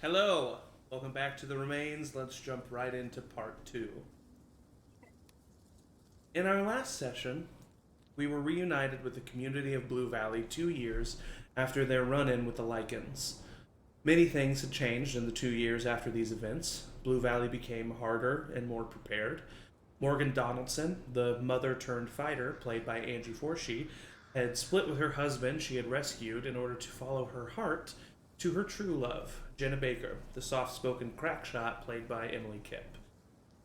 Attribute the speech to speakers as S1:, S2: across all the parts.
S1: Hello, welcome back to the remains. Let's jump right into part two. In our last session, we were reunited with the community of Blue Valley 2 years after their run in with the Lycans. Many things had changed in the 2 years after these events. Blue Valley became harder and more prepared. Morgan Donaldson, the mother turned fighter, played by Angie Forshee, had split with her husband she had rescued in order to follow her heart to her true love, Jenna Baker, the soft spoken crack shot, played by Emily Kipp.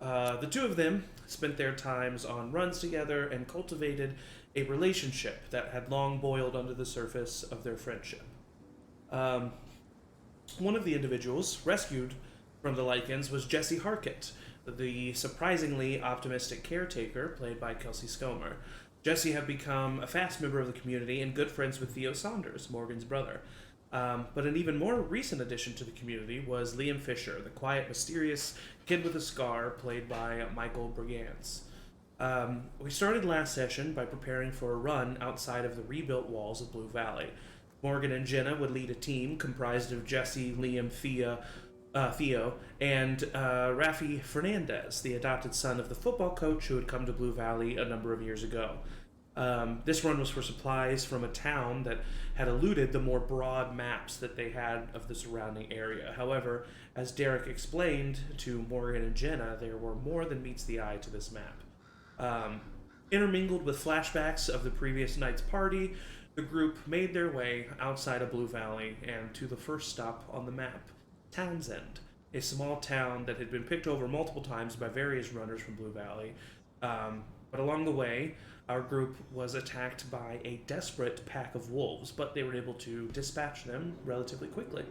S1: The two of them spent their times on runs together and cultivated a relationship that had long boiled under the surface of their friendship. Um, One of the individuals rescued from the Lycans was Jesse Harkett, the surprisingly optimistic caretaker played by Kelsey Scomer. Jesse had become a fast member of the community and good friends with Theo Saunders, Morgan's brother. But an even more recent addition to the community was Liam Fisher, the quiet, mysterious kid with a scar, played by Michael Brigance. We started last session by preparing for a run outside of the rebuilt walls of Blue Valley. Morgan and Jenna would lead a team comprised of Jesse, Liam, Theo, and Rafi Fernandez, the adopted son of the football coach who had come to Blue Valley a number of years ago. This run was for supplies from a town that had eluded the more broad maps that they had of the surrounding area. However, as Derek explained to Morgan and Jenna, there were more than meets the eye to this map. Intermingled with flashbacks of the previous night's party, the group made their way outside of Blue Valley and to the first stop on the map, Townsend, a small town that had been picked over multiple times by various runners from Blue Valley. But along the way, our group was attacked by a desperate pack of wolves, but they were able to dispatch them relatively quickly.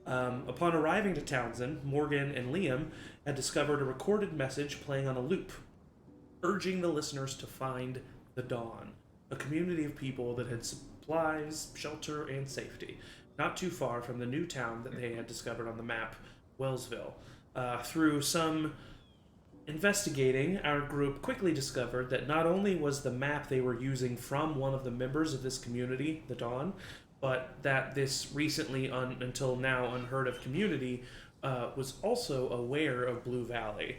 S1: Upon arriving to Townsend, Morgan and Liam had discovered a recorded message playing on a loop, urging the listeners to find the Dawn, a community of people that had supplies, shelter, and safety, not too far from the new town that they had discovered on the map, Wellsville. Through some investigating, our group quickly discovered that not only was the map they were using from one of the members of this community, the Dawn, but that this recently, until now unheard of community was also aware of Blue Valley.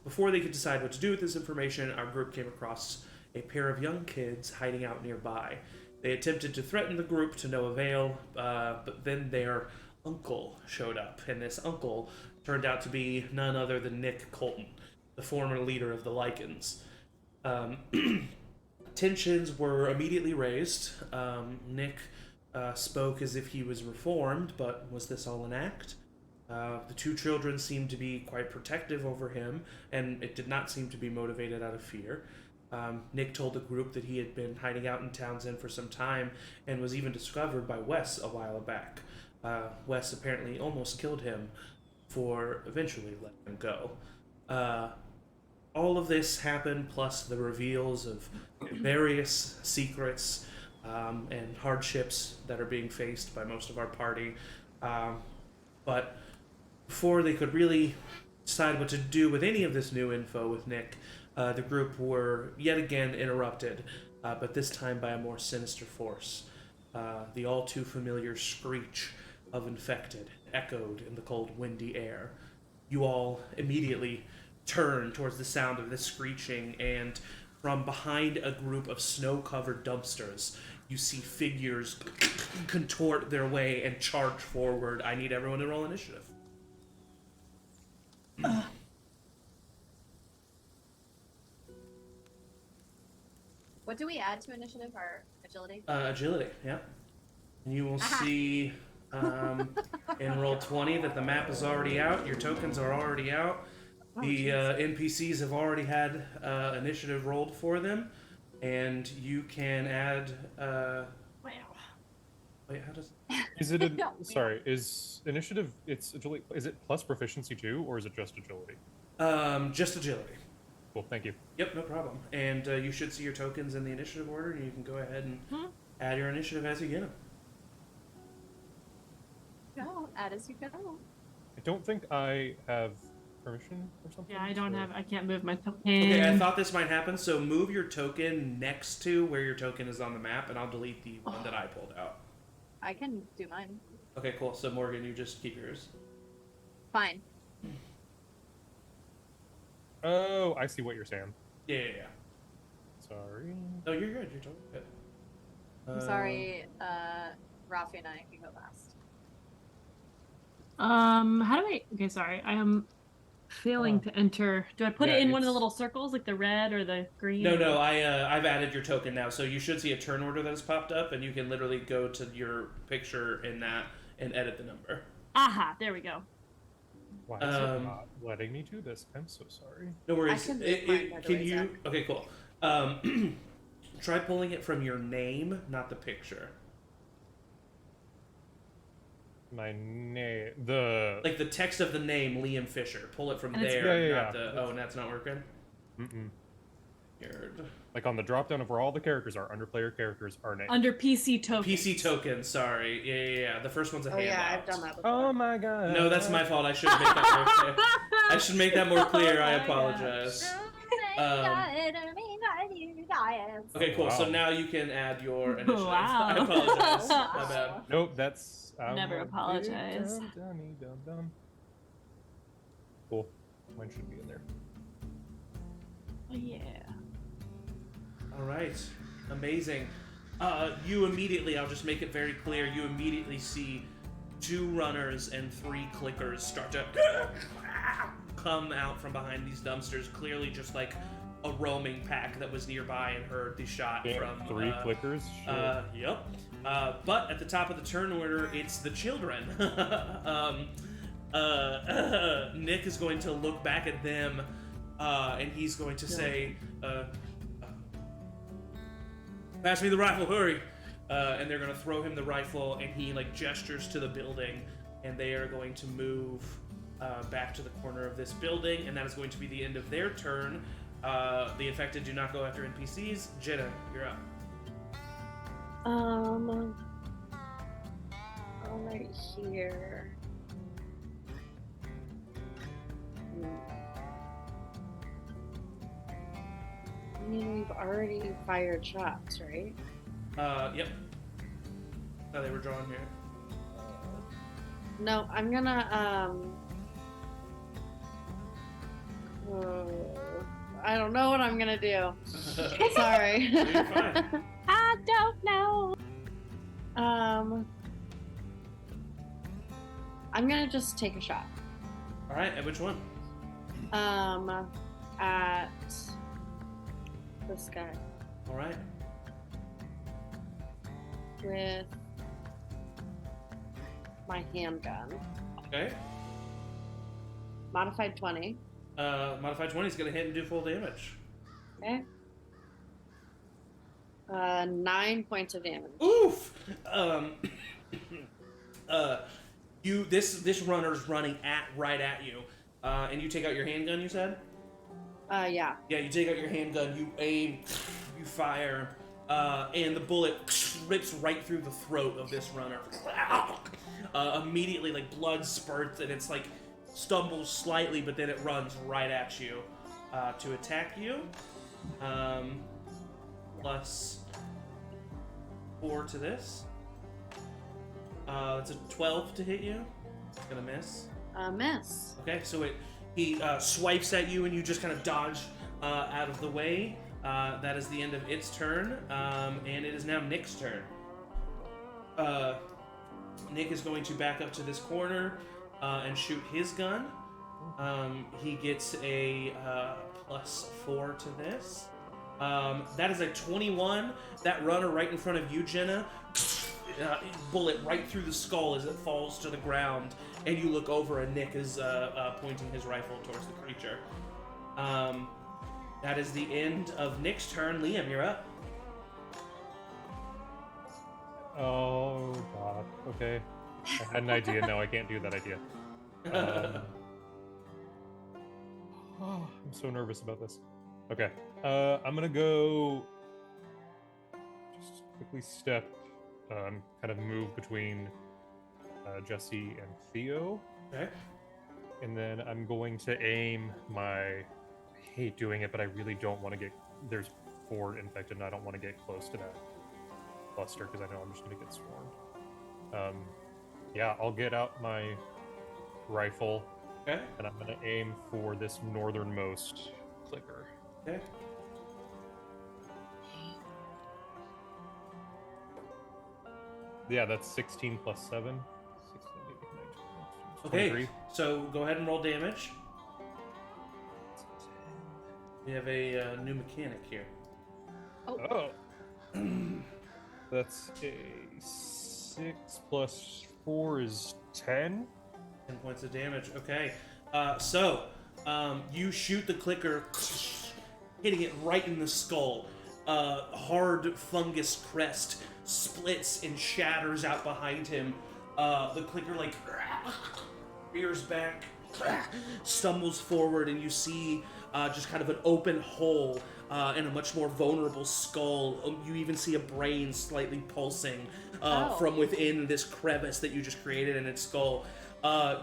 S1: Before they could decide what to do with this information, our group came across a pair of young kids hiding out nearby. They attempted to threaten the group to no avail, but then their uncle showed up, and this uncle turned out to be none other than Nick Colton, the former leader of the Lycans. Tensions were immediately raised. Nick spoke as if he was reformed, but was this all an act? The two children seemed to be quite protective over him, and it did not seem to be motivated out of fear. Nick told the group that he had been hiding out in Townsend for some time and was even discovered by Wes a while back. Wes apparently almost killed him for eventually letting him go. All of this happened, plus the reveals of various secrets and hardships that are being faced by most of our party. But before they could really decide what to do with any of this new info with Nick, the group were yet again interrupted, but this time by a more sinister force. The all too familiar screech of infected echoed in the cold, windy air. You all immediately turn towards the sound of this screeching, and from behind a group of snow-covered dumpsters, you see figures contort their way and charge forward. I need everyone to roll initiative.
S2: What do we add to initiative? Our agility?
S1: Agility, yeah. And you will see in roll 20 that the map is already out. Your tokens are already out. The NPCs have already had initiative rolled for them, and you can add.
S2: Wow.
S1: Wait, how does?
S3: Is it? Sorry, is initiative? It's agility. Is it plus proficiency too, or is it just agility?
S1: Just agility.
S3: Cool. Thank you.
S1: Yep, no problem. And you should see your tokens in the initiative order, and you can go ahead and add your initiative as you get them.
S2: Go, add as you go.
S3: I don't think I have permission or something.
S4: Yeah, I can't move my token.
S1: Okay, I thought this might happen, so move your token next to where your token is on the map, and I'll delete the one that I pulled out.
S2: I can do mine.
S1: Okay, cool. So Morgan, you just keep yours.
S2: Fine.
S3: Oh, I see what you're saying.
S1: Yeah.
S3: Sorry.
S1: No, you're good. You're totally good.
S2: I'm sorry, Rafi and I can go last.
S4: How do I? Okay, sorry. I am failing to enter. Do I put
S3: Yeah,
S4: it in one of the
S3: it's-
S4: little circles, like the red or the green?
S1: No,
S4: or
S1: no.
S4: what?
S1: I've added your token now, so you should see a turn order that has popped up, and you can literally go to your picture in that and edit the number.
S4: Aha! There we go.
S3: Why is it not letting me do this? I'm so sorry.
S1: No worries.
S2: I can move mine, by the
S1: can
S2: way,
S1: you?
S2: Zach.
S1: Okay, cool. Try pulling it from your name, not the picture.
S3: My name, the
S1: Like the text of the name, Liam Fisher. Pull it from
S4: And it's-
S1: there,
S3: Yeah,
S1: not
S3: yeah.
S1: the. Oh, and that's not working.
S3: mm-mm.
S1: Weird.
S3: Like on the drop down of where all the characters are, under player characters are named.
S4: Under PC token.
S1: PC token. Sorry. Yeah. The first one's a
S2: Oh
S1: handout.
S2: yeah, I've done that before.
S3: Oh my god.
S1: No, that's my fault. I should make that more clear. I should make that more clear. I
S4: Oh my
S1: apologize. Okay, cool. So
S3: Wow.
S1: now you can add your initiative.
S4: Wow.
S1: I apologize.
S2: Wow.
S1: My bad.
S3: Nope, that's
S4: Never
S3: I'm a big
S4: apologize.
S3: dum. Cool. Mine should be in there.
S4: Oh, yeah.
S1: All right. Amazing. You immediately, I'll just make it very clear, you immediately see 2 runners and 3 clickers start to come out from behind these dumpsters, clearly just like a roaming pack that was nearby and heard the shot
S3: Damn,
S1: from
S3: 3 clickers. Shit.
S1: Yep. But at the top of the turn order, it's the children. Nick is going to look back at them, and he's going to say, "Pass me the rifle, hurry!" And they're going to throw him the rifle, and he like gestures to the building, and they are going to move back to the corner of this building, and that is going to be the end of their turn. The infected do not go after NPCs. Jenna, you're up.
S2: Right here. I mean, we've already fired shots, right?
S1: Yep. Oh, they were drawn here.
S2: No, I'm gonna, I don't know what I'm gonna do. Sorry.
S1: You're fine.
S4: I don't know.
S2: I'm gonna just take a shot.
S1: All right, and which one?
S2: At this guy
S1: All right.
S2: with my handgun.
S1: Okay.
S2: Modified 20.
S1: Modified 20 is going to hit and do full damage.
S2: Okay. 9 points of damage.
S1: Oof! This runner's running right at you. And you take out your handgun, you said?
S2: Yeah.
S1: Yeah, you take out your handgun, you aim, you fire, and the bullet rips right through the throat of this runner. Immediately, like, blood spurts, and it's like stumbles slightly, but then it runs right at you to attack you. Plus 4 to this. It's a 12 to hit you. It's gonna miss.
S2: Miss.
S1: Okay, so he swipes at you and you just kind of dodge out of the way. That is the end of its turn, and it is now Nick's turn. Nick is going to back up to this corner and shoot his gun. He gets a +4 to this. That is a 21. That runner right in front of you, Jenna, bullet right through the skull as it falls to the ground, and you look over and Nick is pointing his rifle towards the creature. That is the end of Nick's turn. Liam, you're up.
S3: Oh god. Okay. I had an idea. No, I can't do that idea. Oh, I'm so nervous about this. Okay. I'm gonna go. Just quickly step. Kind of move between Jesse and Theo.
S1: Okay.
S3: And then I'm going to aim my. I hate doing it, but I really don't want to get. There's 4 infected, and I don't want to get close to that cluster because I know I'm just going to get swarmed. Yeah, I'll get out my rifle
S1: Okay.
S3: and I'm gonna aim for this northernmost clicker.
S1: Okay.
S3: Yeah, that's 16 plus 7. 16, 19,
S1: Okay.
S3: 23.
S1: So go ahead and roll damage. We have a new mechanic here.
S3: Oh. That's a 6 plus 4 is 10.
S1: 10 points of damage. Okay. You shoot the clicker, hitting it right in the skull. Hard fungus crest splits and shatters out behind him. The clicker rears back, stumbles forward, and you see just kind of an open hole and a much more vulnerable skull. You even see a brain slightly pulsing from within this crevice that you just created in its skull.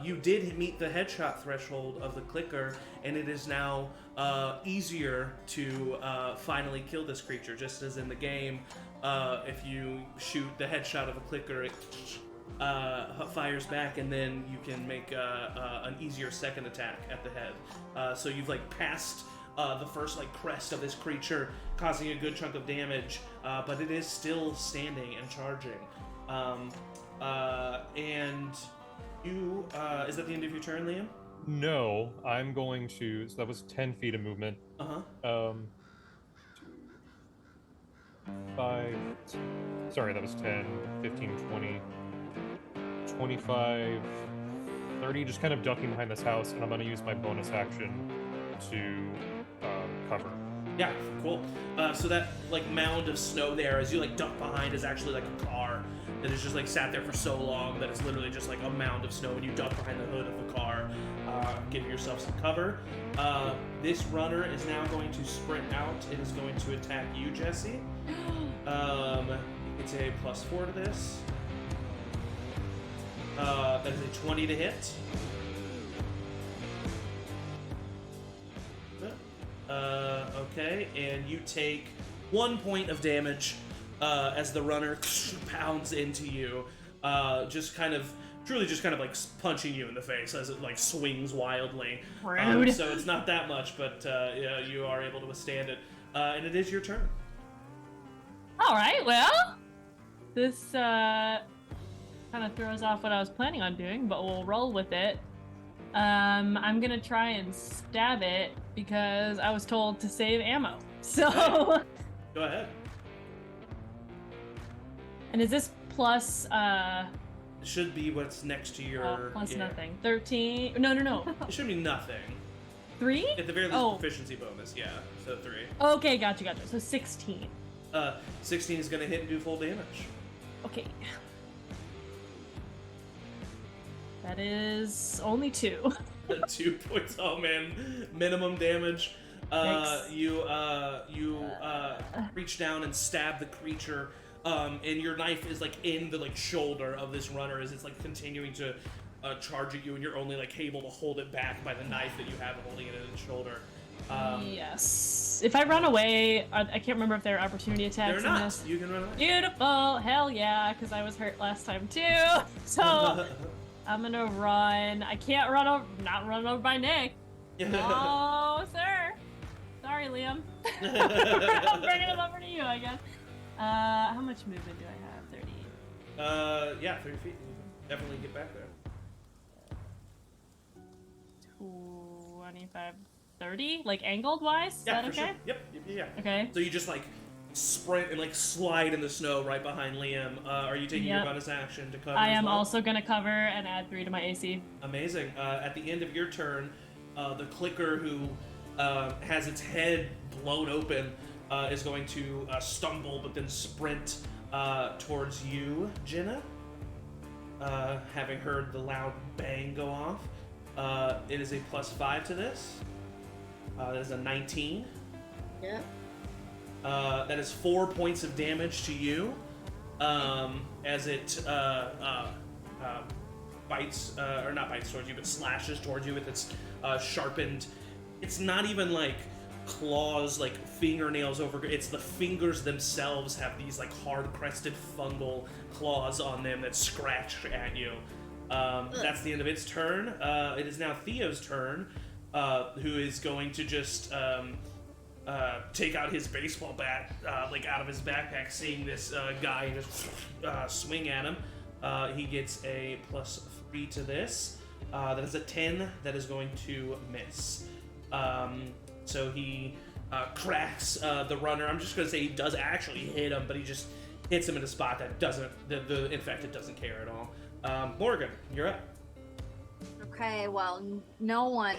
S1: You did meet the headshot threshold of the clicker, and it is now easier to finally kill this creature. Just as in the game, if you shoot the headshot of a clicker, it fires back, and then you can make an easier second attack at the head. So you've passed the first crest of this creature, causing a good chunk of damage, but it is still standing and charging. And you is that the end of your turn, Liam?
S3: No, I'm going to. So that was 10 feet of movement. 5. Sorry, that was 10, 15, 20, 25, 30. Just kind of ducking behind this house, and I'm going to use my bonus action to cover.
S1: Yeah, cool. So that mound of snow there, as you duck behind, is actually a car that is just sat there for so long that it's literally just a mound of snow, and you duck behind the hood of the car, giving yourself some cover. This runner is now going to sprint out. It is going to attack you, Jesse. It's a +4 to this. That is a 20 to hit. Okay, and you take 1 point of damage as the runner pounds into you, truly punching you in the face as it swings wildly.
S4: Rude.
S1: So it's not that much, but yeah, you are able to withstand it, and it is your turn.
S4: All right, well, this kind of throws off what I was planning on doing, but we'll roll with it. I'm gonna try and stab it because I was told to save ammo. So
S1: Go ahead.
S4: And is this plus
S1: It should be what's next to your
S4: plus nothing? 13? No.
S1: It should be nothing.
S4: 3?
S1: At the very least, proficiency bonus, yeah. So 3.
S4: Okay, gotcha. So 16.
S1: 16 is gonna hit and do full damage.
S4: Okay. That is only 2.
S1: 2 points. Oh man, minimum damage.
S4: Thanks.
S1: You reach down and stab the creature, and your knife is in the shoulder of this runner as it's continuing to charge at you, and you're only able to hold it back by the knife that you have holding it at its shoulder.
S4: Yes. If I run away, I can't remember if there are opportunity attacks
S1: They're not.
S4: in this.
S1: You can run away.
S4: Beautiful. Hell yeah, because I was hurt last time too. So I'm gonna run. I can't not run over by Nick. No, sir. Sorry, Liam. I'm bringing it over to you, I guess. How much movement do I have? 30.
S1: Yeah, 30 feet. You can definitely get back there.
S4: 25, 30? Angled wise? Is
S1: Yeah,
S4: that
S1: for
S4: okay?
S1: sure. Yep. Yeah.
S4: Okay.
S1: So you just sprint and slide in the snow right behind Liam. Are you taking your bonus action to cover?
S4: I
S1: as
S4: am
S1: well?
S4: also gonna cover and add 3 to my AC.
S1: Amazing. At the end of your turn, the clicker who has its head blown open is going to stumble but then sprint towards you, Jenna. Having heard the loud bang go off. It is a +5 to this. That is a 19.
S2: Yeah.
S1: That is 4 points of damage to you as it bites, or not bites towards you, but slashes towards you with its sharpened. It's not even claws, like fingernails over. It's the fingers themselves have these like hard crested fungal claws on them that scratch at you. That's the end of its turn. It is now Theo's turn, who is going to just take out his baseball bat, like out of his backpack, seeing this guy just swing at him. He gets a +3 to this. That is a 10. That is going to miss. So he cracks the runner. I'm just going to say he does actually hit him, but he just hits him in a spot that doesn't, the infected doesn't care at all. Morgan, you're up.
S2: Okay, well, no one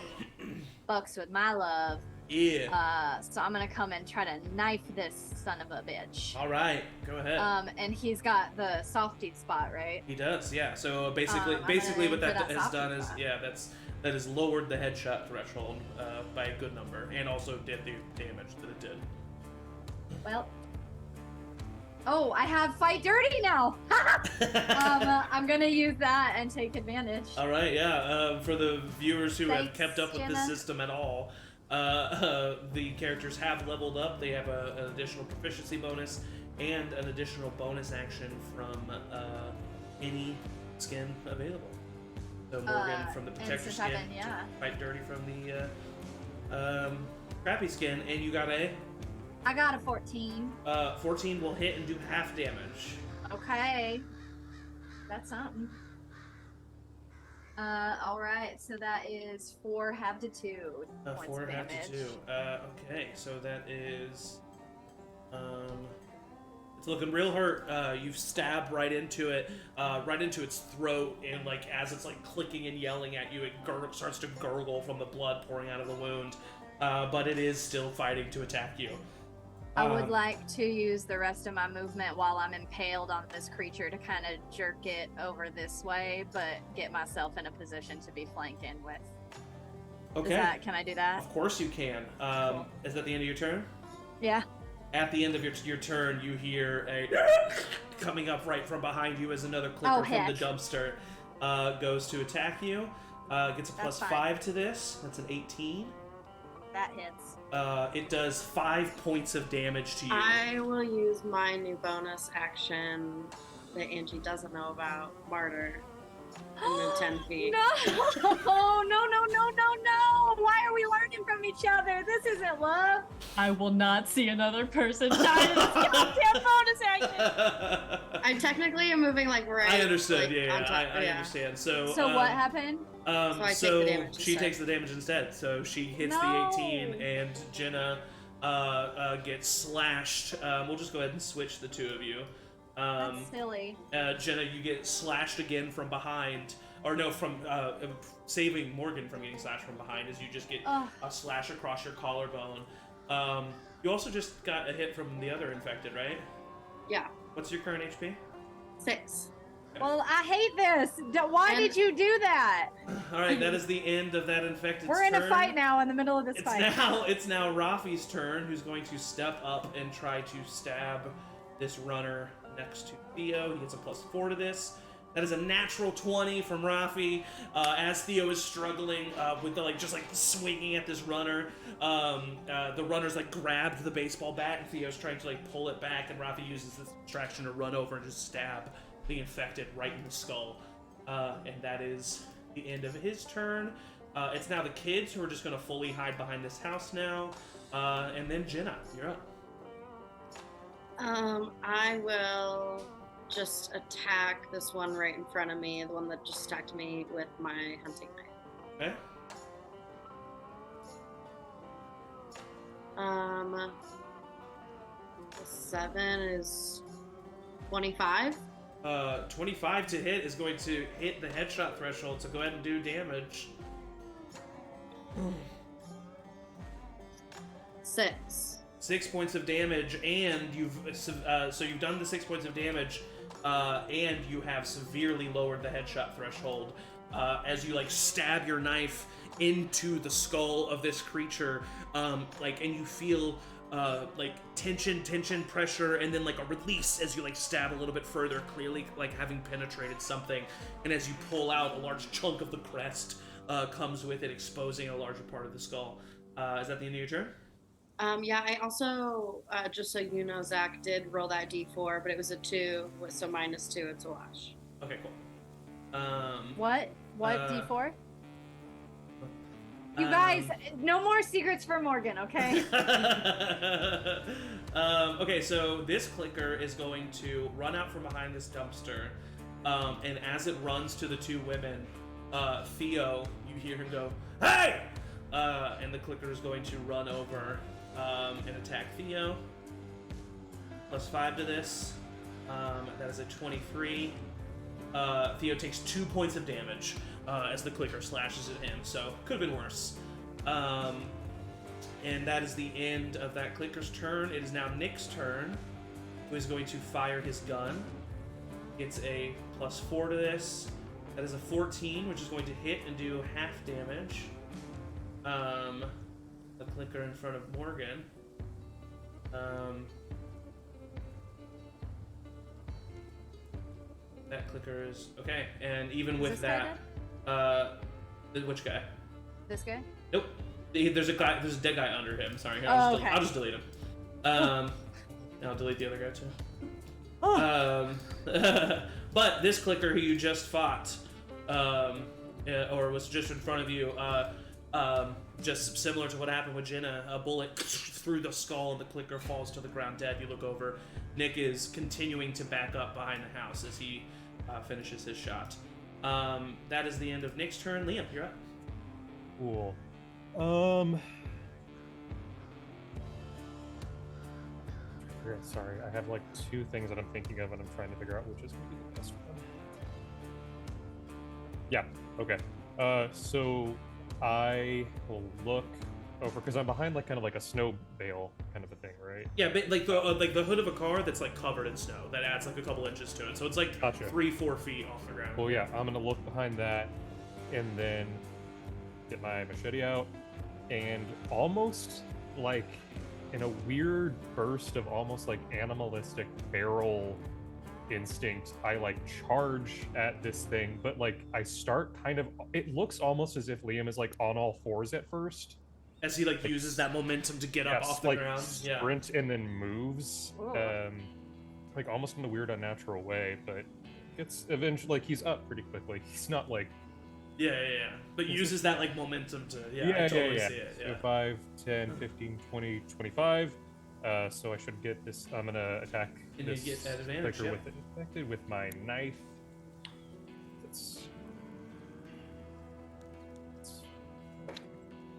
S2: fucks with my love.
S1: Yeah.
S2: So I'm gonna come and try to knife this son of a bitch.
S1: All right, go ahead.
S2: And he's got the softy spot, right?
S1: He does, yeah. So basically what that has done is, that has lowered the headshot threshold by a good number, and also did the damage that it did.
S2: Well, oh, I have fight dirty now. I'm gonna use that and take advantage.
S1: All right, yeah. For the viewers who have kept up with
S2: Jenna.
S1: this system at all, the characters have leveled up. They have an additional proficiency bonus and an additional bonus action from any skin available. So Morgan from the protector skin, fight dirty from the crappy skin, and you got
S2: I got a 14.
S1: 14 will hit and do half damage.
S2: Okay, that's something. All right, so that is 4 half to 2 points
S1: 4
S2: of
S1: half
S2: damage.
S1: to 2. Okay, so that is it's looking real hurt. You've stabbed right into it, right into its throat, and like as it's like clicking and yelling at you, it starts to gurgle from the blood pouring out of the wound. But it is still fighting to attack you.
S2: I would like to use the rest of my movement while I'm impaled on this creature to kind of jerk it over this way, but get myself in a position to be flanked in with.
S1: Okay.
S2: Can I do that?
S1: Of course you can. Is that the end of your turn?
S2: Yeah.
S1: At the end of your turn, you hear a coming up right from behind you as another clicker from the dumpster goes to attack you. Gets a +5 to this. That's an 18.
S2: That hits.
S1: It does 5 points of damage to you.
S5: I will use my new bonus action that Angie doesn't know about, Martyr, and move 10 feet.
S2: No! Why are we learning from each other? This isn't love.
S4: I will not see another person die to this goddamn bonus action.
S5: I technically am moving like right.
S1: I understood.
S5: Like,
S1: I understand. So
S2: what happened?
S1: She takes the damage instead. So she hits the 18, and Jenna gets slashed. We'll just go ahead and switch the two of you.
S2: That's silly.
S1: Jenna, you get slashed again from behind. Or no, from saving Morgan from getting slashed from behind, as you just get a slash across your collarbone. You also just got a hit from the other infected, right?
S5: Yeah.
S1: What's your current HP?
S5: 6.
S2: Well, I hate this. Why did you do that?
S1: All right, that is the end of that infected.
S2: We're in a fight now, in the middle of this fight.
S1: It's now Rafi's turn, who's going to step up and try to stab this runner next to Theo. He gets a +4 to this. That is a natural 20 from Rafi. As Theo is struggling with just swinging at this runner, the runner's grabbed the baseball bat, and Theo's trying to pull it back, and Rafi uses this distraction to run over and just stab the infected right in the skull. And that is the end of his turn. It's now the kids who are just going to fully hide behind this house now. And then Jenna, you're up.
S5: I will just attack this one right in front of me, the one that just attacked me with my hunting knife.
S1: Okay.
S5: 7 is 25.
S1: 25 to hit is going to hit the headshot threshold, so go ahead and do damage.
S5: 6.
S1: 6 points of damage, and you've done the 6 points of damage, and you have severely lowered the headshot threshold as you stab your knife into the skull of this creature, and you feel tension, pressure, and then a release as you stab a little bit further, clearly having penetrated something. And as you pull out, a large chunk of the crest comes with it, exposing a larger part of the skull. Is that the end of your turn?
S5: Yeah, I also, just so you know, Zach did roll that d4, but it was a 2, so -2, it's a wash.
S1: Okay, cool.
S2: What
S1: Uh,
S2: D4? You guys, no more secrets for Morgan, okay?
S1: Okay, so this clicker is going to run out from behind this dumpster, and as it runs to the two women, Theo, you hear him go, "Hey!" And the clicker is going to run over and attack Theo. +5 to this. That is a 23. Theo takes 2 points of damage as the clicker slashes at him, so could have been worse. And that is the end of that clicker's turn. It is now Nick's turn, who is going to fire his gun. It's a +4 to this. That is a 14, which is going to hit and do half damage. The clicker in front of Morgan. That clicker is okay, and even with
S2: this guy
S1: that, which guy?
S2: This guy?
S1: Nope. There's a guy. There's a dead guy under him. Sorry,
S2: Okay.
S1: I'll just delete him. I'll delete the other guy too. But this clicker who you just fought, or was just in front of you, just similar to what happened with Jenna, a bullet through the skull and the clicker falls to the ground dead. You look over. Nick is continuing to back up behind the house as he finishes his shot. That is the end of Nick's turn. Liam, you're up.
S3: Cool. Sorry, I have like 2 things that I'm thinking of, and I'm trying to figure out which is going to be the best one. Yeah. Okay. So I will look over because I'm behind like kind of like a snow bale kind of a thing, right?
S1: Yeah, but like the hood of a car that's like covered in snow that adds like a couple inches to it, so it's like
S3: Gotcha.
S1: 3-4 feet off the ground.
S3: Well, yeah, I'm gonna look behind that, and then get my machete out, and almost like in a weird burst of almost like animalistic feral instinct, I like charge at this thing, but like I start kind of. It looks almost as if Liam is like on all fours at first.
S1: As he like uses that momentum to get up off the
S3: like
S1: ground. Yeah.
S3: sprint and then moves, like almost in a weird, unnatural way. But it's eventually like he's up pretty quickly. He's not like
S1: Yeah. But uses that like momentum to I totally see it. Yeah.
S3: So 5, 10, 15, 20, 25. So I should get this. I'm gonna attack
S1: And
S3: this
S1: you get that advantage,
S3: clicker
S1: yeah.
S3: with my knife. That's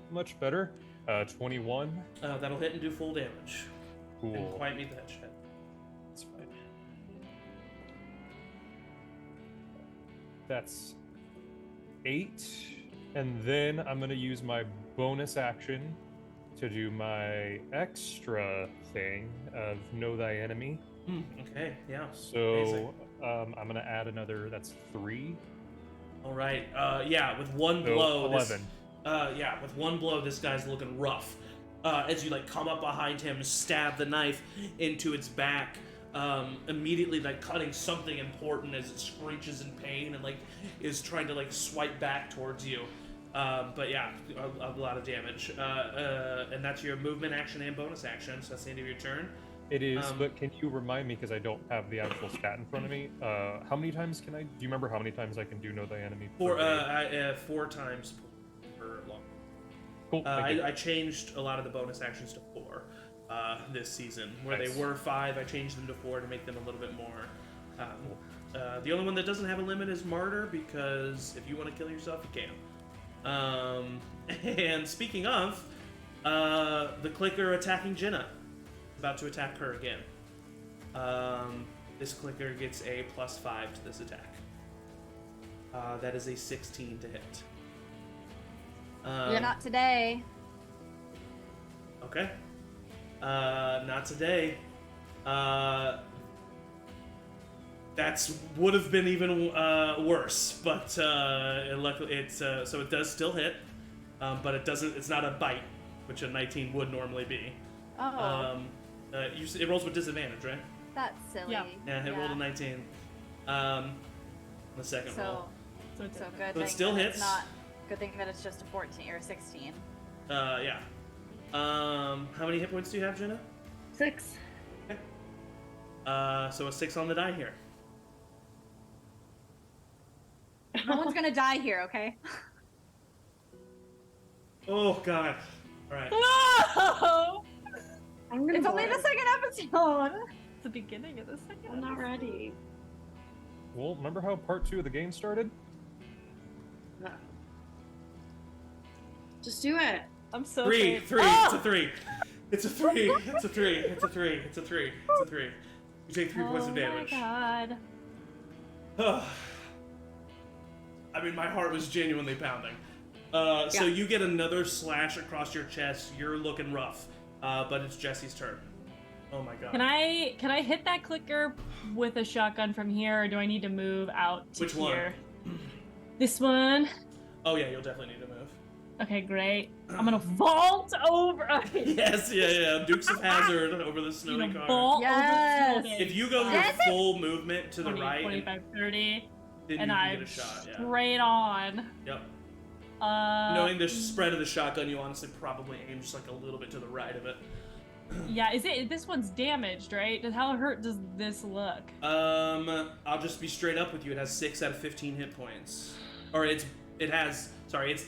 S3: much better. 21.
S1: That'll hit and do full damage.
S3: Cool.
S1: Didn't quite meet that shit.
S3: That's fine. That's 8. And then I'm going to use my bonus action to do my extra thing of Know Thy Enemy.
S1: Okay, yeah.
S3: So I'm going to add another, that's 3.
S1: All right. Yeah, with one
S3: So
S1: blow.
S3: 11.
S1: With one blow, this guy's looking rough. As you like come up behind him, stab the knife into its back, immediately like cutting something important as it screeches in pain and like is trying to like swipe back towards you. But yeah, a lot of damage. And that's your movement action and bonus action. So that's the end of your turn.
S3: It is, but can you remind me, because I don't have the actual stat in front of me, how many times can I, do you remember how many times I can do Know Thy Enemy?
S1: 4 times per long.
S3: Cool, thank you.
S1: I changed a lot of the bonus actions to 4 this season. Where
S3: Nice.
S1: they were 5, I changed them to 4 to make them a little bit more. The only one that doesn't have a limit is Martyr, because if you want to kill yourself, you can. And speaking of, the clicker attacking Jenna. About to attack her again. This clicker gets a +5 to this attack. That is a 16 to hit.
S2: You're not today.
S1: Okay. Not today. That's would have been even worse, but luckily it's so it does still hit, but it doesn't. It's not a bite, which a 19 would normally be.
S2: Oh,
S1: It rolls with disadvantage, right?
S2: that's silly.
S4: Yeah.
S1: Yeah, it rolled a 19. The second roll.
S2: So good.
S1: So it
S2: thing
S1: still
S2: that
S1: hits.
S2: It's not good thing that it's just a 14 or a 16.
S1: Yeah. How many hit points do you have, Jenna?
S4: 6.
S1: Okay. So a 6 on the die here.
S2: No one's gonna die here, okay?
S1: Oh god. Alright.
S4: No!
S5: I'm gonna
S2: It's only the
S5: board.
S2: second episode.
S4: It's the beginning of the second.
S5: I'm not ready.
S3: Well, remember how part 2 of the game started?
S5: No. Just do it.
S4: I'm so
S1: Three.
S4: afraid.
S1: It's a 3. It's a 3. It's a 3. It's a 3. It's a 3. It's a 3. You take 3 points of damage.
S4: Oh my god.
S1: I mean, my heart was genuinely pounding. So you get another slash across your chest. You're looking rough. But it's Jesse's turn. Oh my god.
S4: Can I hit that clicker with a shotgun from here, or do I need to move out to
S1: Which one?
S4: here? This one.
S1: Oh yeah, you'll definitely need to move.
S4: Okay, great. I'm gonna vault over. Okay.
S1: Yes, yeah. Dukes of Hazzard over the
S4: I'm
S1: snowy
S4: gonna
S1: car.
S4: vault
S2: Yes.
S4: over.
S1: If you go your
S2: Yes.
S1: full movement to the
S4: 20,
S1: right,
S4: 25, 30,
S1: then
S4: and
S1: you can
S4: I'm
S1: get a shot. Yeah.
S4: straight on.
S1: Yep.
S4: Uh,
S1: Knowing the spread of the shotgun, you honestly probably aim just like a little bit to the right of it.
S4: yeah, this one's damaged, right? How hurt does this look?
S1: I'll just be straight up with you. It has 6 out of 15 hit points, or it's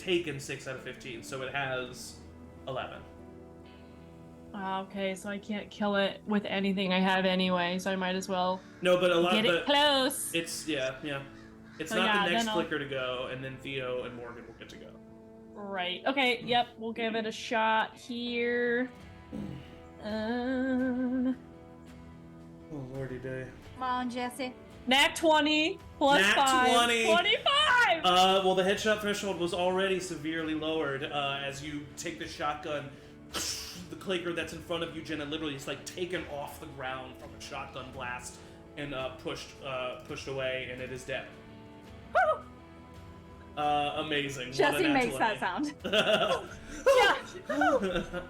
S1: taken 6 out of 15, so it has 11.
S4: Okay, so I can't kill it with anything I have anyway, so I might as well
S1: No, but a lot.
S4: get it
S1: But
S4: close.
S1: it's yeah. It's
S4: So
S1: not
S4: yeah,
S1: the next
S4: then I'll-
S1: clicker to go, and then Theo and Morgan will get to go.
S4: Right. Okay. Yep. We'll give it a shot here.
S1: Oh lordy day.
S2: Come on, Jesse.
S4: Nat 20 plus
S1: Nat
S4: 5.
S1: 20.
S4: 25!
S1: Well, the headshot threshold was already severely lowered as you take the shotgun. The clicker that's in front of you, Jenna, literally is like taken off the ground from a shotgun blast and pushed away, and it is dead. Amazing. What a
S2: Jesse
S1: nat
S2: makes
S1: 20.
S2: that sound.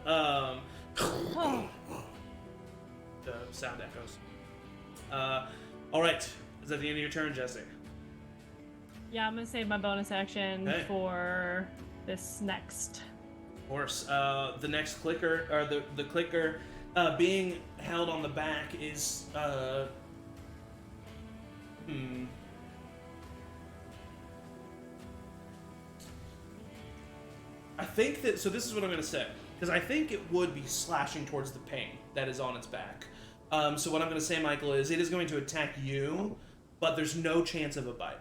S1: um,
S4: Oh.
S1: the sound echoes. All right. Is that the end of your turn, Jesse?
S4: Yeah, I'm gonna save my bonus action
S1: Okay.
S4: for this next.
S1: Of course. The next clicker, or the clicker being held on the back is I think that, so this is what I'm going to say, because I think it would be slashing towards the pain that is on its back. So what I'm going to say, Michael, is it is going to attack you, but there's no chance of a bite.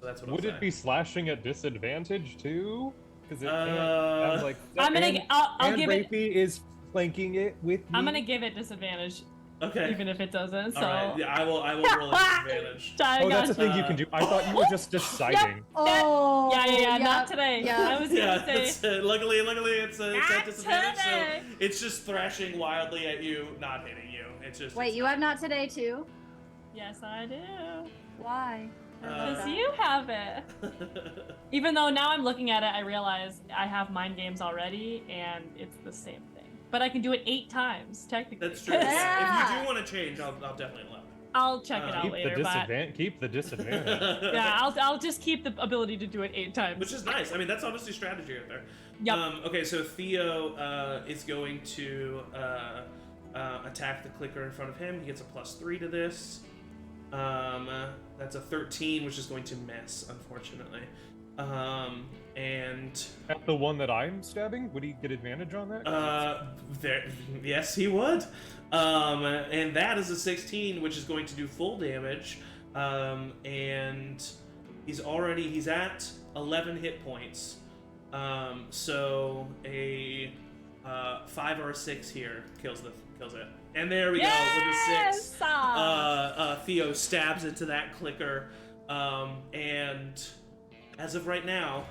S1: So that's what
S3: Would
S1: I'm
S3: it
S1: saying.
S3: be slashing at disadvantage too? Because it can't have like.
S4: I'm gonna.
S3: and,
S4: I'll
S3: and
S4: give it.
S3: Rapey is flanking it with me.
S4: I'm gonna give it disadvantage,
S1: Okay.
S4: even if it doesn't. So.
S1: All right. Yeah, I will roll at disadvantage.
S4: I
S3: Oh, that's
S4: got
S3: a thing you can do. I thought you were just deciding.
S2: Oh,
S4: Yeah, not today.
S2: Yeah.
S4: I was
S1: Yeah,
S4: gonna say.
S1: it's, luckily it's at
S4: Not
S1: disadvantage,
S4: today.
S1: so it's just thrashing wildly at you, not hitting you. It's just
S2: Wait,
S1: it's
S2: you have not today too?
S4: Yes, I do.
S2: Why?
S4: Because you have it. Even though now I'm looking at it, I realize I have mind games already, and it's the same thing. But I can do it 8 times, technically.
S1: That's true.
S2: Yeah.
S1: If you do want to change, I'll definitely allow it.
S4: I'll check it out
S3: Keep
S4: later.
S3: the
S4: But
S3: disadvantage. Keep the disadvantage.
S4: yeah, I'll just keep the ability to do it 8 times.
S1: Which is nice. I mean, that's honestly strategy right there.
S4: Yep.
S1: Okay, so Theo is going to attack the clicker in front of him. He gets a +3 to this. That's a 13, which is going to miss, unfortunately. And
S3: At the one that I'm stabbing, would he get advantage on that?
S1: yes, he would. And that is a 16, which is going to do full damage. And he's at 11 hit points. So a 5 or a 6 here kills it. And there we go with a 6. Theo stabs into that clicker, and as of right now,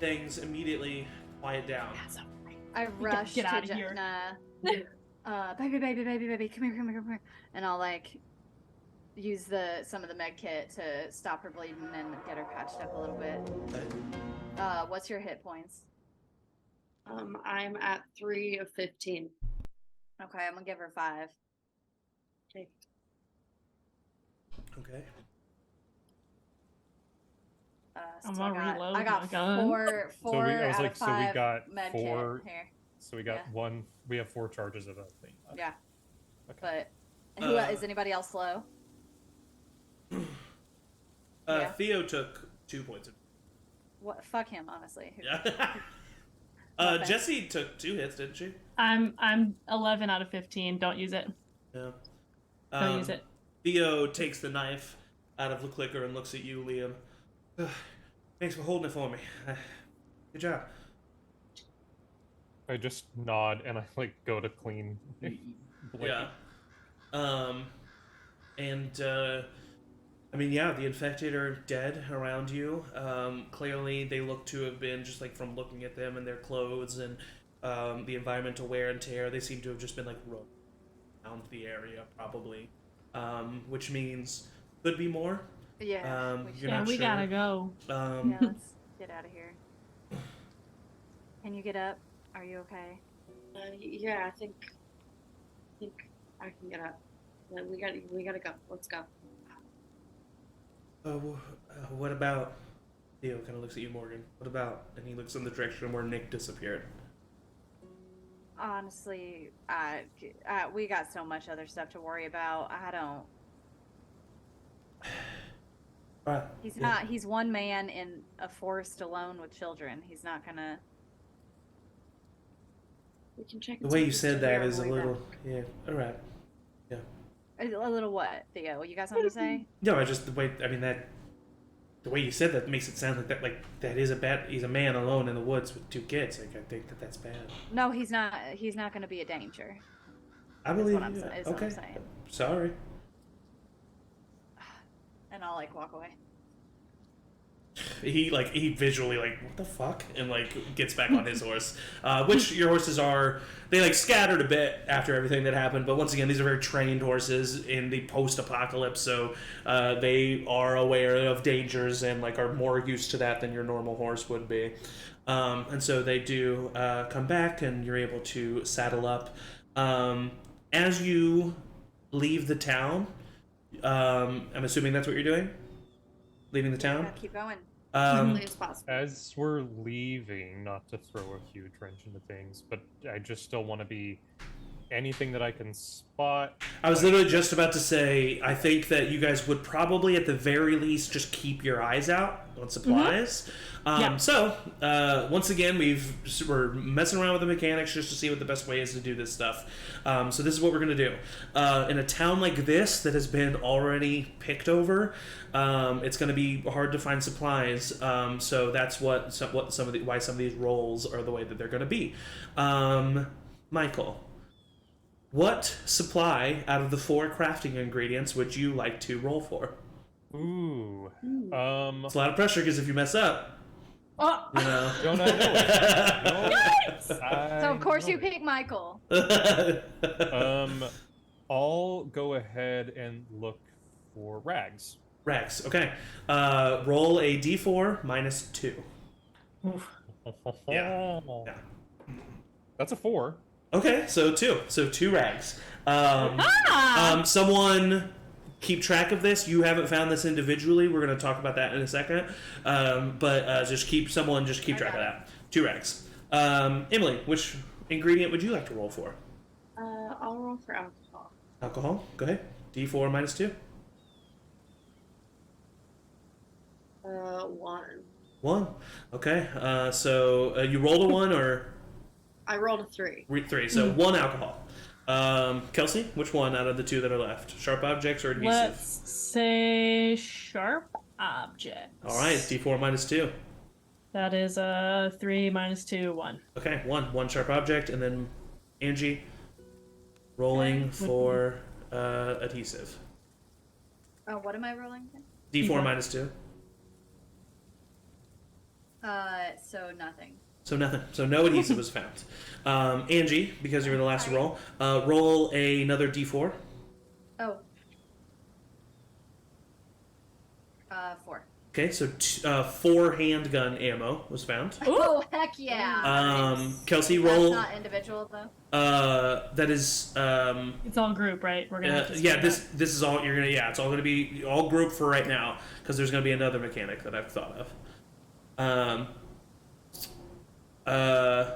S1: things immediately quiet down.
S2: I rush
S4: get
S2: to
S4: outta here.
S2: Jenna. Baby, come here. And I'll like use some of the med kit to stop her bleeding and get her patched up a little bit. What's your hit points?
S5: I'm at 3 of 15.
S2: Okay, I'm gonna give her 5.
S5: Okay.
S1: Okay.
S4: I'm
S2: So
S4: gonna reload
S2: I got
S4: my gun.
S2: four
S3: So we, I was
S2: out
S3: like,
S2: of
S3: so
S2: 5
S3: we got
S2: med
S3: four.
S2: kit here.
S3: So we got
S2: Yeah.
S3: one. We have 4 charges of clean left.
S2: Yeah.
S3: Okay.
S2: But who is anybody else low? Yeah.
S1: Theo took 2 points.
S2: What? Fuck him, honestly.
S1: Yeah.
S2: Okay.
S1: Jessie took 2 hits, didn't she?
S4: I'm 11 out of 15. Don't use it.
S1: Yeah.
S4: Don't use it.
S1: Theo takes the knife out of the clicker and looks at you, Liam. Thanks for holding it for me. Good job.
S3: I just nod and I like go to clean. Blade.
S1: Yeah. I mean, yeah, the infected are dead around you. Clearly, they look to have been, just like from looking at them and their clothes and the environmental wear and tear, they seem to have just been like roaming around the area, probably. Which means could be more.
S2: Yeah.
S1: You're
S4: Yeah,
S1: not
S4: we
S1: sure.
S4: gotta go.
S2: Yeah, let's get out of here. Can you get up? Are you okay?
S5: Yeah, I think I can get up. Yeah, we gotta go. Let's go.
S1: What about? Theo kind of looks at you, Morgan. What about? And he looks in the direction where Nick disappeared.
S2: Honestly, we got so much other stuff to worry about. I don't.
S1: Right.
S2: He's not. He's one man in a forest alone with children. He's not gonna.
S5: We can check.
S1: The way you said that is a little. Yeah. All right.
S2: A little what, Theo? You got something to say?
S1: No, I just the way. I mean that. The way you said that makes it sound like that. Like that is a bad. He's a man alone in the woods with 2 kids. Like I think that's bad.
S2: No, he's not. He's not going to be a danger.
S1: I believe
S2: what I'm
S1: you.
S2: sa- is what
S1: Okay.
S2: I'm saying.
S1: Sorry.
S2: And I'll like walk away.
S1: He visually like what the fuck and like gets back on his horse, which your horses are. They like scattered a bit after everything that happened, but once again these are very trained horses in the post-apocalypse, so they are aware of dangers and like are more used to that than your normal horse would be, and so they do come back and you're able to saddle up. As you leave the town, I'm assuming that's what you're doing. Leaving the town.
S2: Yeah, keep going.
S5: Quickly as possible.
S3: As we're leaving, not to throw a huge wrench into things, but I just still want to be anything that I can spot.
S1: I was literally just about to say, I think that you guys would probably, at the very least, just keep your eyes out on supplies.
S4: Yeah.
S1: So, once again, we're messing around with the mechanics just to see what the best way is to do this stuff. So this is what we're going to do. In a town like this that has been already picked over, it's going to be hard to find supplies. So that's why some of these rolls are the way that they're going to be. Michael, what supply out of the 4 crafting ingredients would you like to roll for?
S3: Ooh.
S1: It's a lot of pressure because if you mess up,
S4: Oh,
S1: you know.
S3: Don't I know it?
S2: So of course you pick Michael.
S3: I'll go ahead and look for rags.
S1: Rags. Okay. Roll a d4 minus 2. Yeah. Yeah.
S3: That's a 4.
S1: Okay, so 2. So 2 rags.
S4: Ah!
S1: Someone keep track of this. You haven't found this individually. We're going to talk about that in a second. But just keep track of that. 2 rags. Emily, which ingredient would you like to roll for?
S5: I'll roll for alcohol.
S1: Alcohol. Go ahead. D4 minus 2.
S5: 1.
S1: 1. Okay. So you rolled a 1 or
S5: I rolled a 3.
S1: 3? So 1 alcohol. Kelsey, which one out of the 2 that are left? Sharp objects or adhesive?
S4: Let's say sharp object.
S1: All right. D4 minus 2.
S4: That is a 3 minus 2, 1.
S1: Okay. 1 sharp object, and then Angie rolling for adhesive.
S2: Oh, what am I rolling?
S1: D4 minus 2.
S2: So nothing.
S1: So nothing. So no adhesive was found. Angie, because you were the last to roll, roll another D4.
S2: Oh. 4.
S1: Okay, so 4 handgun ammo was found.
S2: Oh, heck yeah.
S1: Kelsey, roll.
S2: That's not individual though.
S1: That is.
S4: It's all group, right? We're gonna have to
S1: Yeah.
S4: split
S1: This is all you're gonna. Yeah, it's all gonna be all group for right now because there's gonna be another mechanic that I've thought of. Um, uh,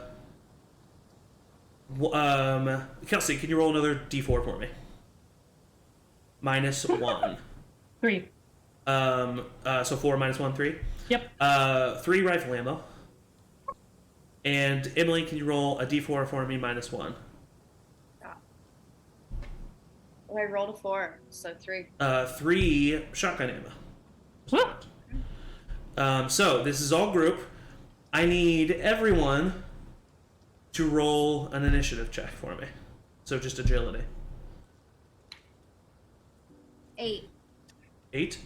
S1: Kelsey, can you roll another d4 for me? -1.
S4: 3.
S1: So 4 -1, 3.
S4: Yep.
S1: 3 rifle ammo. And Emily, can you roll a d4 for me -1?
S5: Oh, I rolled a 4, so 3.
S1: 3 shotgun ammo.
S4: Woo!
S1: So this is all group. I need everyone to roll an initiative check for me. So just agility.
S2: 8.
S1: 8.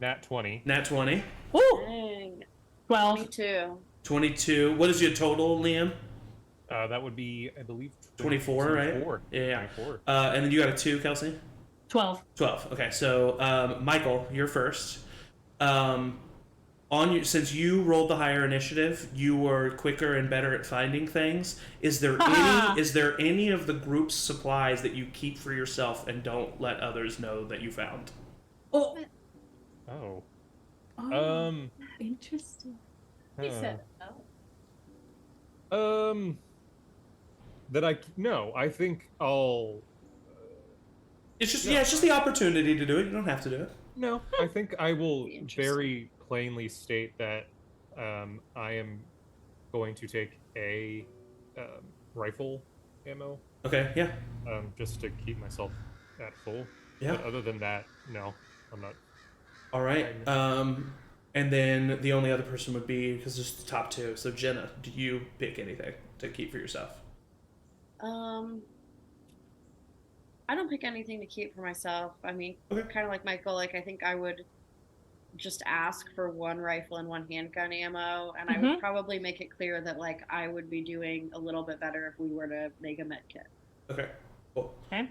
S3: Nat 20.
S1: Nat 20.
S4: Woo!
S5: Dang.
S4: 12.
S5: 22.
S1: 22. What is your total, Liam?
S3: That would be, I believe,
S1: 24, right?
S3: 24.
S1: Yeah.
S3: 24.
S1: And then you got a 2, Kelsey?
S4: 12.
S1: 12. Okay, so Michael, you're first. Since you rolled the higher initiative, you were quicker and better at finding things. Is there any of the group's supplies that you keep for yourself and don't let others know that you found?
S4: Oh.
S3: Oh.
S4: Oh. Interesting.
S2: He
S3: huh.
S2: said no.
S3: No, I think I'll.
S1: It's just the opportunity to do it. You don't have to do it.
S3: No, I think I will
S5: Be interesting.
S3: very plainly state that I am going to take a rifle ammo
S1: Okay, yeah.
S3: just to keep myself at full.
S1: Yeah.
S3: But other than that, no, I'm not.
S1: All right. And then the only other person would be, because there's the top 2. So Jenna, do you pick anything to keep for yourself?
S5: I don't pick anything to keep for myself. I mean,
S1: Okay.
S5: kind of like Michael, like I think I would just ask for 1 rifle and 1 handgun ammo, and I would probably make it clear that like I would be doing a little bit better if we were to make a med kit.
S1: Okay, cool.
S4: Okay.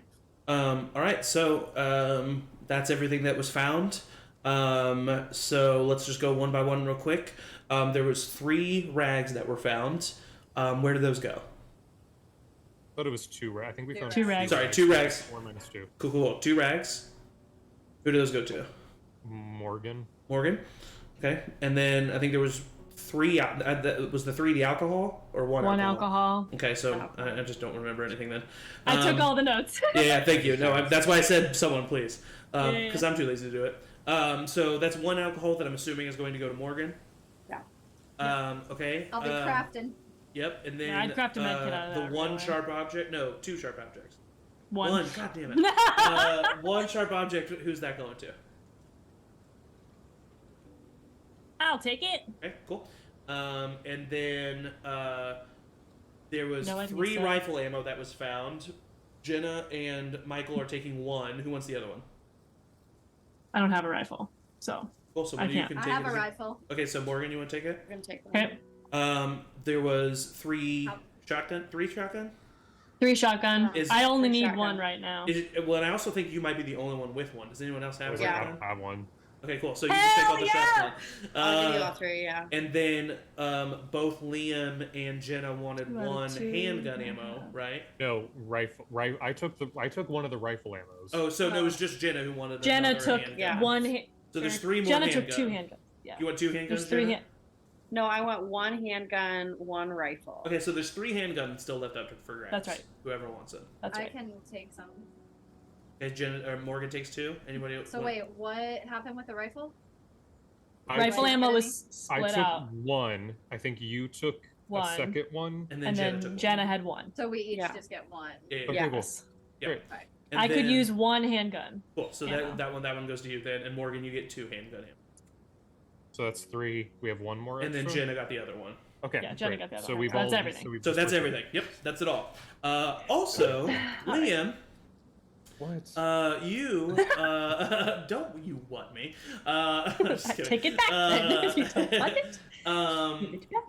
S1: All right, so that's everything that was found. So let's just go one by one real quick. There was 3 rags that were found. Where did those go?
S3: I thought it was 2 rags. I think we found
S4: 2 rags.
S1: Sorry, 2 rags.
S3: 4 minus 2.
S1: Cool. 2 rags. Who did those go to?
S3: Morgan.
S1: Morgan. Okay, and then I think there was 3. Was the 3 the alcohol or 1?
S4: 1 alcohol.
S1: Okay, so I just don't remember anything then.
S4: I took all the notes.
S1: Yeah, thank you. No, that's why I said someone, please, because
S4: Yeah.
S1: I'm too lazy to do it. So that's 1 alcohol that I'm assuming is going to go to Morgan.
S5: Yeah.
S1: Okay.
S2: I'll be crafting.
S1: Yep, and then
S4: Yeah, I'd craft a med kit out of
S1: the
S4: that,
S1: 1
S4: really.
S1: sharp object. No, 2 sharp objects.
S4: 1.
S1: God damn it. 1 sharp object. Who's that going to?
S4: I'll take it.
S1: Okay, cool. And then there was
S4: No, I think
S1: 3
S4: so.
S1: rifle ammo that was found. Jenna and Michael are taking 1. Who wants the other one?
S4: I don't have a rifle, so.
S1: Cool. So
S4: I
S1: one of you
S4: can't.
S1: can
S2: I
S1: take
S2: have
S1: it.
S2: a rifle.
S1: Okay, so Morgan, you want to take it?
S5: We're gonna take 1.
S4: Okay.
S1: There was 3
S2: How-
S1: shotgun. 3 shotgun.
S4: 3 shotgun.
S1: Is-
S4: I only
S5: Three
S4: need
S5: shotgun.
S4: 1 right now.
S1: Well, and I also think you might be the only one with 1. Does anyone else have a
S3: Was like,
S5: Yeah.
S1: shotgun?
S3: I have 1.
S1: Okay, cool. So you just take all the
S4: Hell
S1: shotgun.
S5: I'll give you all 3, yeah.
S1: And then both Liam and Jenna wanted
S4: You wanted
S1: 1
S4: 2.
S1: handgun ammo, right?
S3: No, rifle. I took one of the rifle ammos.
S1: Oh, so no, it was just Jenna who wanted.
S4: Jenna
S1: another
S4: took
S1: handgun.
S5: Yeah.
S4: 1.
S1: So there's 3 more.
S4: Jenna
S1: handguns.
S4: took 2 handguns. Yeah.
S1: You want 2 handguns?
S4: There's 3
S1: Jenna?
S4: hand.
S5: No, I want 1 handgun, 1 rifle.
S1: Okay, so there's 3 handguns still left up for grabs.
S4: That's right.
S1: Whoever wants it.
S4: That's
S2: I
S4: right.
S2: can take some.
S1: Okay, Jenna or Morgan takes 2. Anybody?
S2: So
S1: want-
S2: wait, what happened with the rifle?
S4: Rifle
S2: Right.
S4: ammo was
S3: I
S4: split
S3: took
S4: out.
S3: 1. I think you took
S4: One.
S3: a second one.
S1: And then
S4: And
S1: Jenna
S4: then
S1: took 1.
S4: Jenna had 1.
S2: So we each
S5: Yeah.
S2: just get 1.
S1: Yeah.
S3: Okay,
S1: yeah.
S3: cool.
S4: Yes.
S3: Great.
S1: And
S4: I could
S1: then-
S4: use 1 handgun.
S1: Cool. So
S4: ammo.
S1: that one goes to you then, and Morgan, you get 2 handgun ammo.
S3: So that's 3. We have 1 more.
S1: And then
S3: extra?
S1: Jenna got the other one.
S3: Okay.
S4: Yeah, Jenna
S3: great.
S4: got the other
S3: So
S4: one.
S3: we've
S4: So that's
S3: all-
S4: everything.
S3: we've
S1: So
S3: just
S1: that's
S3: switched
S1: everything. Yep, that's it all. Also, Liam,
S3: What?
S1: you don't you want me? I'm just kidding.
S4: Take it back then if you don't want it. Give it back.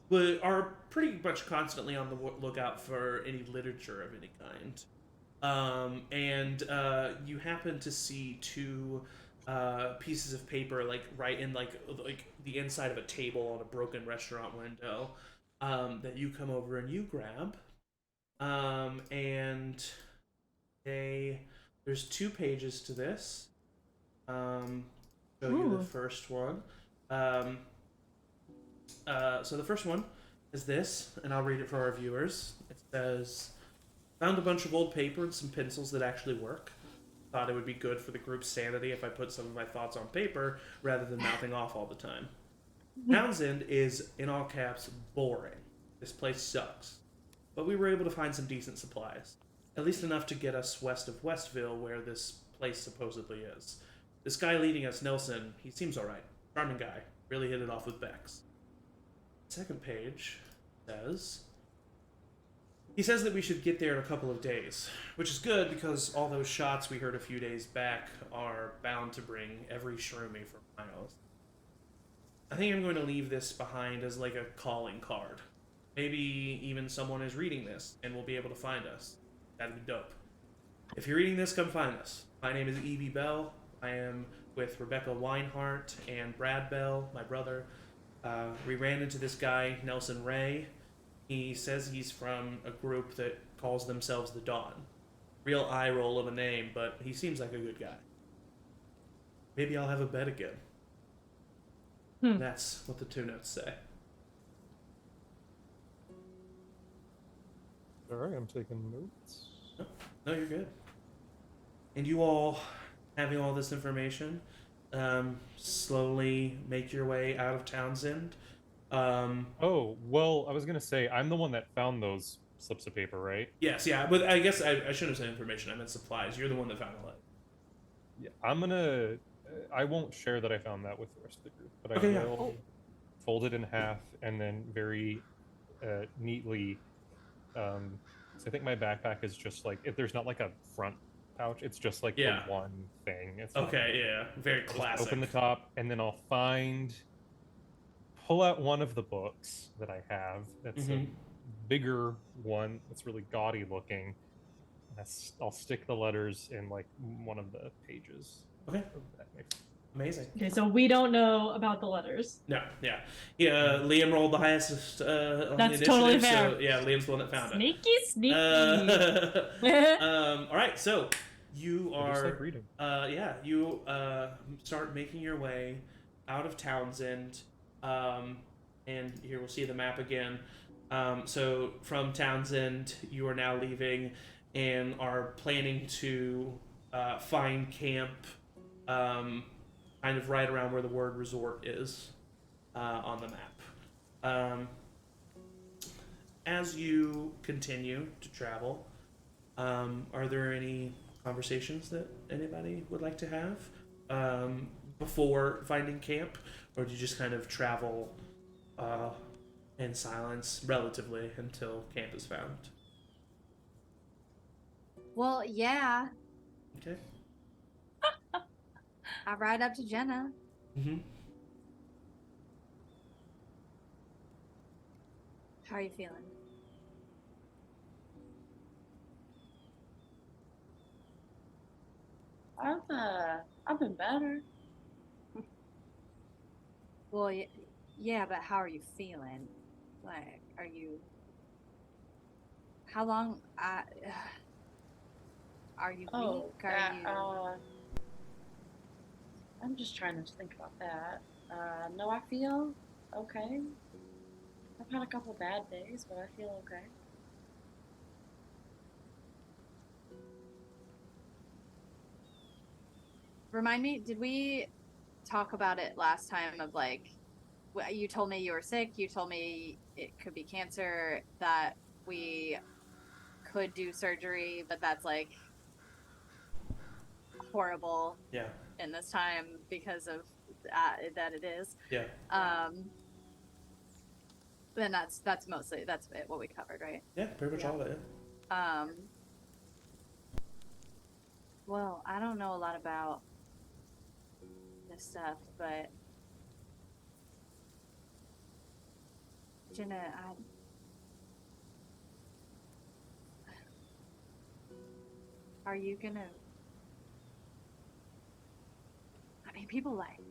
S1: You are pretty much constantly on the lookout for any literature of any kind, and you happen to see 2 pieces of paper, like right in like the inside of a table on a broken restaurant window, that you come over and you grab, and there's 2 pages to this. show you the
S4: Ooh.
S1: first one. So the first one is this, and I'll read it for our viewers. It says, "Found a bunch of old paper and some pencils that actually work. Thought it would be good for the group's sanity if I put some of my thoughts on paper rather than mouthing off all the time. Townsend is, in all caps, boring. This place sucks. But we were able to find some decent supplies. At least enough to get us west of Westville, where this place supposedly is. This guy leading us, Nelson, he seems alright. Charming guy. Really hit it off with Bex." Second page says, "He says that we should get there in a couple of days, which is good because all those shots we heard a few days back are bound to bring every shroomy for miles. I think I'm going to leave this behind as like a calling card. Maybe even someone is reading this and will be able to find us. That'd be dope. If you're reading this, come find us. My name is Evie Bell. I am with Rebecca Weinhart and Brad Bell, my brother. We ran into this guy, Nelson Ray. He says he's from a group that calls themselves the Dawn. Real eye roll of a name, but he seems like a good guy. Maybe I'll have a bet again." That's what the two notes say.
S3: Sorry, I'm taking notes.
S1: No, you're good. And you all, having all this information, slowly make your way out of Townsend.
S3: Oh, well, I was gonna say, I'm the one that found those slips of paper, right?
S1: Yes, yeah, but I guess I shouldn't have said information. I meant supplies. You're the one that found the light.
S3: Yeah, I'm gonna... I won't share that I found that with the rest of the group, but
S1: Okay,
S3: I
S1: yeah.
S3: will fold it in half and then very neatly... so I think my backpack is just like... If there's not like a front pouch, it's just like
S1: Yeah.
S3: the one thing. It's not
S1: Okay, yeah, very
S3: I'll just
S1: classic.
S3: open the top, and then I'll pull out one of the books that I have. That's a bigger one. That's really gaudy looking. And I'll stick the letters in like one of the pages.
S1: Okay,
S3: of that mix.
S1: amazing.
S4: Okay, so we don't know about the letters.
S1: No, yeah. Liam rolled the highest on the
S4: That's
S1: initiative,
S4: totally fair.
S1: so yeah, Liam's the one that found
S4: Sneaky.
S1: it. All right, so you
S3: I just
S1: are,
S3: like reading.
S1: you start making your way out of Townsend, and here we'll see the map again. So from Townsend, you are now leaving and are planning to find camp, kind of right around where the word resort is on the map. As you continue to travel, are there any conversations that anybody would like to have before finding camp, or do you just kind of travel in silence relatively until camp is found?
S2: Well, yeah.
S1: Okay.
S2: I ride up to Jenna.
S1: Mm-hmm.
S2: How are you feeling?
S5: I've been better.
S2: Well, yeah, but how are you feeling? Like, are you? How long? Are you weak? Are you?
S5: I'm just trying to think about that. No, I feel okay. I've had a couple bad days, but I feel okay.
S2: Remind me, did we talk about it last time of like, you told me you were sick, you told me it could be cancer, that we could do surgery, but that's like horrible in this time because of that it is.
S1: Yeah.
S2: Then that's mostly what we covered, right?
S1: Yeah, pretty much all of it.
S2: Well, I don't know a lot about this stuff, but Jenna, are you gonna? I mean, people like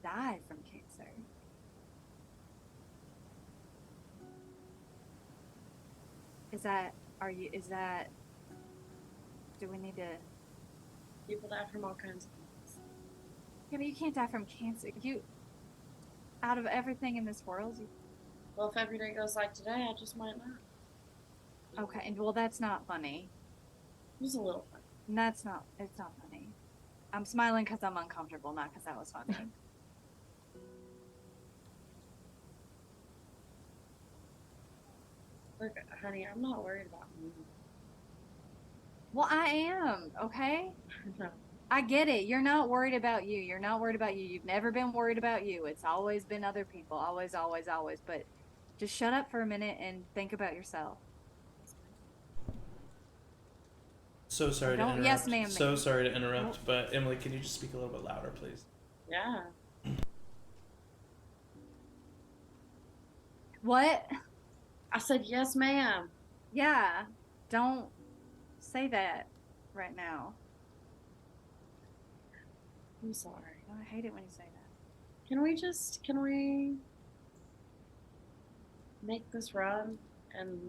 S2: die from cancer. Is that? Do we need to?
S5: People die from all kinds of things.
S2: Yeah, but you can't die from cancer. You, out of everything in this world, you...
S5: Well, if every day goes like today, I just might not.
S2: Okay, and well, that's not funny.
S5: It was a little fun.
S2: And that's not, it's not funny. I'm smiling because I'm uncomfortable, not because that was funny.
S5: Look, honey, I'm not worried about me.
S2: Well, I am, okay?
S5: No.
S2: I get it. You're not worried about you. You're not worried about you. You've never been worried about you. It's always been other people. Always, always, always. But just shut up for a minute and think about yourself.
S1: So sorry to
S2: Don't
S1: interrupt.
S2: yes, ma'am.
S1: So sorry to interrupt, but Emily, can you just speak a little bit louder, please?
S5: Yeah.
S2: What?
S5: I said yes, ma'am.
S2: Yeah. Don't say that right now.
S5: I'm sorry.
S2: Oh, I hate it when you say that.
S5: Can we make this run and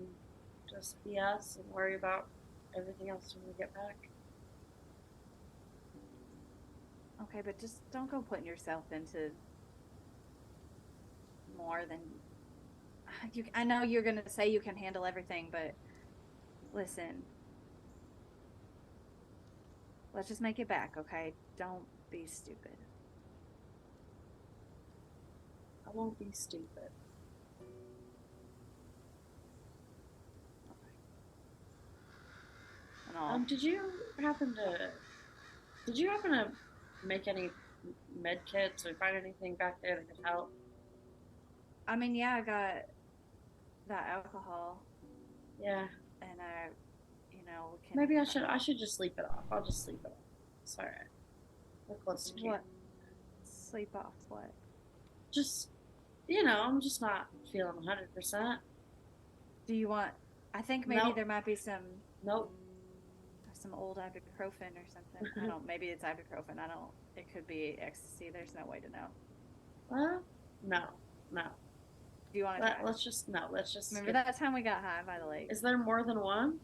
S5: just be us and worry about everything else when we get back?
S2: Okay, but just don't go putting yourself into more than you. I know you're gonna say you can handle everything, but listen, let's just make it back, okay? Don't be stupid.
S5: I won't be stupid.
S2: And all.
S5: Did you happen to make any med kits or find anything back there that could help?
S2: I mean, yeah, I got that alcohol,
S5: Yeah.
S2: and I, can.
S5: Maybe I should just sleep it off. I'll just sleep it off. It's alright. We're close to camp.
S2: What? Sleep off what?
S5: Just, I'm just not feeling 100%.
S2: Do you want? I think maybe
S5: Nope.
S2: there might be some
S5: Nope.
S2: old ibuprofen or something. I don't. Maybe it's ibuprofen. I don't. It could be ecstasy. There's no way to know.
S5: No.
S2: Do you want to?
S5: Let's just
S2: Remember that time we got high by the lake?
S5: Is there more than one?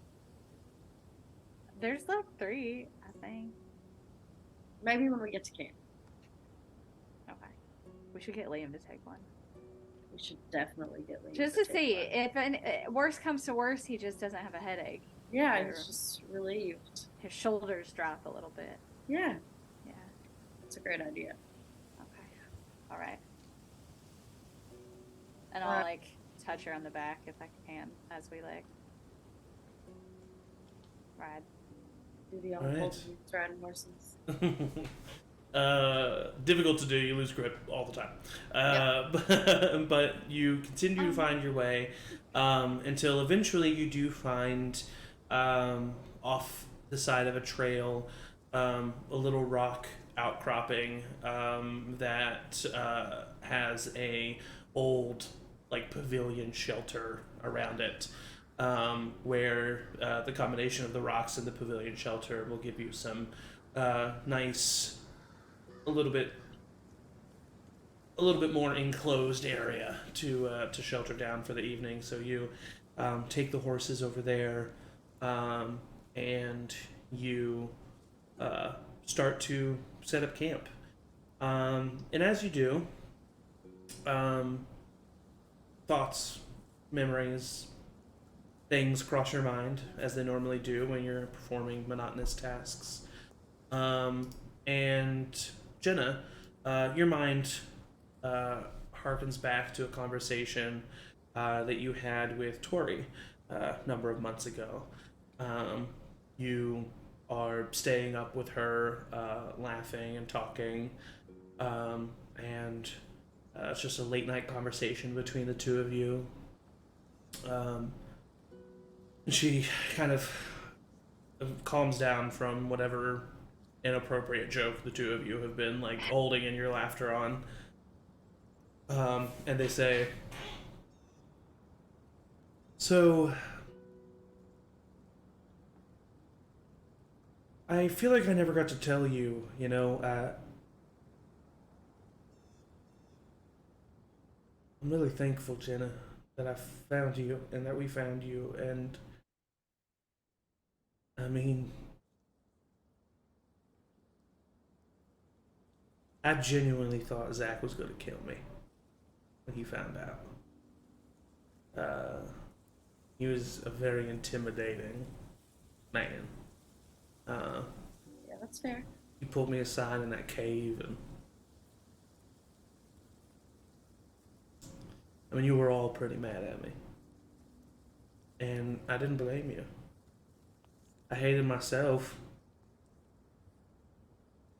S2: There's like 3, I think.
S5: Maybe when we get to camp.
S2: Okay. We should get Liam to take one.
S5: We should definitely get Liam
S2: Just
S5: to
S2: to see
S5: take one.
S2: if worst comes to worst, he just doesn't have a headache.
S5: Yeah,
S2: or
S5: he's just relieved.
S2: his shoulders drop a little bit.
S5: Yeah,
S2: Yeah.
S5: it's a great idea.
S2: Okay. All right. And I'll touch her on the back if I can as we ride.
S5: Do the old
S1: Alright.
S5: old dudes riding horses.
S1: Difficult to do. You lose grip all the time. But you continue to find your way until eventually you do find off the side of a trail a little rock outcropping that has a old pavilion shelter around it. Where the combination of the rocks and the pavilion shelter will give you some nice, a little bit more enclosed area to shelter down for the evening. So you take the horses over there, and you start to set up camp. And as you do, thoughts, memories, things cross your mind as they normally do when you're performing monotonous tasks. And Jenna, your mind harkens back to a conversation that you had with Tori a number of months ago. You are staying up with her, laughing and talking, and it's just a late night conversation between the two of you. She kind of calms down from whatever inappropriate joke the two of you have been holding in your laughter on. And they say, so I feel like I never got to tell you, I'm really thankful, Jenna, that I found you and that we found you, and I mean, I genuinely thought Zach was going to kill me when he found out. He was a very intimidating man.
S5: Yeah, that's fair.
S1: He pulled me aside in that cave, and I mean, you were all pretty mad at me. And I didn't blame you. I hated myself.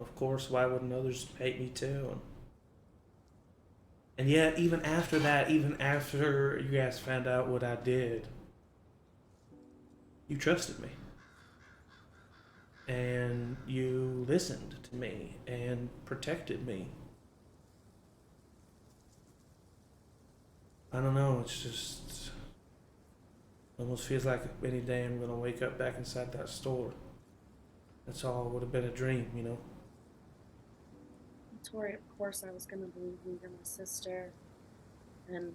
S1: Of course, why wouldn't others hate me too? And yet, even after that, even after you guys found out what I did, you trusted me. And you listened to me and protected me. I don't know, it's just almost feels like any day I'm gonna wake up back inside that store. That's all would have been a dream, you know?
S5: Tori, of course I was gonna believe you were my sister. And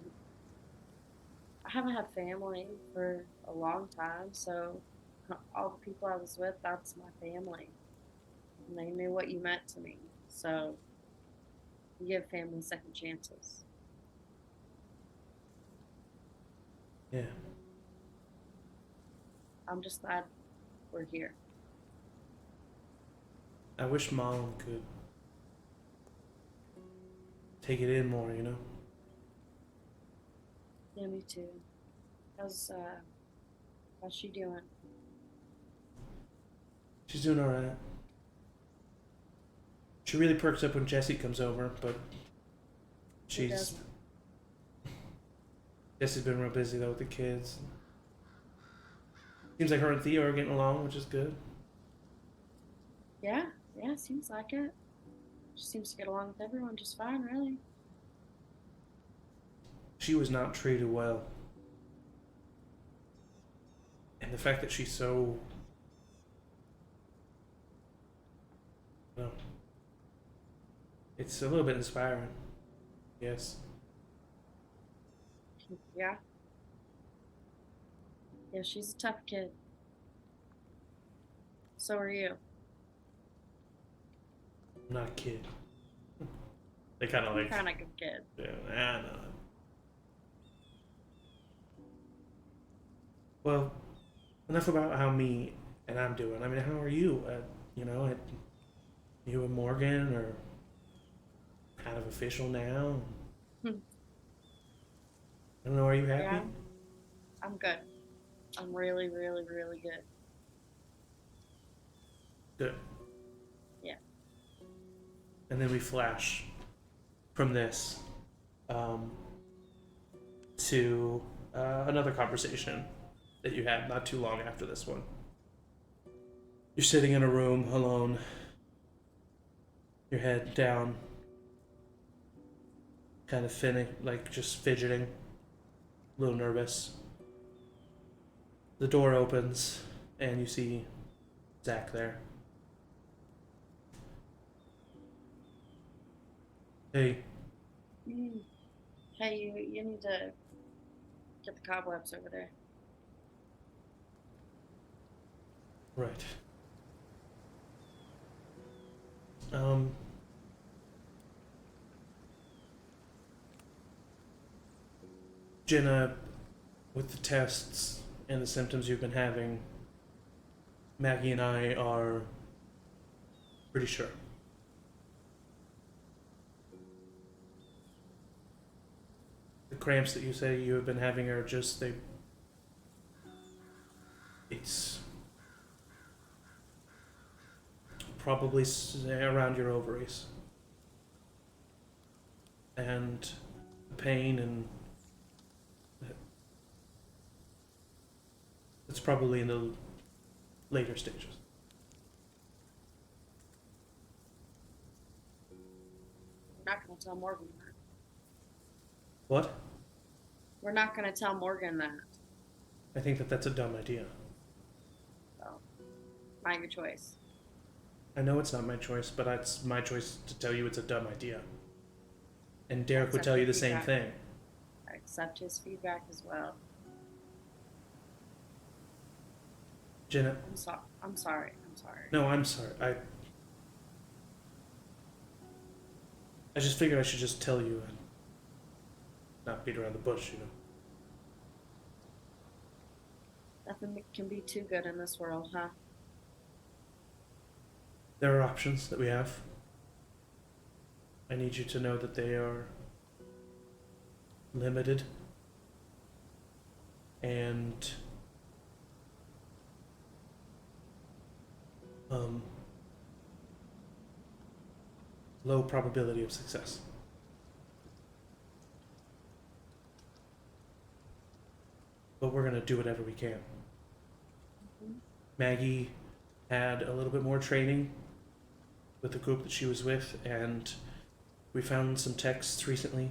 S5: I haven't had family for a long time, so all the people I was with, that's my family. And they knew what you meant to me. So you give family second chances.
S1: Yeah.
S5: I'm just glad we're here.
S1: I wish Mom could take it in more, you know?
S5: Yeah, me too. How's she doing?
S1: She's doing alright. She really perks up when Jessie comes over, but Jesse's been real busy though with the kids. Seems like her and Theo are getting along, which is good.
S5: Yeah, seems like it. She seems to get along with everyone just fine, really.
S1: She was not treated well. And the fact that she's so... No. It's a little bit inspiring. Yes.
S5: Yeah. Yeah, she's a tough kid. So are you.
S1: I'm not a kid. They kind of like...
S5: Kind of good kid.
S1: Yeah, I know. Well, enough about how me and I'm doing. I mean, how are you? You and Morgan are kind of official now. I don't know. Are you happy?
S5: Yeah. I'm good. I'm really, really, really good.
S1: Good.
S5: Yeah.
S1: And then we flash from this to another conversation that you had not too long after this one. You're sitting in a room alone, your head down, kind of just fidgeting, a little nervous. The door opens and you see Zach there. Hey.
S5: Hey, you need to get the cobwebs over there.
S1: Right. Jenna, with the tests and the symptoms you've been having, Maggie and I are pretty sure. The cramps that you say you have been having are just, it's probably around your ovaries. And the pain and it's probably in the later stages.
S5: We're not going to tell Morgan that.
S1: What?
S5: We're not going to tell Morgan that.
S1: I think that that's a dumb idea.
S5: So, not your choice.
S1: I know it's not my choice, but it's my choice to tell you it's a dumb idea. And Derek would tell you the same thing.
S5: I accept his feedback as well.
S1: Jenna.
S5: I'm sorry.
S1: No, I'm sorry. I just figured I should just tell you and not beat around the bush, you know.
S5: Nothing can be too good in this world, huh?
S1: There are options that we have. I need you to know that they are limited and low probability of success. But we're going to do whatever we can. Maggie had a little bit more training with the group that she was with, and we found some texts recently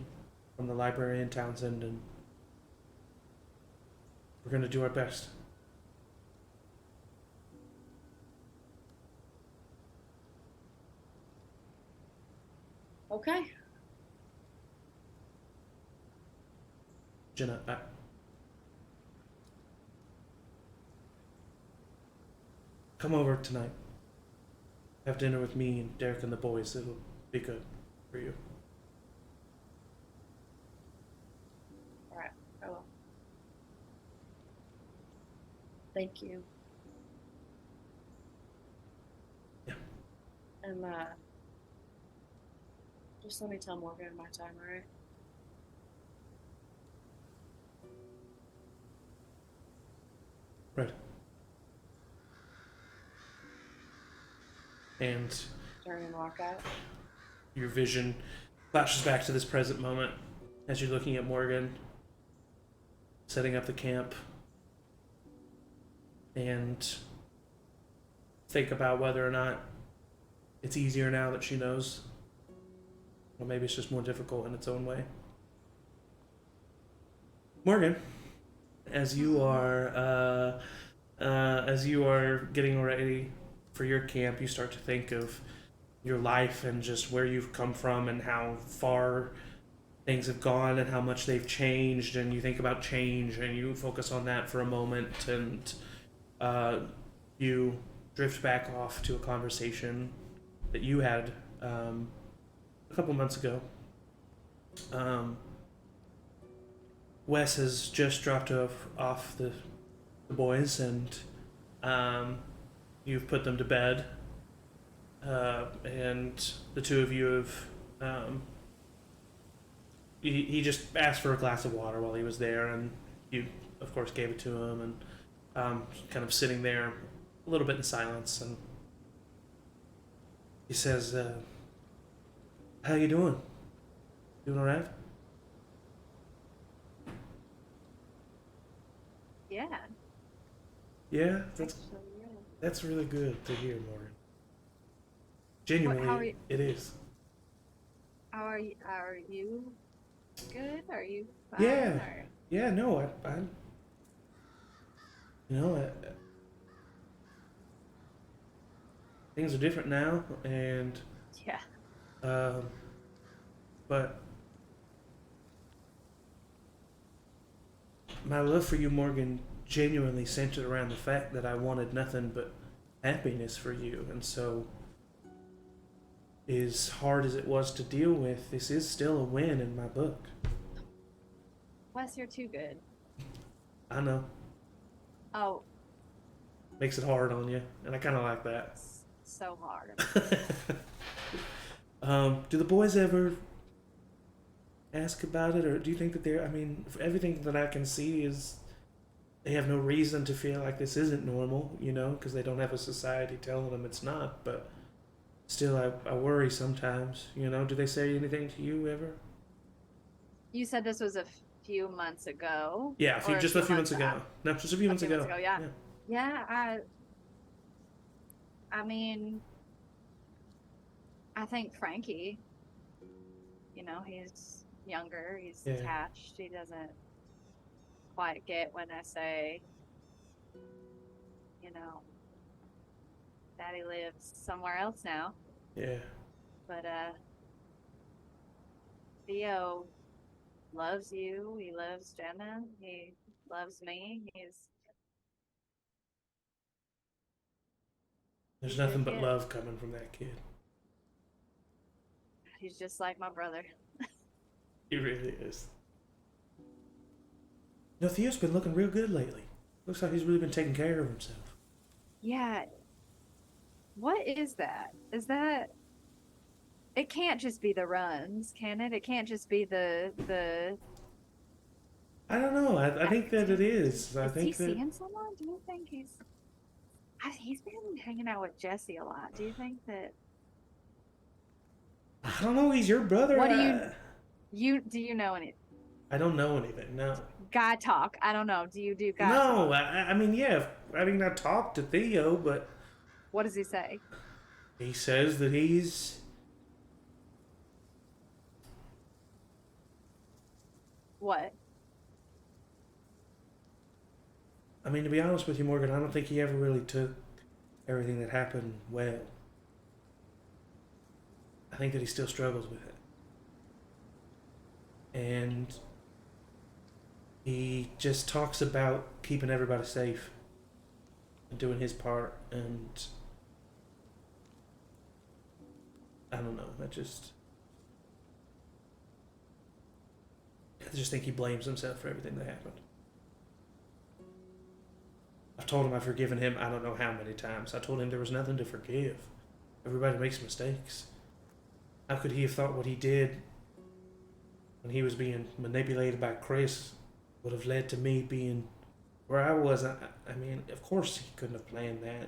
S1: from the library in Townsend, and we're going to do our best.
S5: Okay.
S1: Jenna, come over tonight. Have dinner with me and Derek and the boys. It'll be good for you.
S5: Alright, I will. Thank you.
S1: Yeah.
S5: And just let me tell Morgan my time, alright?
S1: Right. And
S5: Turn and walk out.
S1: your vision flashes back to this present moment as you're looking at Morgan setting up the camp, and think about whether or not it's easier now that she knows, or maybe it's just more difficult in its own way. Morgan, as you are getting ready for your camp, you start to think of your life and just where you've come from and how far things have gone and how much they've changed, and you think about change and you focus on that for a moment, and you drift back off to a conversation that you had a couple months ago. Wes has just dropped off the boys, and you've put them to bed, and the two of you have he just asked for a glass of water while he was there, and you of course gave it to him, and kind of sitting there a little bit in silence, and he says, how you doing? Doing all right?
S2: Yeah.
S1: Yeah, that's
S5: Actually, yeah.
S1: that's really good to hear, Morgan. Genuinely,
S2: how are you-
S1: it is.
S2: How are you? Are you good? Are you fine?
S1: Yeah.
S2: Or...
S1: Yeah, no, I'm. You know, things are different now, and
S2: Yeah.
S1: but my love for you, Morgan, genuinely centered around the fact that I wanted nothing but happiness for you, and so, as hard as it was to deal with, this is still a win in my book.
S2: Wes, you're too good.
S1: I know.
S2: Oh,
S1: Makes it hard on you, and I kind of like that.
S2: so hard.
S1: Do the boys ever ask about it, or do you think that they're? I mean, everything that I can see is they have no reason to feel like this isn't normal, you know, because they don't have a society telling them it's not. But still, I worry sometimes, you know. Do they say anything to you ever?
S2: You said this was a few months ago.
S1: Yeah,
S2: or
S1: just a few months ago. No, just a few months ago.
S2: Yeah. Yeah, I mean, I think Frankie, you know, he's younger, he's
S1: Yeah.
S2: attached, he doesn't quite get when I say, you know, Daddy lives somewhere else now.
S1: Yeah.
S2: But Theo loves you, he loves Jenna, he loves me,
S1: There's
S2: He's a
S1: nothing
S2: good
S1: but
S2: kid.
S1: love coming from that kid.
S2: he's just like my brother.
S1: He really is. You know, Theo's been looking real good lately. Looks like he's really been taking care of himself.
S2: Yeah. What is that? Is that? It can't just be the runs, can it? It can't just be the.
S1: I don't know. I think that it is. I
S2: Is he
S1: think that
S2: seeing someone? Do you think he's been hanging out with Jesse a lot? Do you think that?
S1: I don't know. He's your brother.
S2: What do you know any
S1: I don't know anything. No.
S2: guy talk? I don't know. Do you do guy
S1: No.
S2: talk?
S1: I mean, yeah. I mean, I talked to Theo, but
S2: What does he say?
S1: he says that he's.
S2: What?
S1: I mean, to be honest with you, Morgan, I don't think he ever really took everything that happened well. I think that he still struggles with it. And he just talks about keeping everybody safe and doing his part. And I don't know. I just think he blames himself for everything that happened. I've told him I've forgiven him I don't know how many times. I told him there was nothing to forgive. Everybody makes mistakes. How could he have thought what he did when he was being manipulated by Chris would have led to me being where I was? I mean, of course he couldn't have planned that.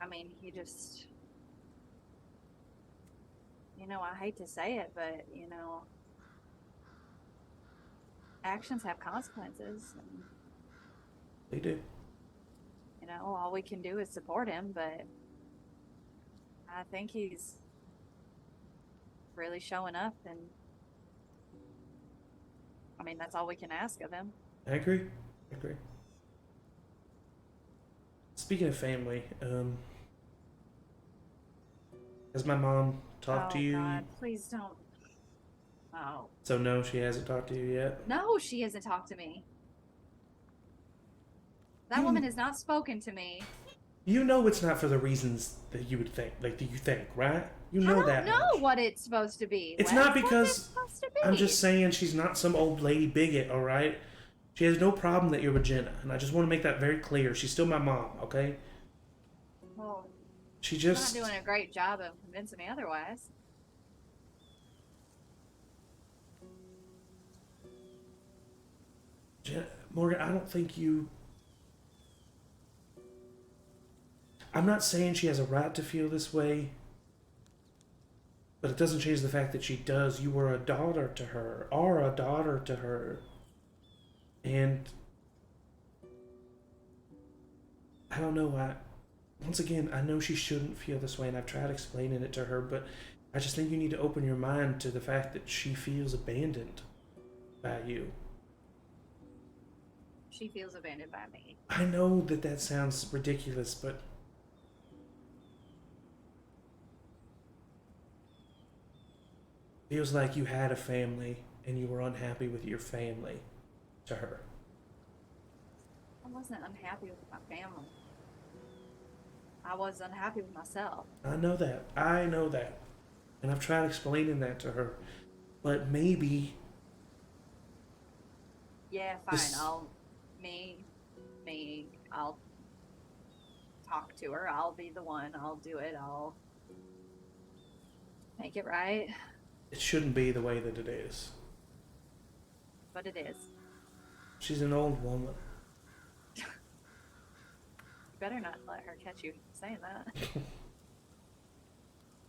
S2: I mean, he just. I hate to say it, but actions have consequences. And,
S1: They do.
S2: all we can do is support him, but I think he's really showing up, and I mean, that's all we can ask of him.
S1: I agree. Speaking of family, has my mom talked to you?
S2: God, please don't. Oh.
S1: So no, she hasn't talked to you yet?
S2: No, she hasn't talked to me. That woman has not spoken to me.
S1: You know it's not for the reasons that you would think. Like, do you think, right? You know that.
S2: I don't know
S1: much.
S2: what it's supposed to be.
S1: It's
S2: Wes.
S1: not
S2: What's it
S1: because
S2: supposed to be?
S1: I'm just saying she's not some old lady bigot, all right? She has no problem that you're with Jenna, and I just want to make that very clear. She's still my mom, okay?
S2: Well,
S1: She
S2: she's
S1: just
S2: not doing a great job of convincing me otherwise.
S1: Morgan, I don't think you. I'm not saying she has a right to feel this way, but it doesn't change the fact that she does. You were a daughter to her, are a daughter to her. And I don't know, once again, I know she shouldn't feel this way, and I've tried explaining it to her, but I just think you need to open your mind to the fact that she feels abandoned by you.
S2: She feels abandoned by me.
S1: I know that sounds ridiculous, but feels like you had a family and you were unhappy with your family to her.
S2: I wasn't unhappy with my family. I was unhappy with myself.
S1: I know that. And I've tried explaining that to her. But maybe.
S2: Yeah, fine.
S1: This-
S2: I'll talk to her. I'll be the one. I'll do it. I'll make it right.
S1: It shouldn't be the way that it is.
S2: But it is.
S1: She's an old woman.
S2: You better not let her catch you saying that.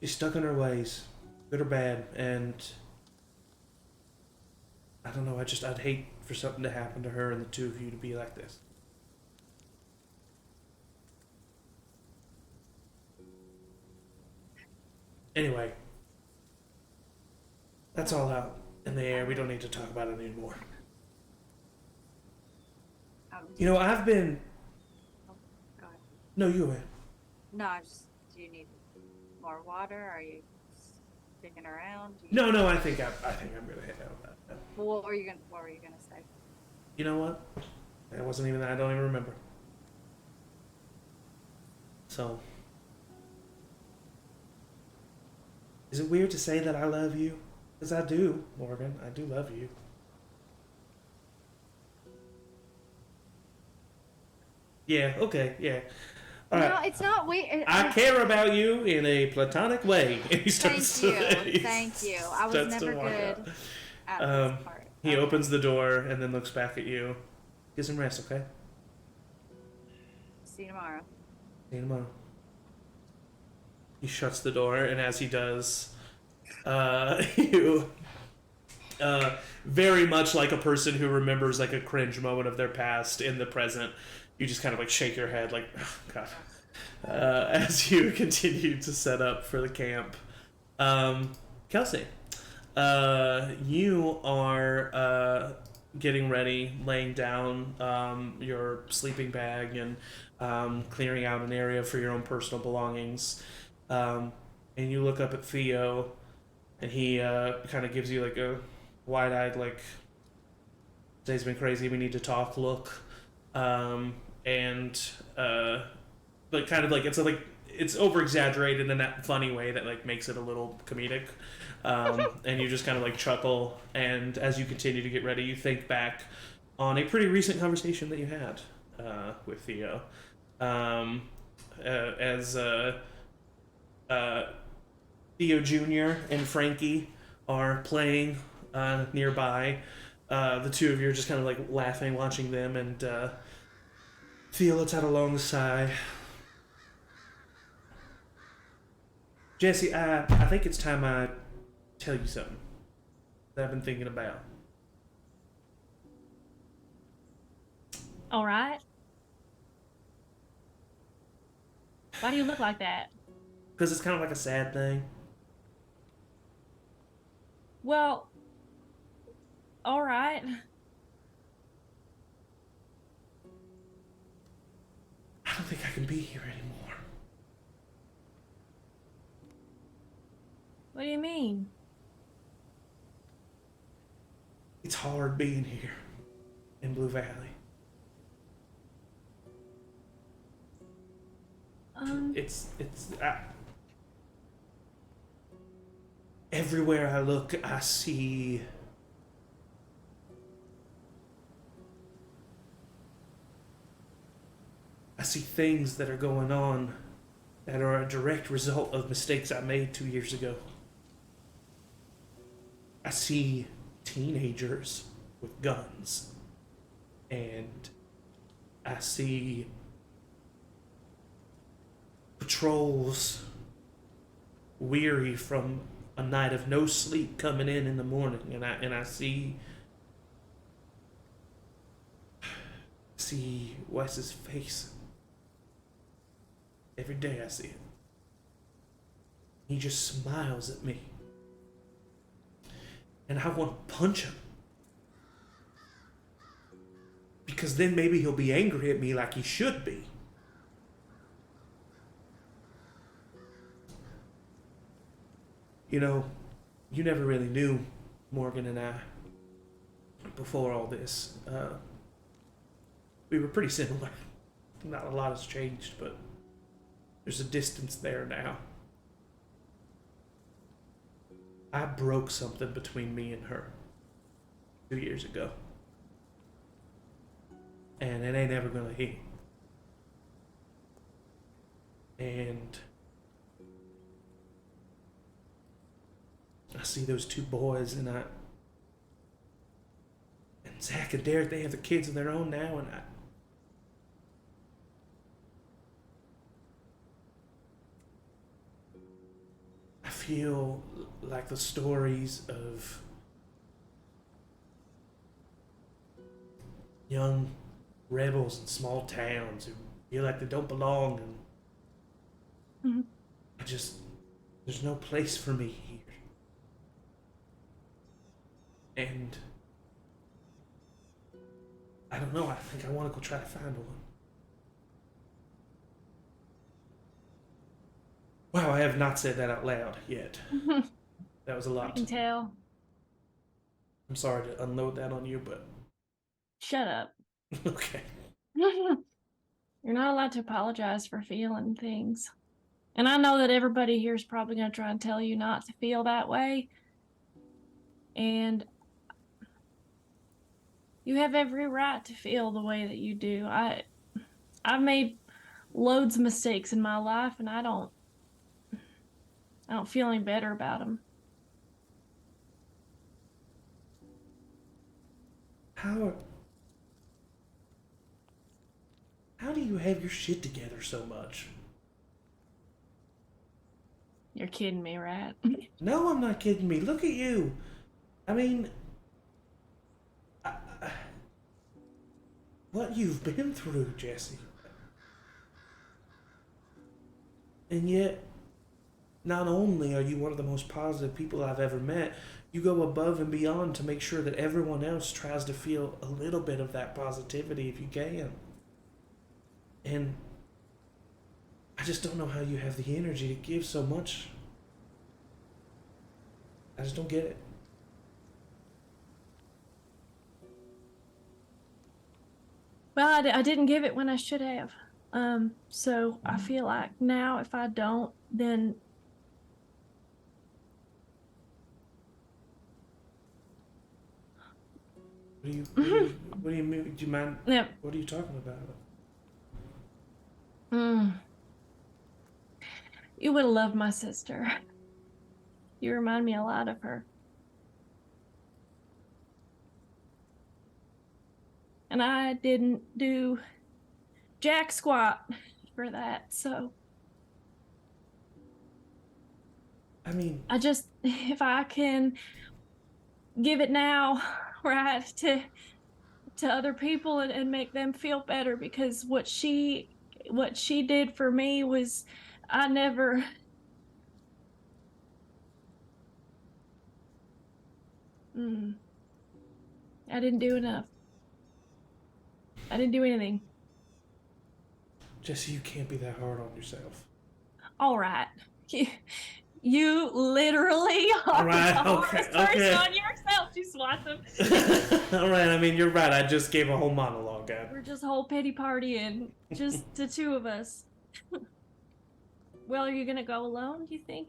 S1: She's stuck in her ways, good or bad, and I don't know, I'd hate for something to happen to her and the two of you to be like this. Anyway, that's all out in the air. We don't need to talk about it anymore. You know, I've been.
S2: Oh, God.
S1: No, you went.
S2: No, do you need more water? Are you sticking around?
S1: No, I think I'm gonna head out.
S2: Well, what were you gonna say?
S1: You know what? That wasn't even. I don't even remember. So, Is it weird to say that I love you? Because I do, Morgan. I do love you. Yeah, okay, yeah. All
S2: No,
S1: right.
S2: it's not weird.
S1: I care about you in a platonic way. And he starts
S2: Thank you.
S1: he
S2: Thank you. I was
S1: starts to
S2: never
S1: walk
S2: good
S1: out.
S2: at
S1: Um,
S2: this part.
S1: He
S2: Okay.
S1: opens the door and then looks back at you. Get some rest, okay?
S2: See you tomorrow.
S1: See you tomorrow. He shuts the door, and as he does, you, very much like a person who remembers like a cringe moment of their past in the present, you just kind of like shake your head, like, oh, God, as you continue to set up for the camp. Kelsey, you are getting ready, laying down your sleeping bag and clearing out an area for your own personal belongings. And you look up at Theo, and he kind of gives you like a wide-eyed, like, today's been crazy, we need to talk look. And like kind of like it's over exaggerated in that funny way that like makes it a little comedic. And you just kind of like chuckle, and as you continue to get ready, you think back on a pretty recent conversation that you had with Theo. As Theo Jr. and Frankie are playing nearby. The two of you are just kind of like laughing, watching them, and Theo lets out a long sigh. Jesse, I think it's time I tell you something that I've been thinking about.
S4: All right. Why do you look like that?
S1: Because it's kind of like a sad thing.
S4: Well, all right.
S1: I don't think I can be here anymore.
S4: What do you mean?
S1: It's hard being here in Blue Valley. It's everywhere I look, I see things that are going on that are a direct result of mistakes I made 2 years ago. I see teenagers with guns, and I see patrols weary from a night of no sleep coming in the morning, and I see Wes's face. Every day I see it. He just smiles at me. And I want to punch him. Because then maybe he'll be angry at me like he should be. You know, you never really knew Morgan and I before all this. We were pretty similar. Not a lot has changed, but there's a distance there now. I broke something between me and her 2 years ago. And it ain't ever gonna heal. And I see those two boys, and Zach and Derek, they have the kids of their own now, and I feel like the stories of young rebels in small towns who feel like they don't belong, and there's no place for me here. And I don't know, I think I want to go try to find one. Wow, I have not said that out loud yet. That was a
S4: I
S1: lot.
S4: can tell.
S1: I'm sorry to unload that on you, but
S4: Shut up.
S1: okay.
S4: You're not allowed to apologize for feeling things. And I know that everybody here is probably going to try and tell you not to feel that way. And you have every right to feel the way that you do. I've made loads of mistakes in my life, and I don't feel any better about them.
S1: How do you have your shit together so much?
S4: You're kidding me, right?
S1: No, I'm not kidding me. Look at you. I mean, what you've been through, Jesse. And yet, not only are you one of the most positive people I've ever met, you go above and beyond to make sure that everyone else tries to feel a little bit of that positivity if you can. And I just don't know how you have the energy to give so much. I just don't get it.
S4: Well, I didn't give it when I should have. So I feel like now if I don't, then
S1: What do you mean? Do you mind?
S4: yeah.
S1: What are you talking about?
S4: You would have loved my sister. You remind me a lot of her. And I didn't do jack squat for that, so
S1: I mean,
S4: I just, if I can give it now, right, to other people and make them feel better, because what she did for me was, I never, I didn't do enough. I didn't do anything.
S1: Jesse, you can't be that hard on yourself.
S4: All right. You literally are
S1: All right,
S4: the hardest person on yourself. You swat them.
S1: All right, I mean, you're right. I just gave a whole monologue, guy.
S4: We're just whole pity partying. Just the two of us. Well, are you going to go alone, do you think?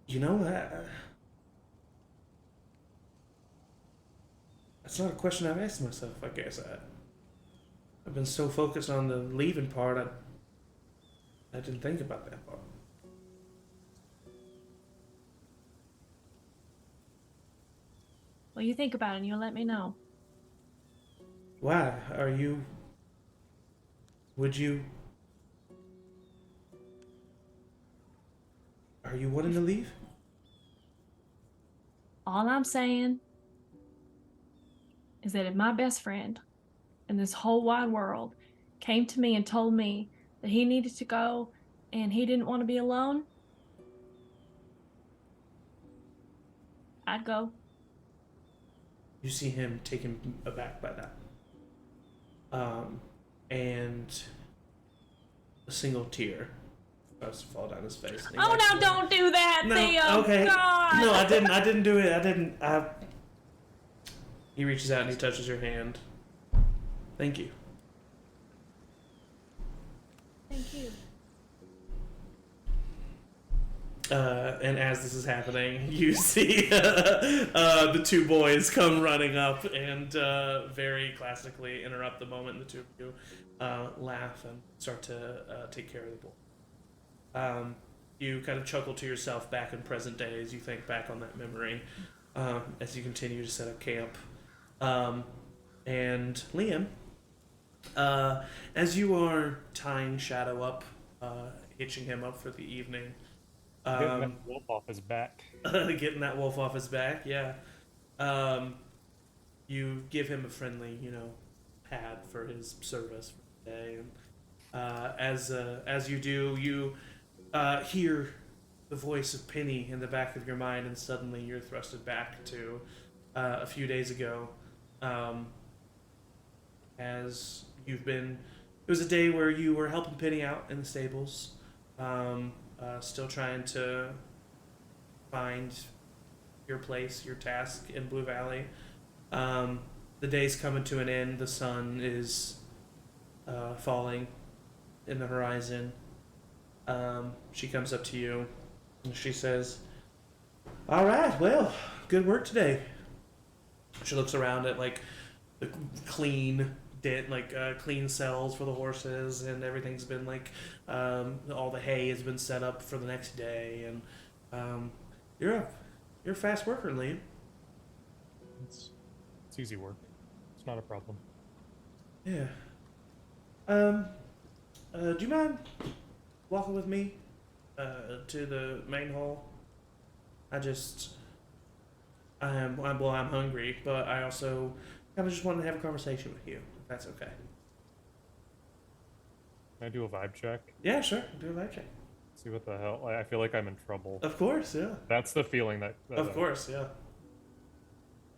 S1: You know, that's not a question I've asked myself, I guess. I've been so focused on the leaving part, I didn't think about that part.
S4: Well, you think about it and you'll let me know.
S1: Why? Would you... Are you wanting to leave?
S4: All I'm saying is that if my best friend in this whole wide world came to me and told me that he needed to go and he didn't want to be alone, I'd go.
S1: You see him taken aback by that. And a single tear starts to fall down his face.
S4: Oh, no, don't do that,
S1: No,
S4: Theo.
S1: okay.
S4: God.
S1: No, I didn't do it. He reaches out and he touches your hand. Thank you.
S4: Thank you.
S1: And as this is happening, you see the two boys come running up and very classically interrupt the moment, and the two of you laugh and start to take care of the boy. You kind of chuckle to yourself back in present day as you think back on that memory as you continue to set up camp. And Liam, as you are tying Shadow up, hitching him up for the evening,
S3: Getting that wolf off his back.
S1: getting that wolf off his back, yeah. You give him a friendly, pad for his service for the day, and as you do, you hear the voice of Penny in the back of your mind, and suddenly you're thrusted back to a few days ago, as you've been. It was a day where you were helping Penny out in the stables. Still trying to find your place, your task in Blue Valley. the day's coming to an end. The sun is falling in the horizon. She comes up to you and she says, "All right, well, good work today." She looks around at like the clean clean cells for the horses, and everything's been like all the hay has been set up for the next day, and you're a fast worker, Liam.
S3: It's easy work. It's not a problem.
S1: Yeah. Do you mind walking with me to the main hall? I'm hungry, but I also kind of just wanted to have a conversation with you, if that's okay.
S3: Can I do a vibe check?
S1: Yeah, sure. Do a vibe check.
S3: See what the hell? I feel like I'm in trouble.
S1: Of course, yeah.
S3: That's the feeling that
S1: Of course, yeah.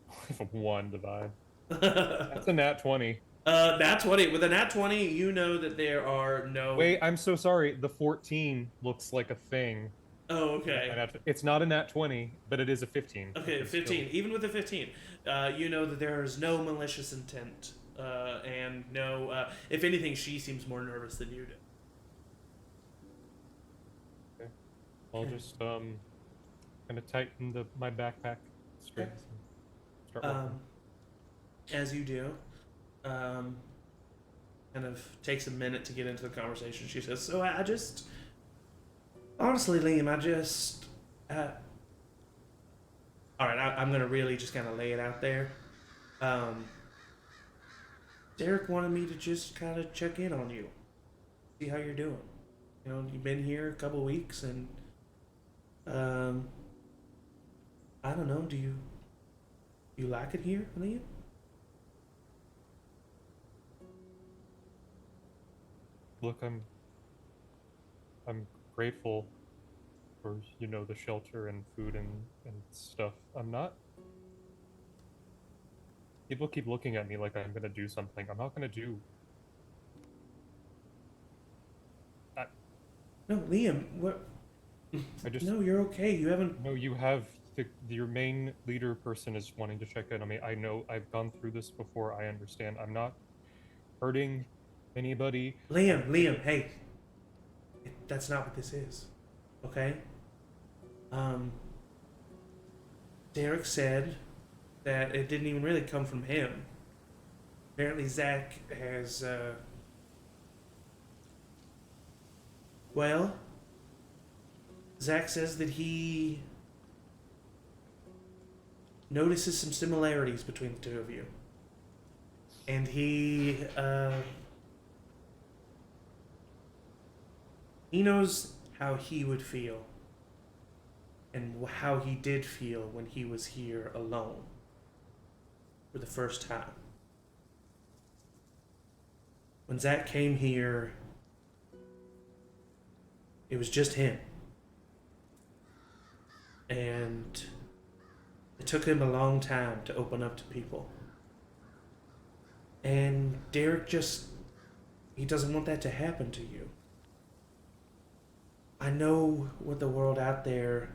S3: I have a 1 to vibe. That's a nat 20.
S1: Nat 20. With a nat 20, you know that there are no...
S3: Wait, I'm so sorry. The 14 looks like a thing.
S1: Oh, okay.
S3: It's not a nat 20, but it is a 15.
S1: Okay, 15. Even with a 15, you know that there is no malicious intent, and no... if anything, she seems more nervous than you do.
S3: Okay. I'll just kind of tighten my backpack strings. And start walking.
S1: As you do, kind of takes a minute to get into the conversation. She says, "So I just... Honestly, Liam, all right, I'm going to really just kind of lay it out there. Derek wanted me to just kind of check in on you. See how you're doing. You know, you've been here a couple weeks, and I don't know, do you like it here, Liam?"
S3: Look, I'm grateful for, you know, the shelter and food and stuff. I'm not... People keep looking at me like I'm gonna do something. I'm not gonna do...
S1: No, Liam, what?
S3: I just...
S1: No, you're okay. You haven't...
S3: No, you have... your main leader person is wanting to check in on me. I know I've gone through this before. I understand. I'm not hurting anybody.
S1: Liam, hey. That's not what this is. Okay? Derek said that it didn't even really come from him. Apparently Zach has, well, Zach says that he notices some similarities between the two of you. And he knows how he would feel and how he did feel when he was here alone for the first time. When Zach came here, it was just him. And it took him a long time to open up to people. And Derek he doesn't want that to happen to you. I know what the world out there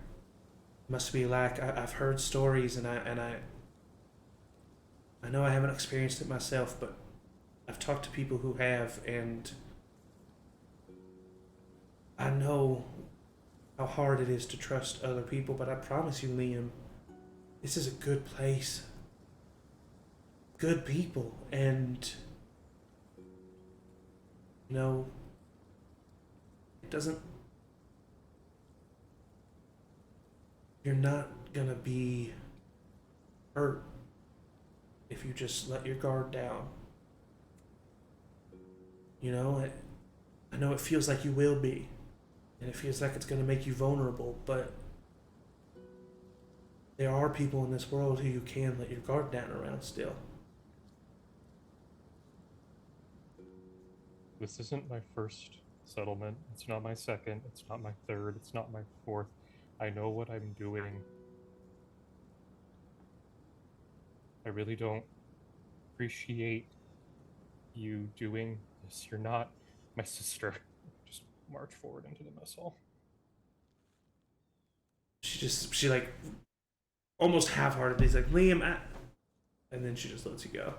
S1: must be like. I've heard stories, and I know I haven't experienced it myself, but I've talked to people who have, and I know how hard it is to trust other people, but I promise you, Liam, this is a good place. Good people, and you know, it doesn't... You're not gonna be hurt if you just let your guard down. You know, I know it feels like you will be, and it feels like it's gonna make you vulnerable, but there are people in this world who you can let your guard down around still.
S3: This isn't my first settlement. It's not my second. It's not my third. It's not my fourth. I know what I'm doing. I really don't appreciate you doing this. You're not my sister. Just march forward into the mess hall.
S1: She like almost half-heartedly is like, Liam, And then she just lets you go.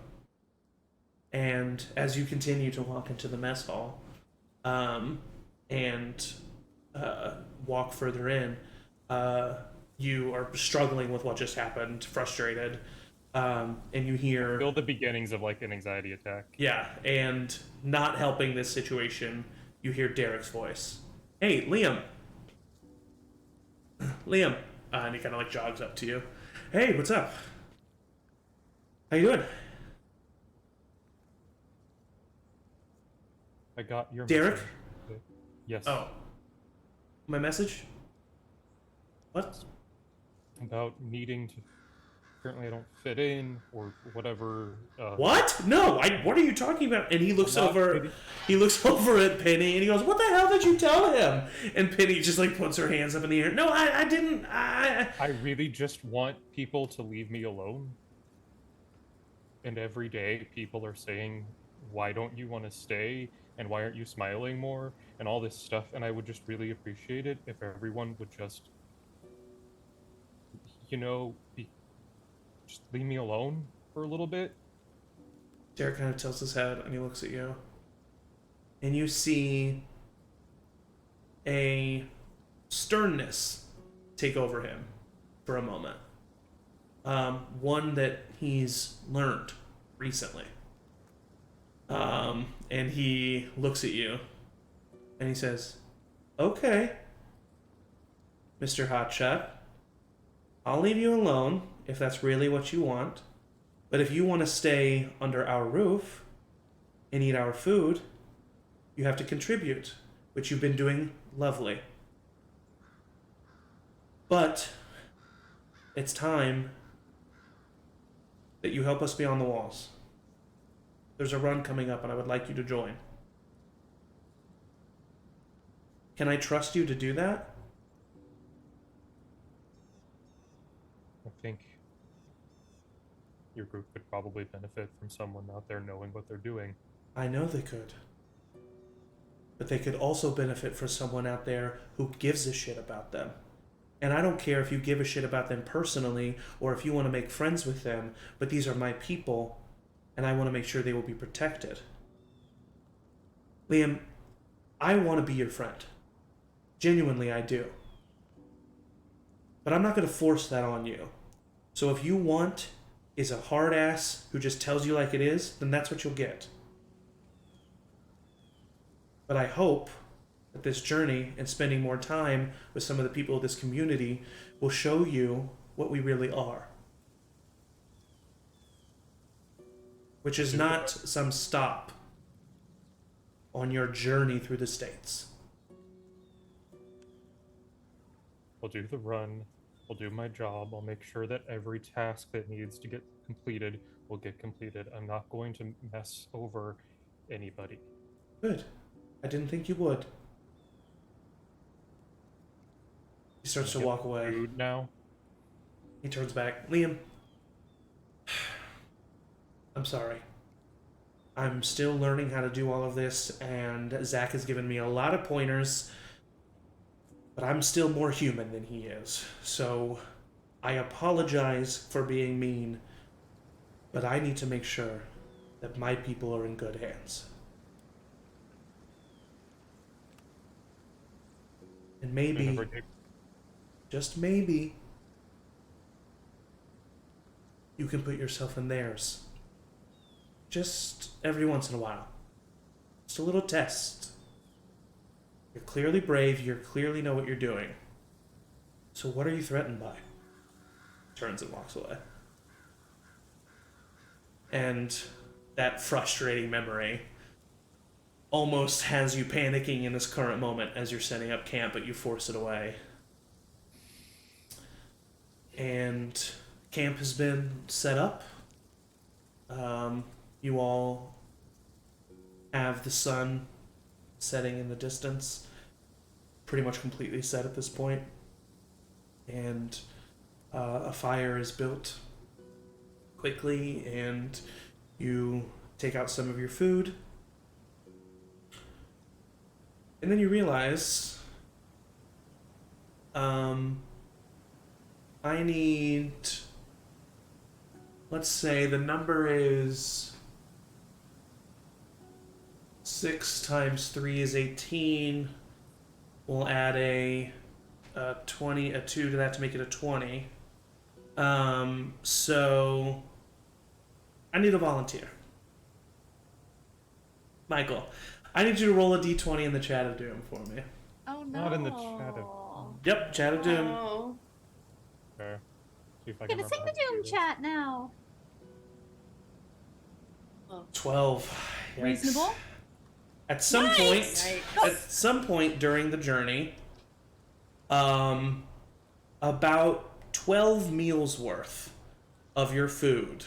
S1: And as you continue to walk into the mess hall, and walk further in, you are struggling with what just happened, frustrated, and you hear...
S3: Feel the beginnings of like an anxiety attack.
S1: Yeah, and not helping this situation, you hear Derek's voice. Hey, Liam! Liam! And he kind of like jogs up to you. Hey, what's up? How you doing?
S3: I got your
S1: Derek?
S3: message. Yes.
S1: Oh. My message? What?
S3: About needing to. Apparently, I don't fit in or whatever.
S1: What? No, what are you talking about? And he looks over. He looks over at Penny and he goes, "What the hell did you tell him?" And Penny just like puts her hands up in the air. No, I didn't.
S3: I really just want people to leave me alone. And every day, people are saying, "Why don't you want to stay? And why aren't you smiling more?" And all this stuff. And I would just really appreciate it if everyone would just, just leave me alone for a little bit.
S1: Derek kind of tilts his head and he looks at you. And you see a sternness take over him for a moment. One that he's learned recently. And he looks at you and he says, "Okay, Mr. Hotshot, I'll leave you alone if that's really what you want. But if you want to stay under our roof and eat our food, you have to contribute, which you've been doing lovely. But it's time that you help us beyond the walls. There's a run coming up and I would like you to join. Can I trust you to do that?"
S3: I think your group could probably benefit from someone out there knowing what they're doing.
S1: I know they could. But they could also benefit from someone out there who gives a shit about them. And I don't care if you give a shit about them personally or if you want to make friends with them, but these are my people, and I want to make sure they will be protected. Liam, I want to be your friend. Genuinely, I do. But I'm not going to force that on you. So if you want is a hard ass who just tells you like it is, then that's what you'll get. But I hope that this journey and spending more time with some of the people of this community will show you what we really are. Which is not some stop on your journey through the States.
S3: I'll do the run. I'll do my job. I'll make sure that every task that needs to get completed will get completed. I'm not going to mess over anybody.
S1: Good. I didn't think you would. He starts to walk away.
S3: Food now.
S1: He turns back. Liam, I'm sorry. I'm still learning how to do all of this, and Zach has given me a lot of pointers, but I'm still more human than he is. So I apologize for being mean, but I need to make sure that my people are in good hands. And maybe, just maybe, you can put yourself in theirs. Just every once in a while. Just a little test. You're clearly brave, you clearly know what you're doing. So what are you threatened by? Turns and walks away. And that frustrating memory almost has you panicking in this current moment as you're setting up camp, but you force it away. And camp has been set up. You all have the sun setting in the distance, pretty much completely set at this point. And a fire is built quickly, and you take out some of your food. And then you realize, I need let's say the number is 6 times 3 is 18. We'll add a 2 to that to make it a 20. So I need a volunteer. Michael, I need you to roll a d20 in the chat of doom for me.
S2: Oh no.
S3: Not in the chat of...
S1: Yep, chat of doom.
S5: Oh.
S3: Okay. See if I
S2: I'm
S3: can
S2: gonna sing
S3: remember
S2: the
S3: how to do
S2: Doom
S3: this.
S2: chat now.
S1: 12. Yikes.
S4: Reasonable.
S1: At some
S2: Nice.
S1: at some point during the journey, about 12 meals worth of your food,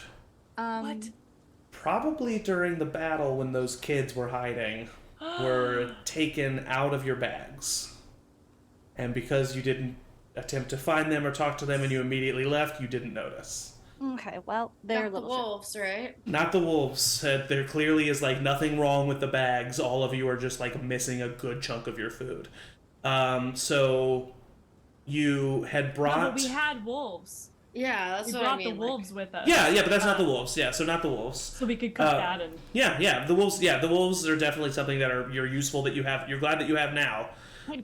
S4: What?
S1: probably during the battle when those kids were hiding, were taken out of your bags. And because you didn't attempt to find them or talk to them and you immediately left, you didn't notice.
S2: Okay, well, they're
S5: Not the
S2: little shit.
S5: wolves, right?
S1: Not the wolves. There clearly is like nothing wrong with the bags. All of you are just like missing a good chunk of your food. So you had
S4: No,
S1: brought.
S4: but we had wolves.
S5: Yeah, that's
S4: We
S5: what
S4: brought
S5: I mean.
S4: the wolves with us.
S1: Yeah, but that's not the wolves. Yeah, so not the wolves.
S4: So we could cook that and.
S1: Yeah, the wolves. Yeah, the wolves are definitely something that you're useful that you have. You're glad that you have now. But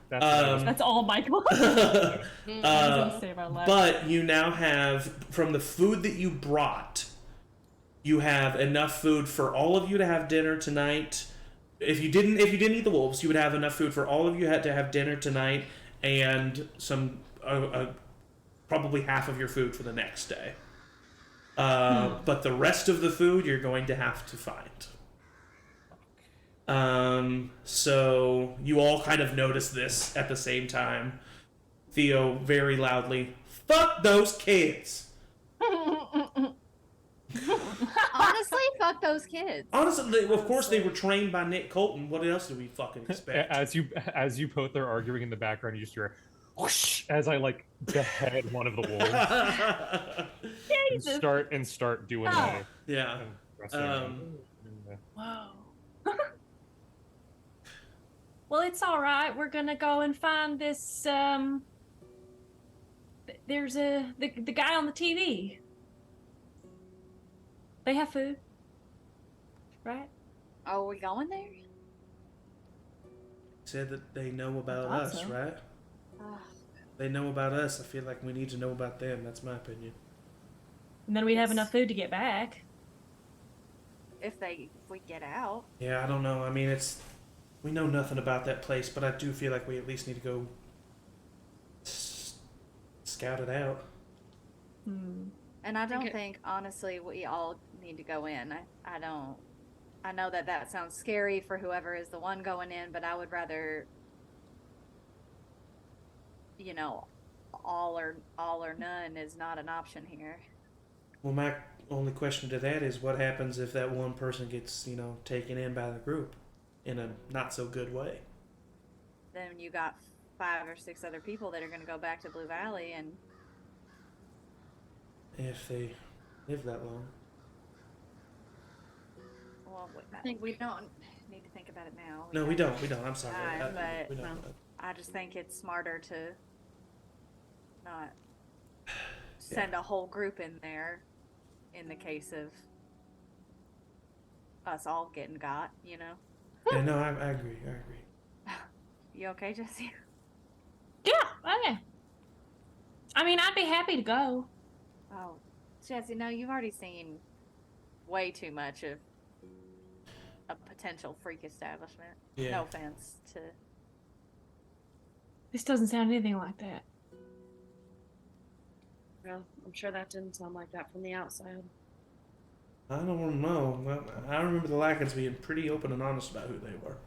S3: That's what I was-
S4: That's all, Michael. Save our lives.
S1: but you now have from the food that you brought, you have enough food for all of you to have dinner tonight. If you didn't eat the wolves, you would have enough food for all of you had to have dinner tonight and some probably half of your food for the next day. But the rest of the food you're going to have to find. So you all kind of notice this at the same time. Theo very loudly, "Fuck those kids!"
S2: Honestly, fuck those kids.
S1: Honestly, of course they were trained by Nick Colton. What else do we fucking expect?
S3: As you both are arguing in the background, you just hear whoosh as I like behead one of the wolves and start doing my
S1: Yeah.
S3: dressing.
S4: Whoa. Well, it's all right. We're gonna go and find this. There's the guy on the TV. They have food, right?
S2: Are we going there?
S1: Said that they know about
S4: thought
S1: us,
S4: so.
S1: right? They know about us. I feel like we need to know about them. That's my opinion.
S4: And then we'd have enough food to get back.
S2: If we get out.
S1: Yeah, I don't know. I mean, we know nothing about that place, but I do feel like we at least need to go scout it out.
S2: And I don't
S5: Okay.
S2: think, honestly, we all need to go in. I don't. I know that sounds scary for whoever is the one going in, but I would rather, all or none is not an option here.
S1: Well, my only question to that is what happens if that one person gets, taken in by the group in a not so good way?
S2: Then you got 5 or 6 other people that are going to go back to Blue Valley, and
S1: If they live that long.
S2: well, I think we don't need to think about it now.
S1: No, we don't. I'm sorry.
S2: But
S1: we don't.
S2: I just think it's smarter to not send a whole group in there in the case of us all getting got,
S1: Yeah, no, I agree.
S2: You okay, Jesse?
S4: Yeah. Okay. I mean, I'd be happy to go.
S2: Oh, Jesse, no, you've already seen way too much of a potential freak establishment.
S1: Yeah.
S2: No offense to...
S4: This doesn't sound anything like that.
S5: Well, I'm sure that didn't sound like that from the outside.
S1: I don't know. Well, I remember the Lackens being pretty open and honest about who they were.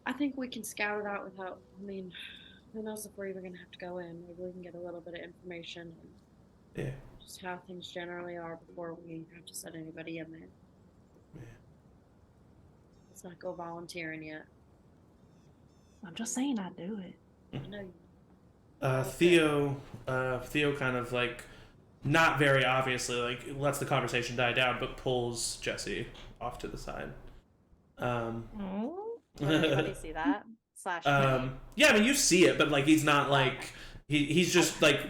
S5: I think we can scout it out without. I mean, who knows if we're even gonna have to go in? Maybe we can get a little bit of information and
S1: Yeah.
S5: just how things generally are before we have to send anybody in there.
S1: Yeah.
S5: Let's not go volunteering yet.
S4: I'm just saying I'd do it.
S5: I know you.
S1: Theo kind of like, not very obviously, like lets the conversation die down, but pulls Jesse off to the side.
S2: Did anybody see that? Slash...
S1: Yeah, I mean you see it, but like he's not like He's just like,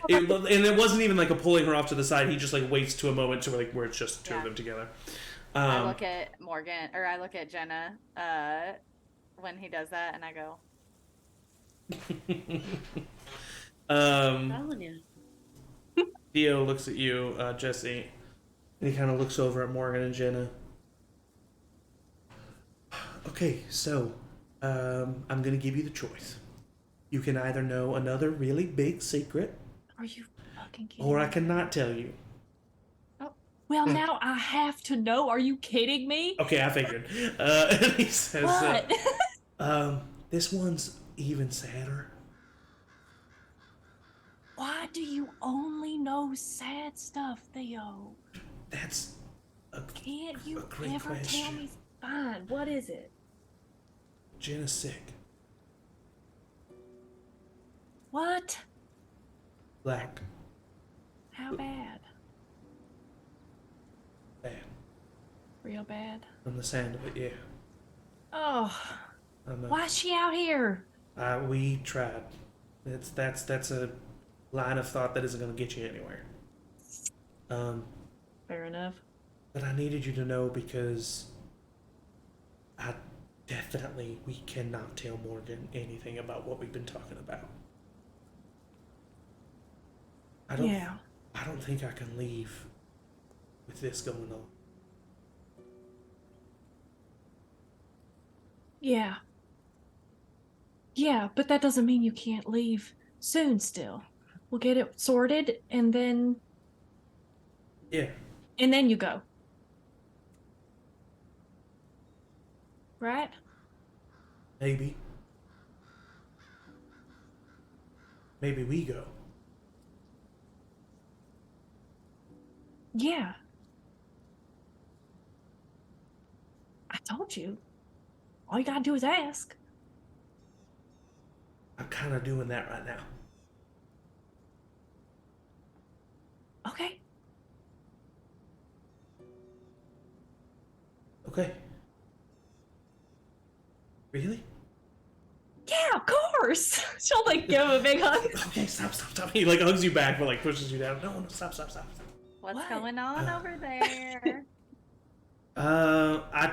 S1: and it wasn't even like a pulling her off to the side. He just like waits to a moment to like where it's just two of them together.
S2: I look at Morgan, or I look at Jenna when he does that, and I go,
S5: I'm telling you.
S1: Theo looks at you, Jesse, and he kind of looks over at Morgan and Jenna. Okay, so I'm gonna give you the choice. You can either know another really big secret,
S4: Are you fucking kidding
S1: or
S4: me?
S1: I cannot tell you.
S4: Well, now I have to know. Are you kidding me?
S1: Okay, I figured. And he says,
S4: What?
S1: this one's even sadder.
S4: Why do you only know sad stuff, Theo?
S1: That's
S4: Can't you
S1: a great
S4: ever tell
S1: question.
S4: me? Fine. What is it?
S1: Jenna's sick.
S4: What?
S1: Black.
S4: How bad?
S1: Bad.
S4: Real bad?
S1: From the sound of it, yeah.
S4: Oh,
S1: I know.
S4: why is she out here?
S1: We tried. That's a line of thought that isn't going to get you anywhere.
S4: Fair enough.
S1: But I needed you to know because we cannot tell Morgan anything about what we've been talking about. I don't think I can leave with this going on.
S4: Yeah. Yeah, but that doesn't mean you can't leave soon still. We'll get it sorted and then
S1: Yeah.
S4: you go. Right?
S1: Maybe. Maybe we go.
S4: Yeah. I told you. All you gotta do is ask.
S1: I'm kind of doing that right now.
S4: Okay.
S1: Okay. Really?
S4: Yeah, of course. She'll like give him a big hug.
S1: Okay, stop. He like hugs you back, but like pushes you down. No, stop.
S2: "What's
S4: What?
S2: going on over there?"
S1: I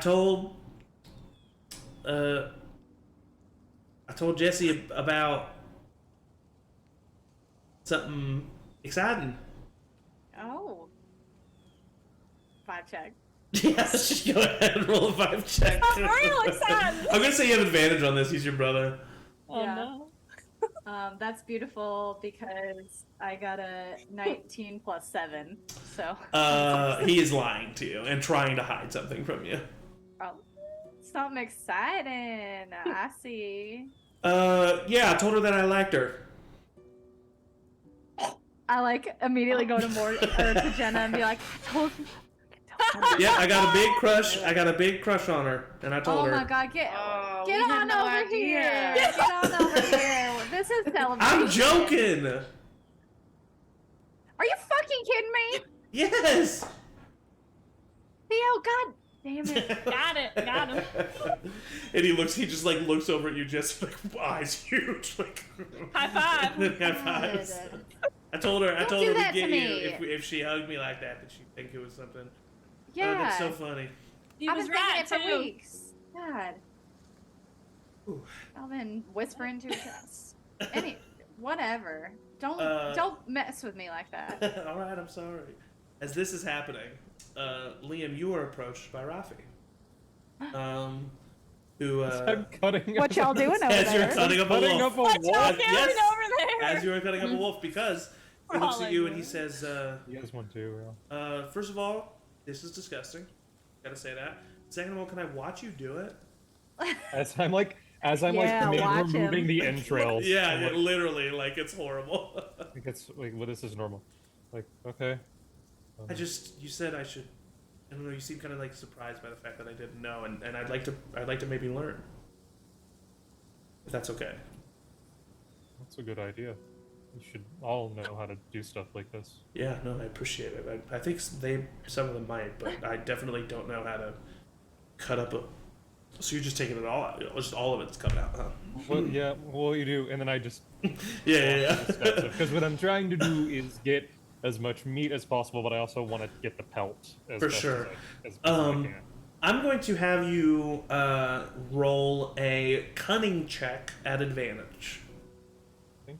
S1: told Jesse about something exciting.
S2: Oh, 5 check.
S1: Yeah, just go ahead and roll a 5 check.
S4: I'm real excited.
S1: I'm gonna say you have advantage on this. He's your brother.
S4: Oh
S2: Yeah.
S4: no.
S2: That's beautiful because I got a 19 plus 7. So.
S1: He is lying to you and trying to hide something from you.
S2: Oh, something exciting. I see.
S1: Yeah, I told her that I liked her.
S2: I like immediately go to to Jenna and be like, I told you.
S1: Yeah, I got a big crush. I got a big crush on her, and I told
S2: Oh
S1: her.
S2: my god, get
S5: we had
S2: on
S5: no
S2: over
S5: idea.
S2: here. Get on over here. This is celebration.
S1: I'm joking.
S2: Are you fucking kidding me?
S1: Yes.
S2: Theo, god damn it.
S4: Got him.
S1: And he just like looks over at you, just like eyes huge, like
S4: High five.
S1: high fives. I told her
S2: Don't do
S1: we'd
S2: that
S1: get
S2: to
S1: you
S2: me.
S1: if she hugged me like that she'd think it was something.
S2: Yeah.
S1: That's so funny.
S4: He
S2: I've
S4: was
S2: been thinking
S4: right
S2: it for
S4: too.
S2: weeks. God.
S1: Ooh.
S2: I've been whispering to your chest. Whatever. Don't mess with me like that.
S1: All right, I'm sorry. As this is happening, Liam, you are approached by Rafi. Who
S3: I'm cutting
S2: What y'all doing over
S1: as you're
S2: there?
S1: cutting up a
S3: cutting
S1: wolf.
S3: up a
S4: What y'all
S3: wolf.
S4: doing
S1: Yes.
S4: over there?
S1: As you are cutting up a wolf, because he looks at you and he
S4: Hollywood.
S1: says,
S3: He has one too, real.
S1: first of all, this is disgusting. Gotta say that. Second of all, can I watch you do it?
S3: As I'm
S2: Yeah, watch
S3: removing
S2: him.
S3: the entrails.
S1: Yeah,
S3: I'm like,
S1: literally, like it's horrible.
S3: like it's like, well, this is normal. Like, okay.
S1: You said I should. I don't know. You seem kind of like surprised by the fact that I didn't know, and I'd like to maybe learn. If that's okay.
S3: That's a good idea. You should all know how to do stuff like this.
S1: Yeah, no, I appreciate it. I think some of them might, but I definitely don't know how to cut up a So you're just taking it all out. Just all of it's coming out, huh?
S3: Well, yeah, well, you do, and then I just
S1: Yeah.
S3: because what I'm trying to do is get as much meat as possible, but I also want to get the pelt as
S1: For
S3: best
S1: sure.
S3: as best as I can.
S1: I'm going to have you roll a cunning check at advantage.
S3: I think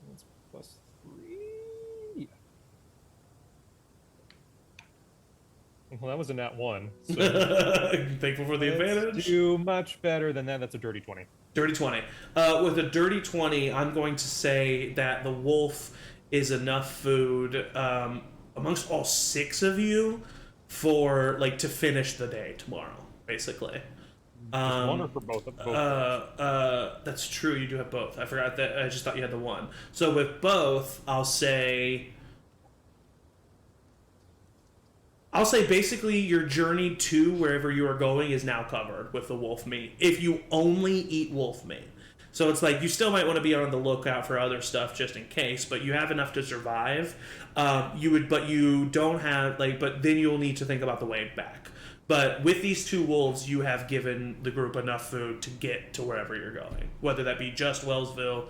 S3: that's +3. Yeah. Well, that was a nat 1. So
S1: Thankful for the
S3: let's
S1: advantage.
S3: do much better than that. That's a dirty 20.
S1: Dirty 20. With a dirty 20, I'm going to say that the wolf is enough food amongst all 6 of you for like to finish the day tomorrow, basically.
S3: Just one or for both?
S1: That's true. You do have both. I forgot that. I just thought you had the one. So with both, I'll say basically your journey to wherever you are going is now covered with the wolf meat. If you only eat wolf meat. So it's like you still might want to be on the lookout for other stuff just in case, but you have enough to survive. But you don't have but then you'll need to think about the way back. But with these 2 wolves, you have given the group enough food to get to wherever you're going, whether that be just Wellsville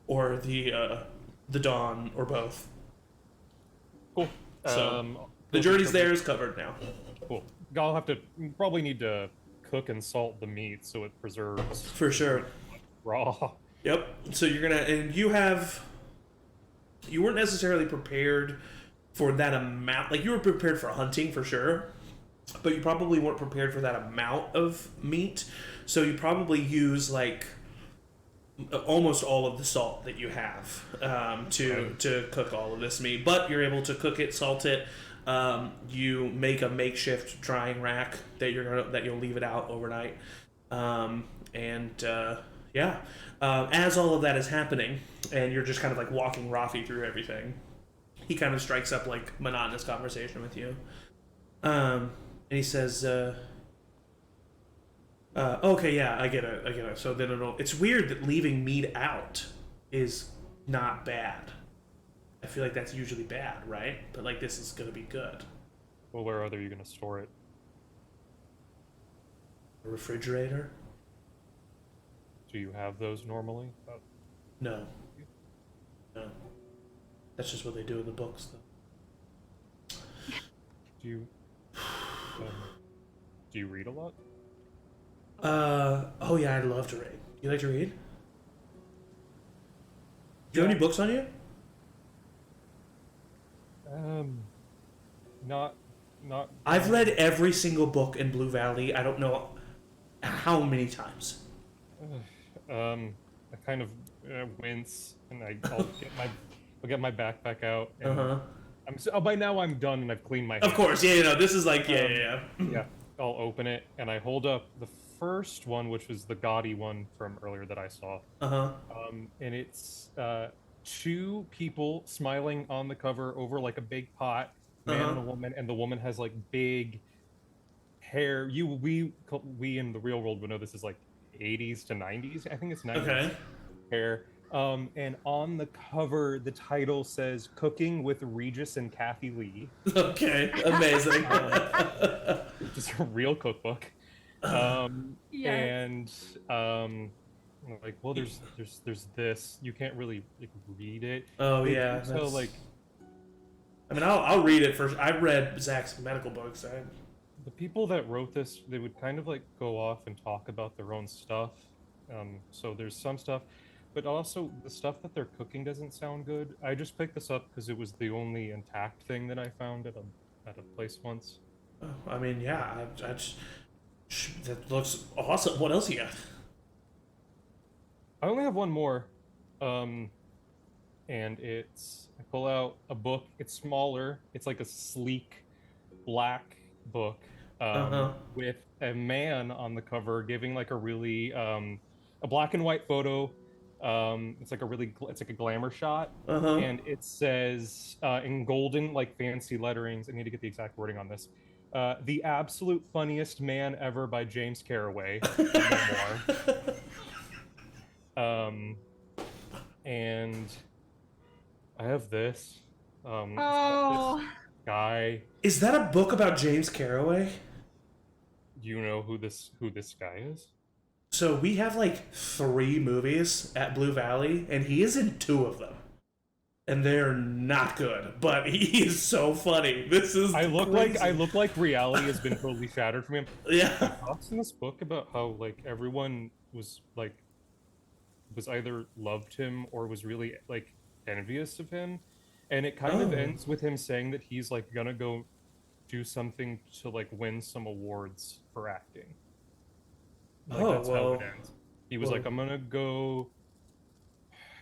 S1: or the Dawn or both.
S3: Cool.
S1: So the journey's there is covered now.
S3: Cool. I'll have to probably need to cook and salt the meat so it preserves
S1: For sure.
S3: raw.
S1: Yep. So you're gonna, and you weren't necessarily prepared for that amount. Like you were prepared for hunting for sure, but you probably weren't prepared for that amount of meat. So you probably use like almost all of the salt that you have to cook all of this meat. But you're able to cook it, salt it. You make a makeshift drying rack that you'll leave it out overnight, as all of that is happening, and you're just kind of like walking Rafi through everything, he kind of strikes up like monotonous conversation with you, and he says, "Okay, yeah, I get it. So then it's weird that leaving meat out is not bad. I feel like that's usually bad, right? But like this is gonna be good.
S3: Well, where are you going to store it?
S1: A refrigerator?
S3: Do you have those normally?
S1: No. That's just what they do in the books, though.
S3: Do you read a lot?
S1: Oh yeah, I'd love to read. You like to read? Do you have any books on you?
S3: Not.
S1: I've read every single book in Blue Valley. I don't know how many times.
S3: I kind of wince, and I'll get my backpack out. And by now I'm done, and I've cleaned my hands.
S1: Of course, yeah. This is like yeah.
S3: I'll open it, and I hold up the first one, which was the gaudy one from earlier that I saw. And it's 2 people smiling on the cover over like a big pot, man and a woman, and the woman has like big hair. We in the real world would know this is like 80s to 90s. I think it's 90s hair. And on the cover, the title says "Cooking with Regis and Kathy Lee."
S1: Okay, amazing.
S3: Just a real cookbook. And like, well, there's this. You can't really like read it.
S1: Oh yeah.
S3: So like,
S1: I mean, I'll read it first. I read Zach's medical books.
S3: The people that wrote this, they would kind of like go off and talk about their own stuff. So there's some stuff, but also the stuff that they're cooking doesn't sound good. I just picked this up because it was the only intact thing that I found at a place once.
S1: I mean, yeah. That looks awesome. What else you got?
S3: I only have one more, and I pull out a book. It's smaller. It's like a sleek black book with a man on the cover giving like a really a black and white photo. It's like a glamour shot, and it says in golden like fancy letterings. I need to get the exact wording on this. The absolute funniest man ever by James Carraway. And I have this. This guy.
S1: Is that a book about James Carraway?
S3: Do you know who this guy is?
S1: So we have like 3 movies at Blue Valley, and he is in 2 of them. And they're not good, but he is so funny. This is
S3: I look
S1: crazy.
S3: like reality has been totally shattered from him. He
S1: Yeah.
S3: talks in this book about how like everyone was either loved him or was really like envious of him, and it kind of
S1: Oh.
S3: ends with him saying that he's like gonna go do something to like win some awards for acting. Like
S1: Oh,
S3: that's how
S1: well.
S3: it ends. He was
S1: well.
S3: like, I'm gonna go.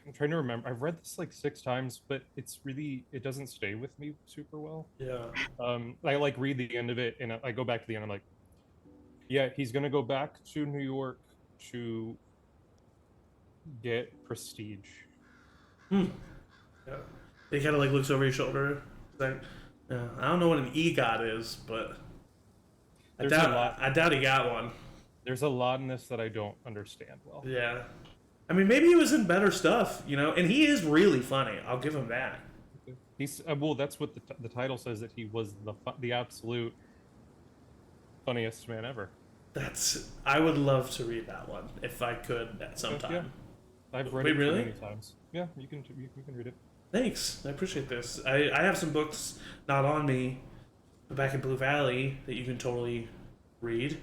S3: I'm trying to remember. I've read this like 6 times, but it doesn't stay with me super well.
S1: Yeah.
S3: I like read the end of it and I go back to the end. I'm like, yeah, he's gonna go back to New York to get prestige.
S1: Yeah. He kind of like looks over your shoulder. Like, yeah, I don't know what an EGOT is, but I
S3: There's a lot.
S1: I doubt he got one.
S3: There's a lot in this that I don't understand well.
S1: Yeah. I mean, maybe he was in better stuff, and he is really funny. I'll give him that.
S3: He's well. That's what the title says, that he was the absolute funniest man ever.
S1: I would love to read that one if I could at some time.
S3: Yeah. I've read
S1: Wait,
S3: it
S1: really?
S3: many times. Yeah, you can read it.
S1: Thanks. I appreciate this. I have some books not on me, but back in Blue Valley that you can totally read.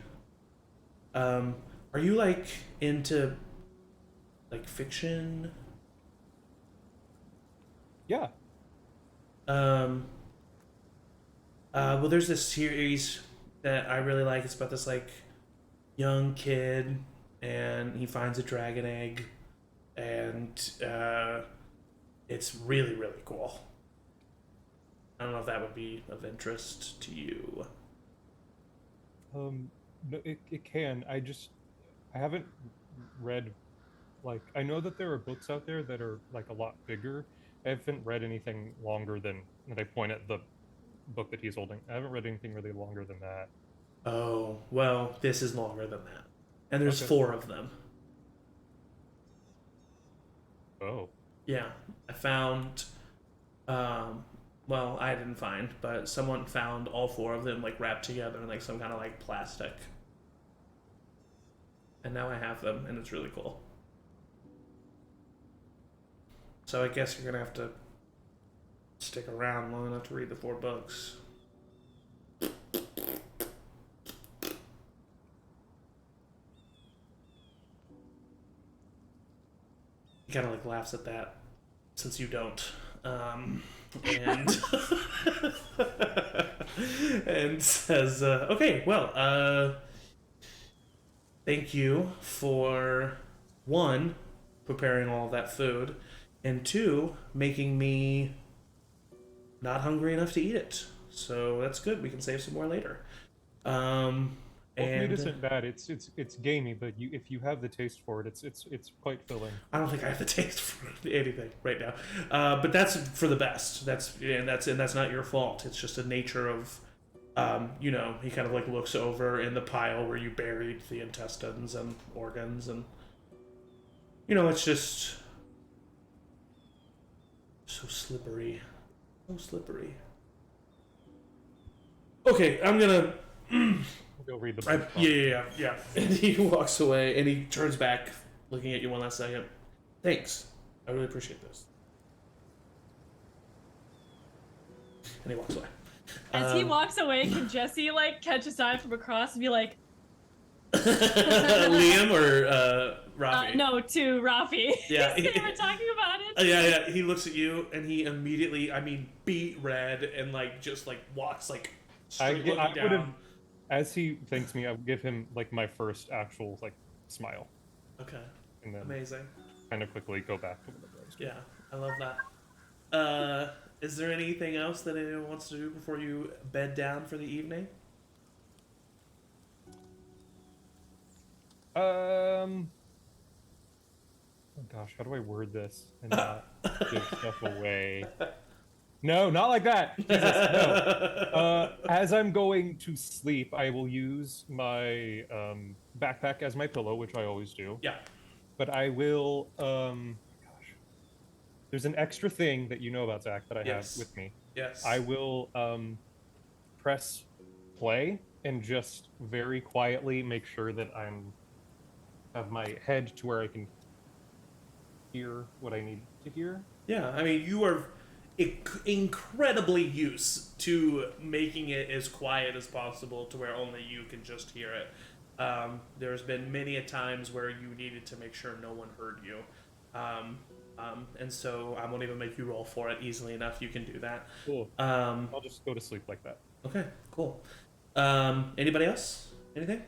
S1: Are you like into like fiction?
S3: Yeah.
S1: Well, there's this series that I really like. It's about this like young kid, and he finds a dragon egg, and it's really really cool. I don't know if that would be of interest to you.
S3: No, it can. I haven't read, like, I know that there are books out there that are like a lot bigger. I haven't read anything longer than, and I point at the book that he's holding. I haven't read anything really longer than that.
S1: Oh, well, this is longer than that. And there's
S3: Okay.
S1: 4 of them.
S3: Oh.
S1: Yeah. I found well, I didn't find, but someone found all 4 of them like wrapped together in like some kind of like plastic. And now I have them, and it's really cool. So I guess you're gonna have to stick around long enough to read the 4 books. He kind of like laughs at that, since you don't, and and says, "Okay, well, thank you for 1, preparing all of that food, and 2, making me not hungry enough to eat it. So that's good. We can save some more later."
S3: Meat
S1: And
S3: isn't bad. It's gamey, but if you have the taste for it, it's quite filling.
S1: I don't think I have the taste for anything right now. But that's for the best. That's not your fault. It's just a nature of, he kind of like looks over in the pile where you buried the intestines and organs, and it's just so slippery, so slippery. Okay, I'm gonna.
S3: Go read the book.
S1: Yeah. And he walks away, and he turns back, looking at you one last second. Thanks. I really appreciate this. And he walks away.
S4: As he walks away, can Jesse like catch his eye from across and be like,
S1: Liam or Rafi?
S4: no, to Rafi.
S1: Yeah.
S4: they were talking about it.
S1: Yeah. He looks at you, and he immediately, beat red, and like just like walks like straight looking down.
S3: As he thanks me, I would give him like my first actual like smile.
S1: Okay.
S3: And then
S1: Amazing.
S3: kind of quickly go back to whatever I was doing.
S1: Yeah, I love that. Is there anything else that anyone wants to do before you bed down for the evening?
S3: Oh gosh, how do I word this and not give stuff away? No, not like that. Jesus, no. As I'm going to sleep, I will use my backpack as my pillow, which I always do.
S1: Yeah.
S3: But I will. Gosh, there's an extra thing that you know about, Zach, that I
S1: Yes.
S3: have with me.
S1: Yes.
S3: I will press play and just very quietly make sure that have my head to where I can hear what I need to hear.
S1: Yeah, I mean, you are incredibly used to making it as quiet as possible to where only you can just hear it. There's been many a times where you needed to make sure no one heard you. And so I won't even make you roll for it easily enough. You can do that.
S3: Cool.
S1: Um,
S3: I'll just go to sleep like that.
S1: okay, cool. Anybody else? Anything?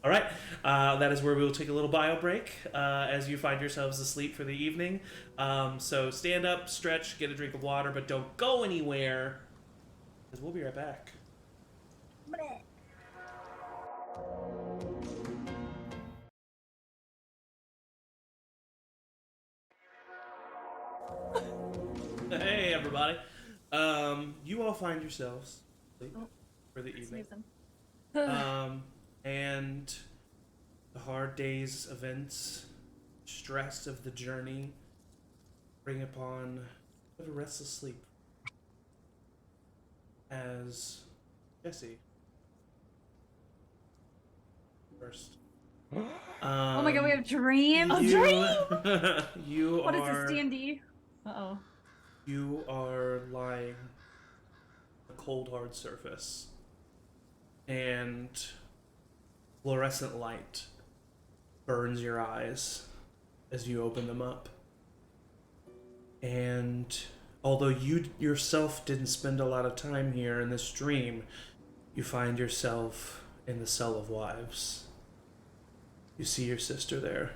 S1: All right, that is where we will take a little bio break as you find yourselves asleep for the evening. So stand up, stretch, get a drink of water, but don't go anywhere because we'll be right back. Hey, everybody. You all find yourselves asleep for the evening. And the hard days, events, stress of the journey bring upon a bit of a restless sleep. As Jesse first.
S2: Oh my god, we have dreams.
S1: You
S2: What
S1: are.
S2: is this, D&D?
S4: Uh-oh.
S1: You are lying on a cold, hard surface, and fluorescent light burns your eyes as you open them up. And although you yourself didn't spend a lot of time here in this dream, you find yourself in the cell of wives. You see your sister there.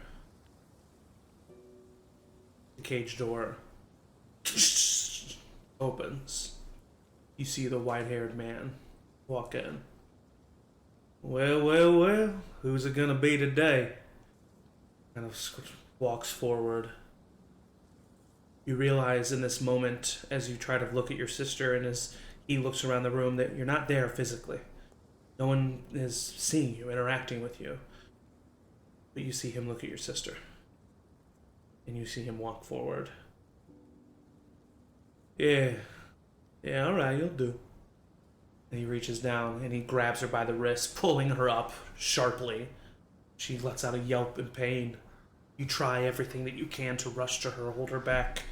S1: The cage door opens. You see the white-haired man walk in. Well, who's it gonna be today? Kind of walks forward. You realize in this moment, as you try to look at your sister and as he looks around the room, that you're not there physically. No one is seeing you, interacting with you. But you see him look at your sister. And you see him walk forward. Yeah, alright, you'll do. And he reaches down and he grabs her by the wrist, pulling her up sharply. She lets out a yelp in pain. You try everything that you can to rush to her, hold her back.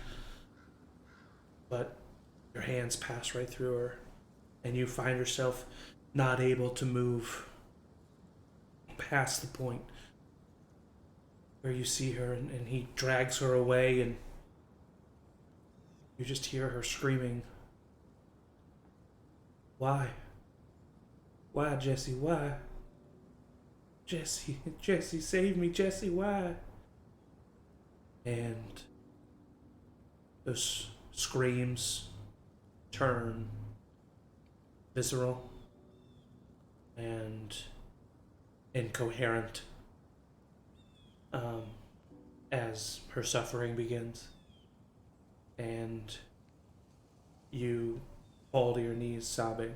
S1: But your hands pass right through her, and you find yourself not able to move past the point where you see her, and he drags her away, and you just hear her screaming. Why? Why, Jesse? Why? Jesse, save me, Jesse, why? And those screams turn visceral and incoherent as her suffering begins. And you fall to your knees sobbing.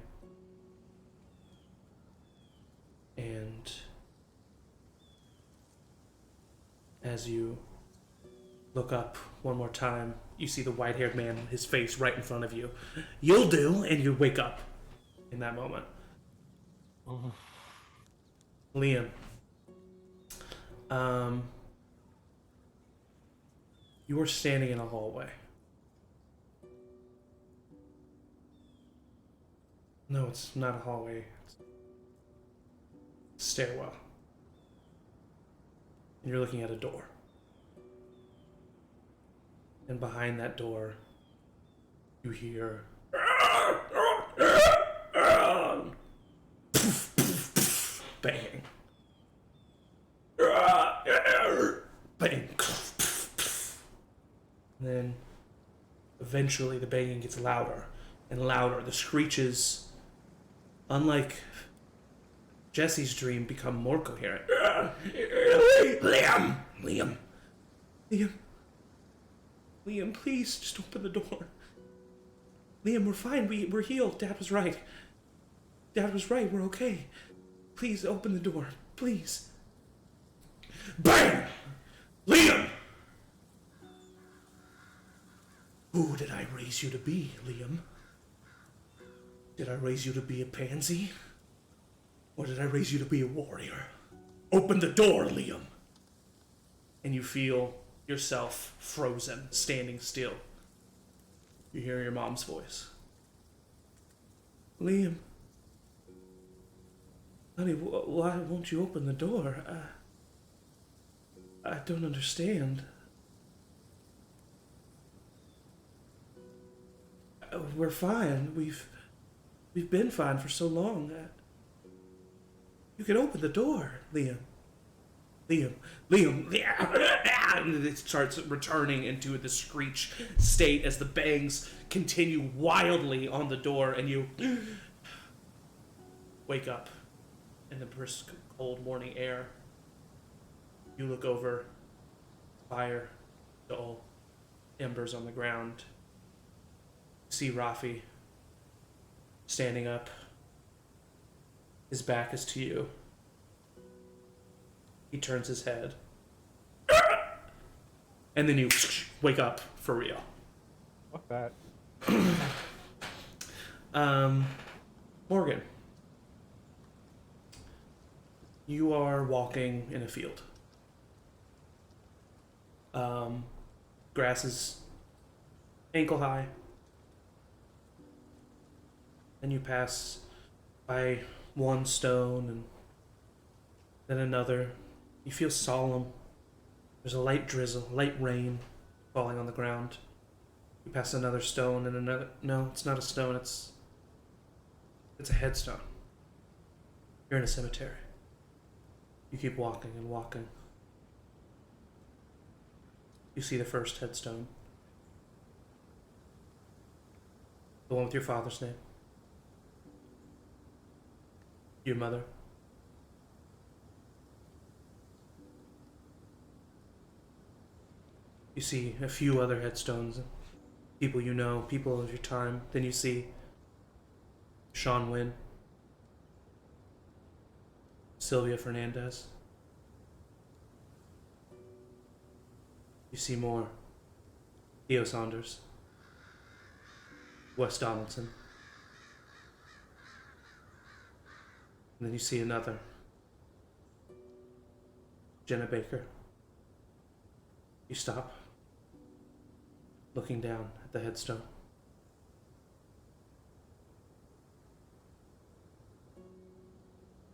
S1: And as you look up one more time, you see the white-haired man, his face right in front of you. You'll do, and you wake up in that moment.
S3: Oh.
S1: Liam. You were standing in a hallway. No, it's not a hallway. It's a stairwell. And you're looking at a door. And behind that door, you hear banging. Bang. And then eventually the banging gets louder and louder. The screeches, unlike Jesse's dream, become more coherent. Liam, please, just open the door. Liam, we're fine. We're healed. Dad was right. We're okay. Please, open the door. Please. Bang! Liam! Who did I raise you to be, Liam? Did I raise you to be a pansy? Or did I raise you to be a warrior? Open the door, Liam! And you feel yourself frozen, standing still. You hear your mom's voice. Liam. Honey, why won't you open the door? I don't understand. We're fine. We've been fine for so long. You can open the door, Liam. Liam. And it starts returning into the screech state as the bangs continue wildly on the door, and you wake up in the brisk, cold morning air. You look over, fire, dull, embers on the ground. See Rafi standing up. His back is to you. He turns his head. And then you wake up for real.
S3: Fuck that.
S1: Morgan. You are walking in a field. Grass is ankle high. And you pass by one stone and then another. You feel solemn. There's a light drizzle, light rain falling on the ground. You pass another stone and another. No, it's not a stone. It's a headstone. You're in a cemetery. You keep walking and walking. You see the first headstone. The one with your father's name. Your mother. You see a few other headstones. People you know, people of your time. Then you see Sean Wynn. Sylvia Fernandez. You see more. Theo Saunders. Wes Donaldson. And then you see another. Jenna Baker. You stop. Looking down at the headstone.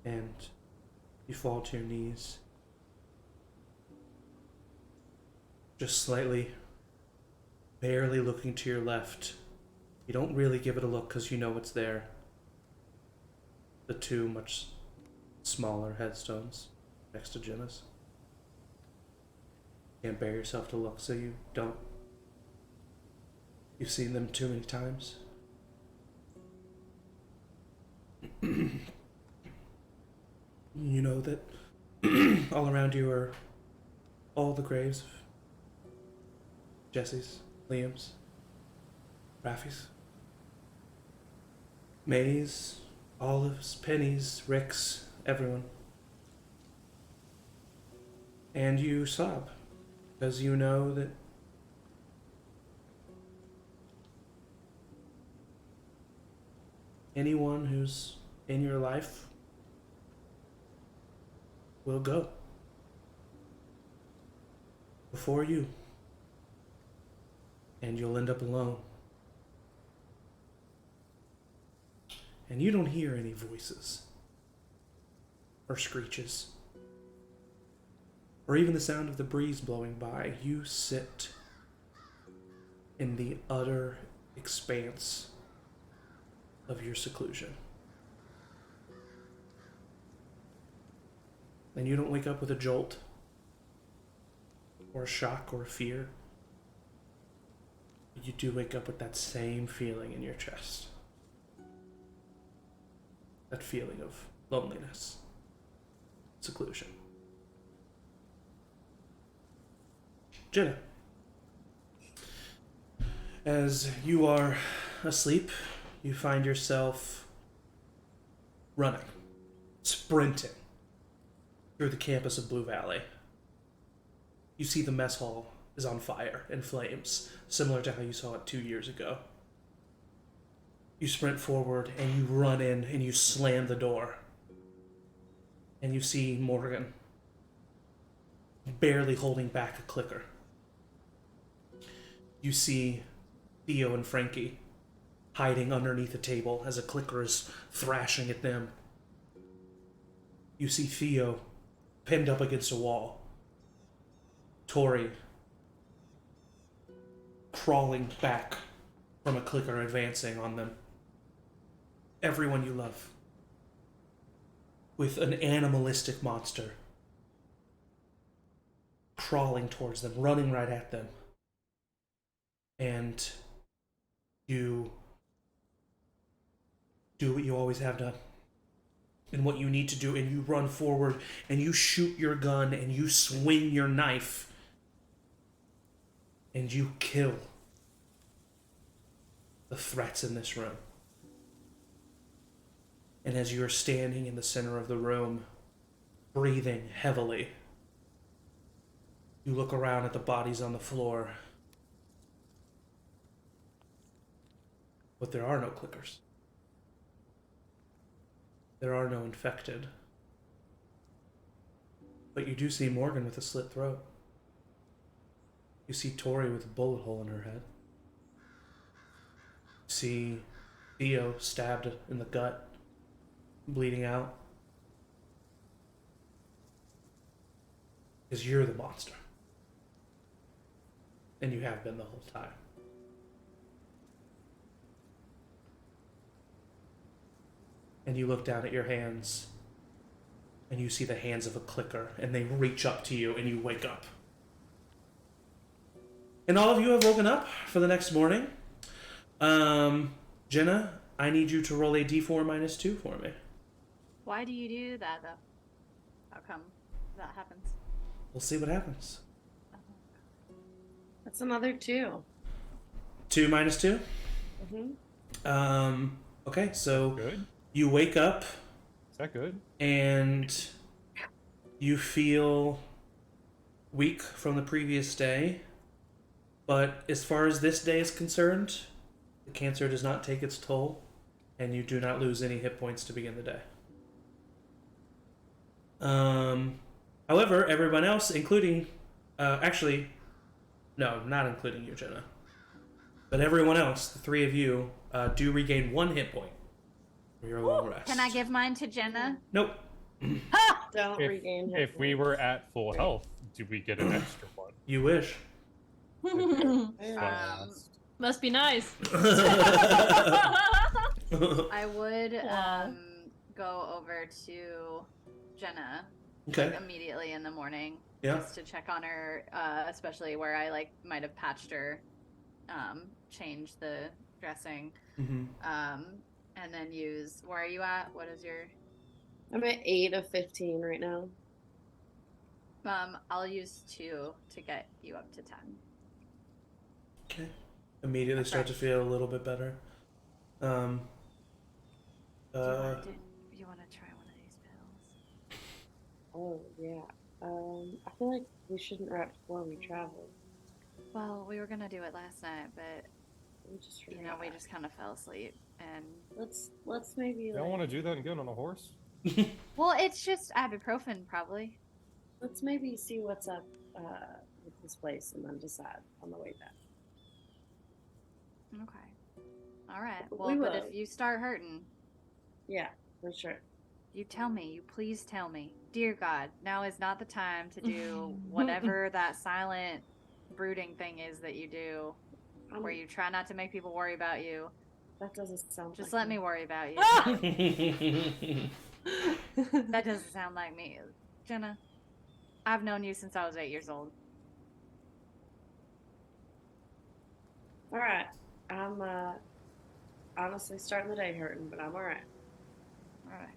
S1: And you fall to your knees. Just slightly, barely looking to your left. You don't really give it a look because you know it's there. The two much smaller headstones next to Jenna's. Can't bear yourself to look, so you don't. You've seen them too many times. You know that all around you are all the graves of Jesse's, Liam's, Rafi's, May's, Olive's, Penny's, Rick's, everyone. And you sob, because you know that anyone who's in your life will go before you, and you'll end up alone. And you don't hear any voices or screeches or even the sound of the breeze blowing by. You sit in the utter expanse of your seclusion. And you don't wake up with a jolt or a shock or a fear. But you do wake up with that same feeling in your chest. That feeling of loneliness, seclusion. Jenna, as you are asleep, you find yourself running, sprinting through the campus of Blue Valley. You see the mess hall is on fire and flames, similar to how you saw it 2 years ago. You sprint forward and you run in and you slam the door. And you see Morgan barely holding back a clicker. You see Theo and Frankie hiding underneath a table as a clicker is thrashing at them. You see Theo pinned up against a wall. Tori crawling back from a clicker, advancing on them. Everyone you love. With an animalistic monster crawling towards them, running right at them. And you do what you always have done. And what you need to do, and you run forward, and you shoot your gun, and you swing your knife, and you kill the threats in this room. And as you are standing in the center of the room, breathing heavily, you look around at the bodies on the floor, but there are no clickers. There are no infected. But you do see Morgan with a slit throat. You see Tori with a bullet hole in her head. You see Theo stabbed in the gut, bleeding out. Because you're the monster. And you have been the whole time. And you look down at your hands, and you see the hands of a clicker, and they reach up to you, and you wake up. And all of you have woken up for the next morning. Jenna, I need you to roll a d4 minus 2 for me.
S2: Why do you do that, though? How come that happens?
S1: We'll see what happens.
S5: That's another 2.
S1: 2 minus 2?
S5: Mm-hmm.
S1: Okay, so
S3: Good.
S1: you wake up,
S3: Is that good?
S1: and you feel weak from the previous day. But as far as this day is concerned, the cancer does not take its toll, and you do not lose any hit points to begin the day. However, everyone else, including, actually, no, not including you, Jenna, but everyone else, the 3 of you, do regain 1 hit point for your long rest.
S2: Can I give mine to Jenna?
S1: Nope.
S5: Don't regain hit
S3: If we
S5: points.
S3: were at full health, do we get an extra one?
S1: You wish.
S4: Must be nice.
S2: I would
S4: Aw.
S2: go over to Jenna
S1: Okay.
S2: like, immediately in the morning
S1: Yeah.
S2: just to check on her, especially where I like might have patched her, change the dressing,
S1: Mm-hmm.
S2: and then use. Where are you at? What is your?
S5: I'm at 8 of 15 right now.
S2: I'll use 2 to get you up to 10.
S1: Okay. Immediately start to feel a little bit better.
S2: Do you want to try one of these pills?
S5: Oh, yeah. I feel like we shouldn't wrap before we travel.
S2: Well, we were gonna do it last night, but
S5: We just
S2: we
S5: forgot.
S2: just kind of fell asleep, and
S5: Let's maybe
S3: You don't
S5: like,
S3: want to do that and get on a horse?
S2: well, it's just ibuprofen, probably.
S5: let's maybe see what's up with this place and then decide on the way back.
S2: Okay. All right.
S5: We
S2: Well, but
S5: will.
S2: if you start hurting,
S5: Yeah, for sure.
S2: you tell me. You please tell me. Dear God, now is not the time to do whatever that silent, brooding thing is that you do, where you try not to make people worry about you.
S5: That doesn't sound.
S2: Just
S5: like
S2: let me worry about you. That doesn't sound like me. Jenna, I've known you since I was 8 years old.
S5: All right. I'm honestly starting the day hurting, but I'm all right.
S2: All right.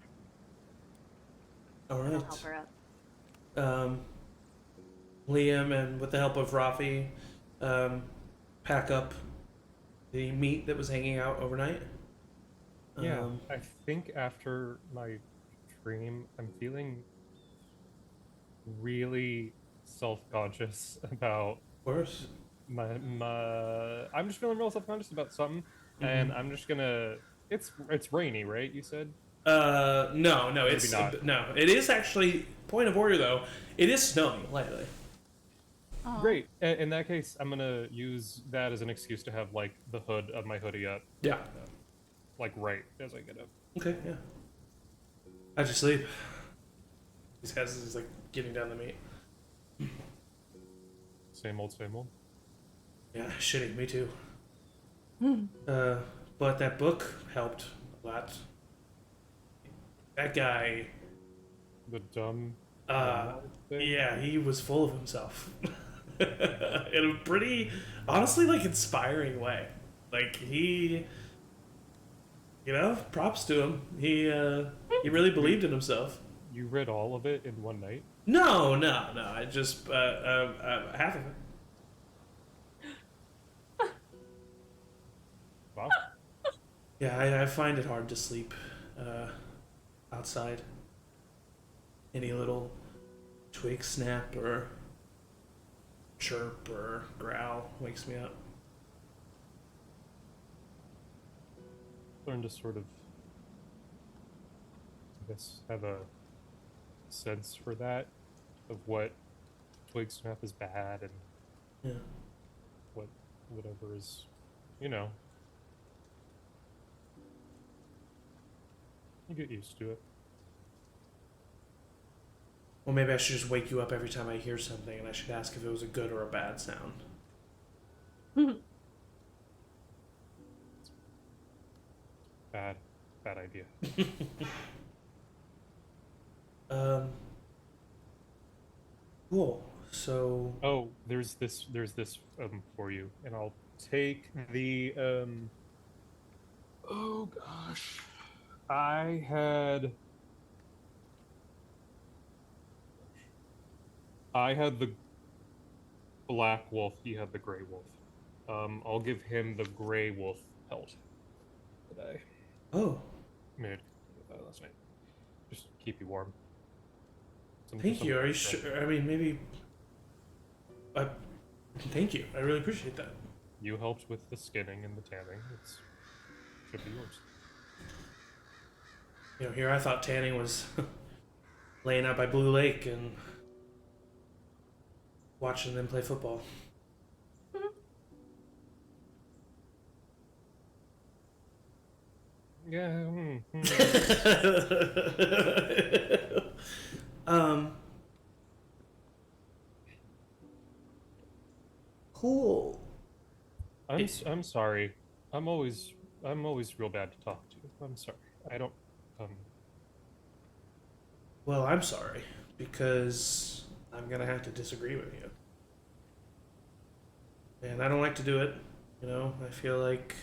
S1: All
S2: I'll
S1: right.
S2: help her up.
S1: Liam and with the help of Rafi, pack up the meat that was hanging out overnight.
S3: Yeah, I think after my dream, I'm feeling really self-conscious about
S1: Of course.
S3: my I'm just feeling real self-conscious about something, and I'm just gonna It's rainy, right? You said.
S1: No,
S3: Maybe
S1: it's
S3: not.
S1: no. It is actually point of order though. It is snowing lightly.
S2: Oh.
S3: Great. In that case, I'm gonna use that as an excuse to have like the hood of my hoodie up,
S1: Yeah.
S3: like right as I get up.
S1: Okay. Yeah. How'd you sleep? These guys is like getting down the meat.
S3: Same old, same old.
S1: Yeah, shitty. Me too. But that book helped a lot. That guy.
S3: The dumb. thing?
S1: Yeah, he was full of himself. In a pretty, honestly, like, inspiring way. Like, he, props to him. He really believed in himself.
S3: You read all of it in one night?
S1: No. I just, half of it.
S3: Wow.
S1: Yeah, I find it hard to sleep outside. Any little twig snap or chirp or growl wakes me up.
S3: Learn to sort of, I guess, have a sense for that, of what twig snap is bad and
S1: Yeah.
S3: whatever is, you know. You get used to it.
S1: Well, maybe I should just wake you up every time I hear something, and I should ask if it was a good or a bad sound.
S3: Bad idea.
S1: Cool. So.
S3: Oh, there's this for you, and I'll take the oh gosh. I had the black wolf, he had the gray wolf. I'll give him the gray wolf pelt that I
S1: Oh,
S3: made last night. Just keep you warm.
S1: thank you. Are you sure? I mean, maybe. Thank you. I really appreciate that.
S3: You helped with the skinning and the tanning. It should be yours.
S1: Here I thought tanning was laying out by Blue Lake and watching them play football.
S3: Yeah.
S1: Cool.
S3: I'm sorry. I'm always real bad to talk to. I'm sorry. I don't
S1: Well, I'm sorry because I'm gonna have to disagree with you, and I don't like to do it. I feel like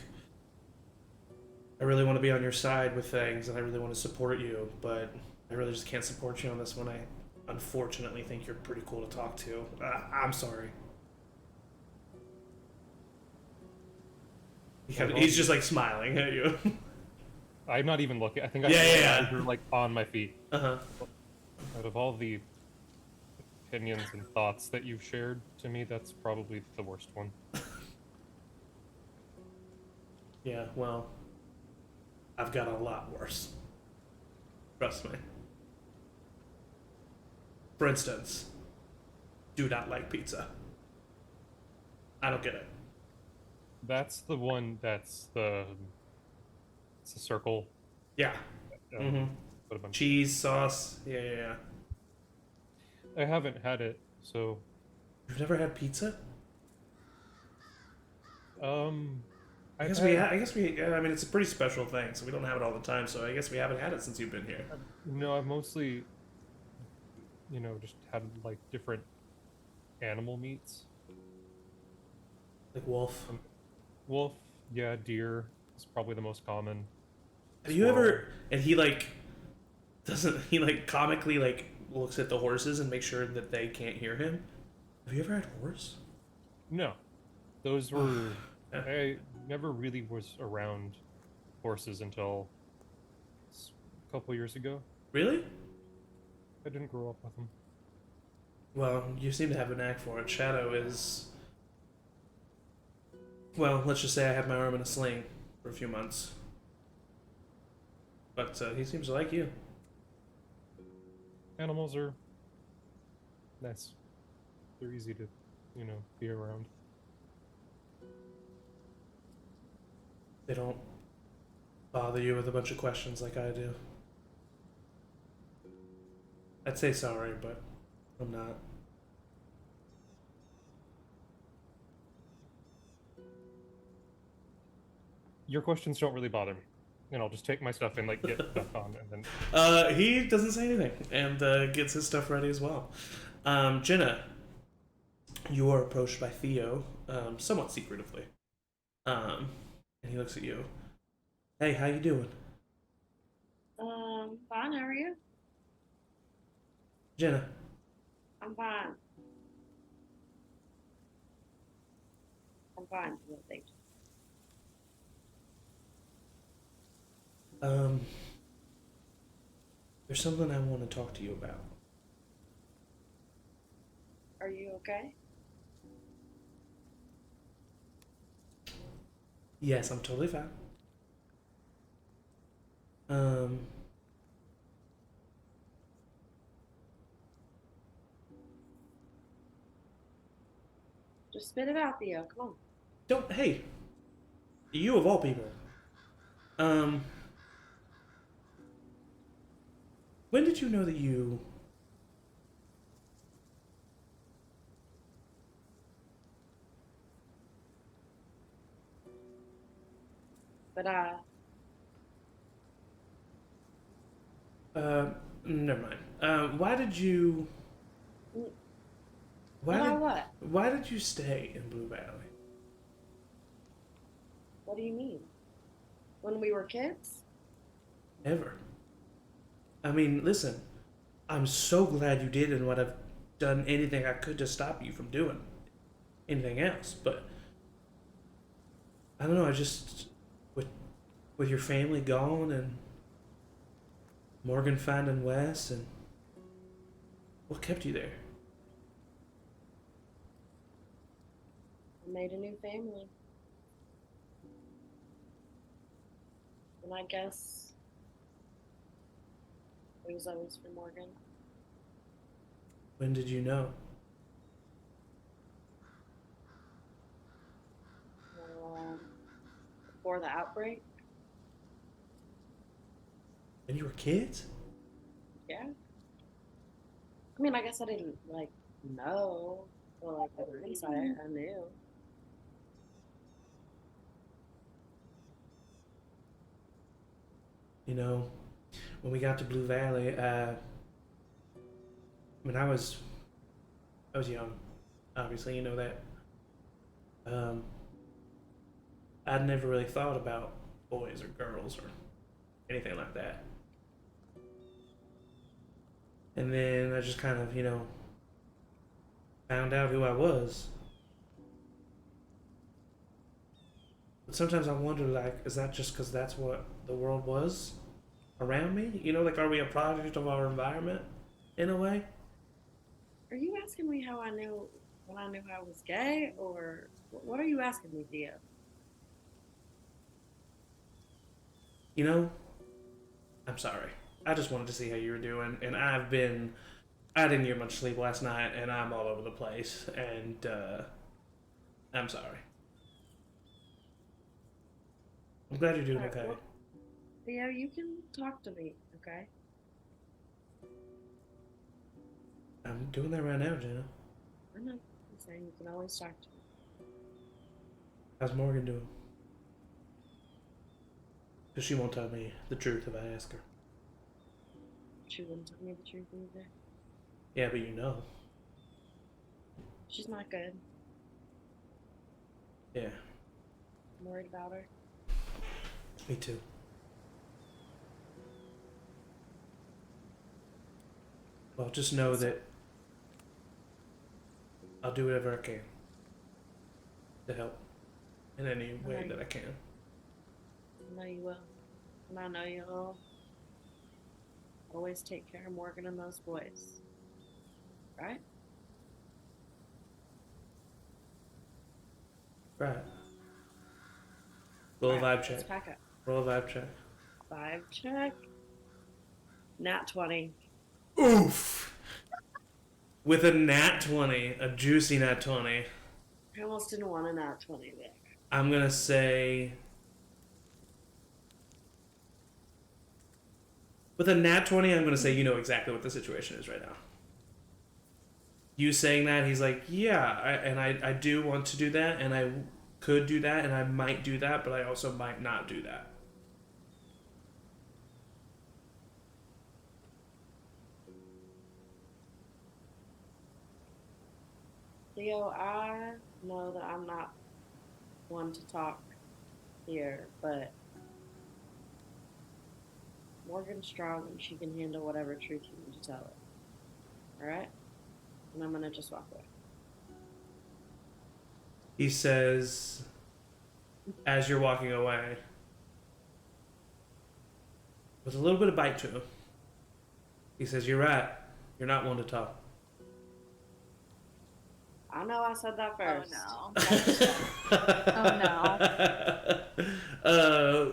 S1: I really want to be on your side with things, and I really want to support you, but I really just can't support you on this one. I unfortunately think you're pretty cool to talk to. I'm sorry. He's just like smiling at you.
S3: I'm not even looking. I think
S1: Yeah.
S3: you're like on my feet.
S1: Uh-huh.
S3: Out of all the opinions and thoughts that you've shared to me, that's probably the worst one.
S1: Yeah, well, I've got a lot worse. Trust me. For instance, do not like pizza. I don't get it.
S3: That's the one it's a circle.
S1: Yeah.
S3: Put a bunch
S1: Cheese, sauce. Yeah.
S3: I haven't had it, so
S1: You've never had pizza? I guess I mean, it's a pretty special thing, so we don't have it all the time, so I guess we haven't had it since you've been here.
S3: No, I've mostly, just had like different animal meats.
S1: Like wolf.
S3: Wolf, yeah, deer is probably the most common.
S1: Have you ever, and he comically looks at the horses and makes sure that they can't hear him? Have you ever had horse?
S3: No, those were.
S1: Yeah.
S3: I never really was around horses until a couple years ago.
S1: Really?
S3: I didn't grow up with them.
S1: Well, you seem to have a knack for it. Shadow is... Well, let's just say I had my arm in a sling for a few months. but he seems to like you.
S3: Animals are nice. They're easy to, be around.
S1: They don't bother you with a bunch of questions like I do. I'd say sorry, but I'm not.
S3: Your questions don't really bother me. And I'll just take my stuff and get back on, and then.
S1: He doesn't say anything and gets his stuff ready as well. Jenna, you are approached by Theo, somewhat secretively. And he looks at you. Hey, how you doing?
S5: Fine, how are you?
S1: Jenna.
S5: I'm fine. I'm fine, thank you.
S1: There's something I want to talk to you about.
S5: Are you okay?
S1: Yes, I'm totally fine.
S5: Just spit it out, Theo. Come on.
S1: Don't, hey, you of all people. When did you know that you...
S5: But
S1: never mind. Why did you...
S5: what?
S1: Why did you stay in Blue Valley?
S5: What do you mean? When we were kids?
S1: Ever. I mean, listen, I'm so glad you did and would have done anything I could to stop you from doing anything else, but I don't know, I just with your family gone and Morgan finding Wes, and what kept you there?
S5: I made a new family. And I guess it was always for Morgan.
S1: When did you know?
S5: Before the outbreak.
S1: When you were kids?
S5: Yeah. I mean, I guess I didn't know, but inside I knew.
S1: You know, when we got to Blue Valley, when I was young, obviously, you know that. I'd never really thought about boys or girls or anything like that. And then I just kind of, found out who I was. But sometimes I wonder, is that just because that's what the world was around me? Are we a product of our environment in a way?
S5: Are you asking me how I knew when I knew I was gay, or what are you asking me, Theo?
S1: I'm sorry. I just wanted to see how you were doing, and I didn't get much sleep last night, and I'm all over the place, and I'm sorry. I'm glad you're doing okay.
S5: Well, Theo, you can talk to me, okay?
S1: I'm doing that right now, Jenna.
S5: I know. I'm saying you can always talk to me.
S1: How's Morgan doing? Because she won't tell me the truth if I ask her.
S5: She wouldn't tell me the truth either.
S1: Yeah, but you know.
S5: She's not good.
S1: Yeah,
S5: I'm worried about her.
S1: me too. Well, just know that I'll do whatever I can to help in any way that I can.
S5: I know you will. And I know you'll always take care of Morgan and those boys. Right?
S1: Right. Roll a vibe
S5: Let's
S1: check.
S5: pack up.
S1: Roll a vibe check.
S5: Vibe check. Nat 20.
S1: Oof. With a nat 20, a juicy nat 20,
S5: I almost didn't want a nat 20 there.
S1: I'm gonna say. With a nat 20, I'm gonna say you know exactly what the situation is right now. You saying that, he's like, yeah, I do want to do that, and I could do that, and I might do that, but I also might not do that.
S5: Theo, I know that I'm not one to talk here, but Morgan's strong and she can handle whatever truth you need to tell her. Alright? And I'm gonna just walk away.
S1: He says, as you're walking away, with a little bit of bite to him, he says, you're right. You're not one to talk.
S5: I know I said that first.
S2: Oh no.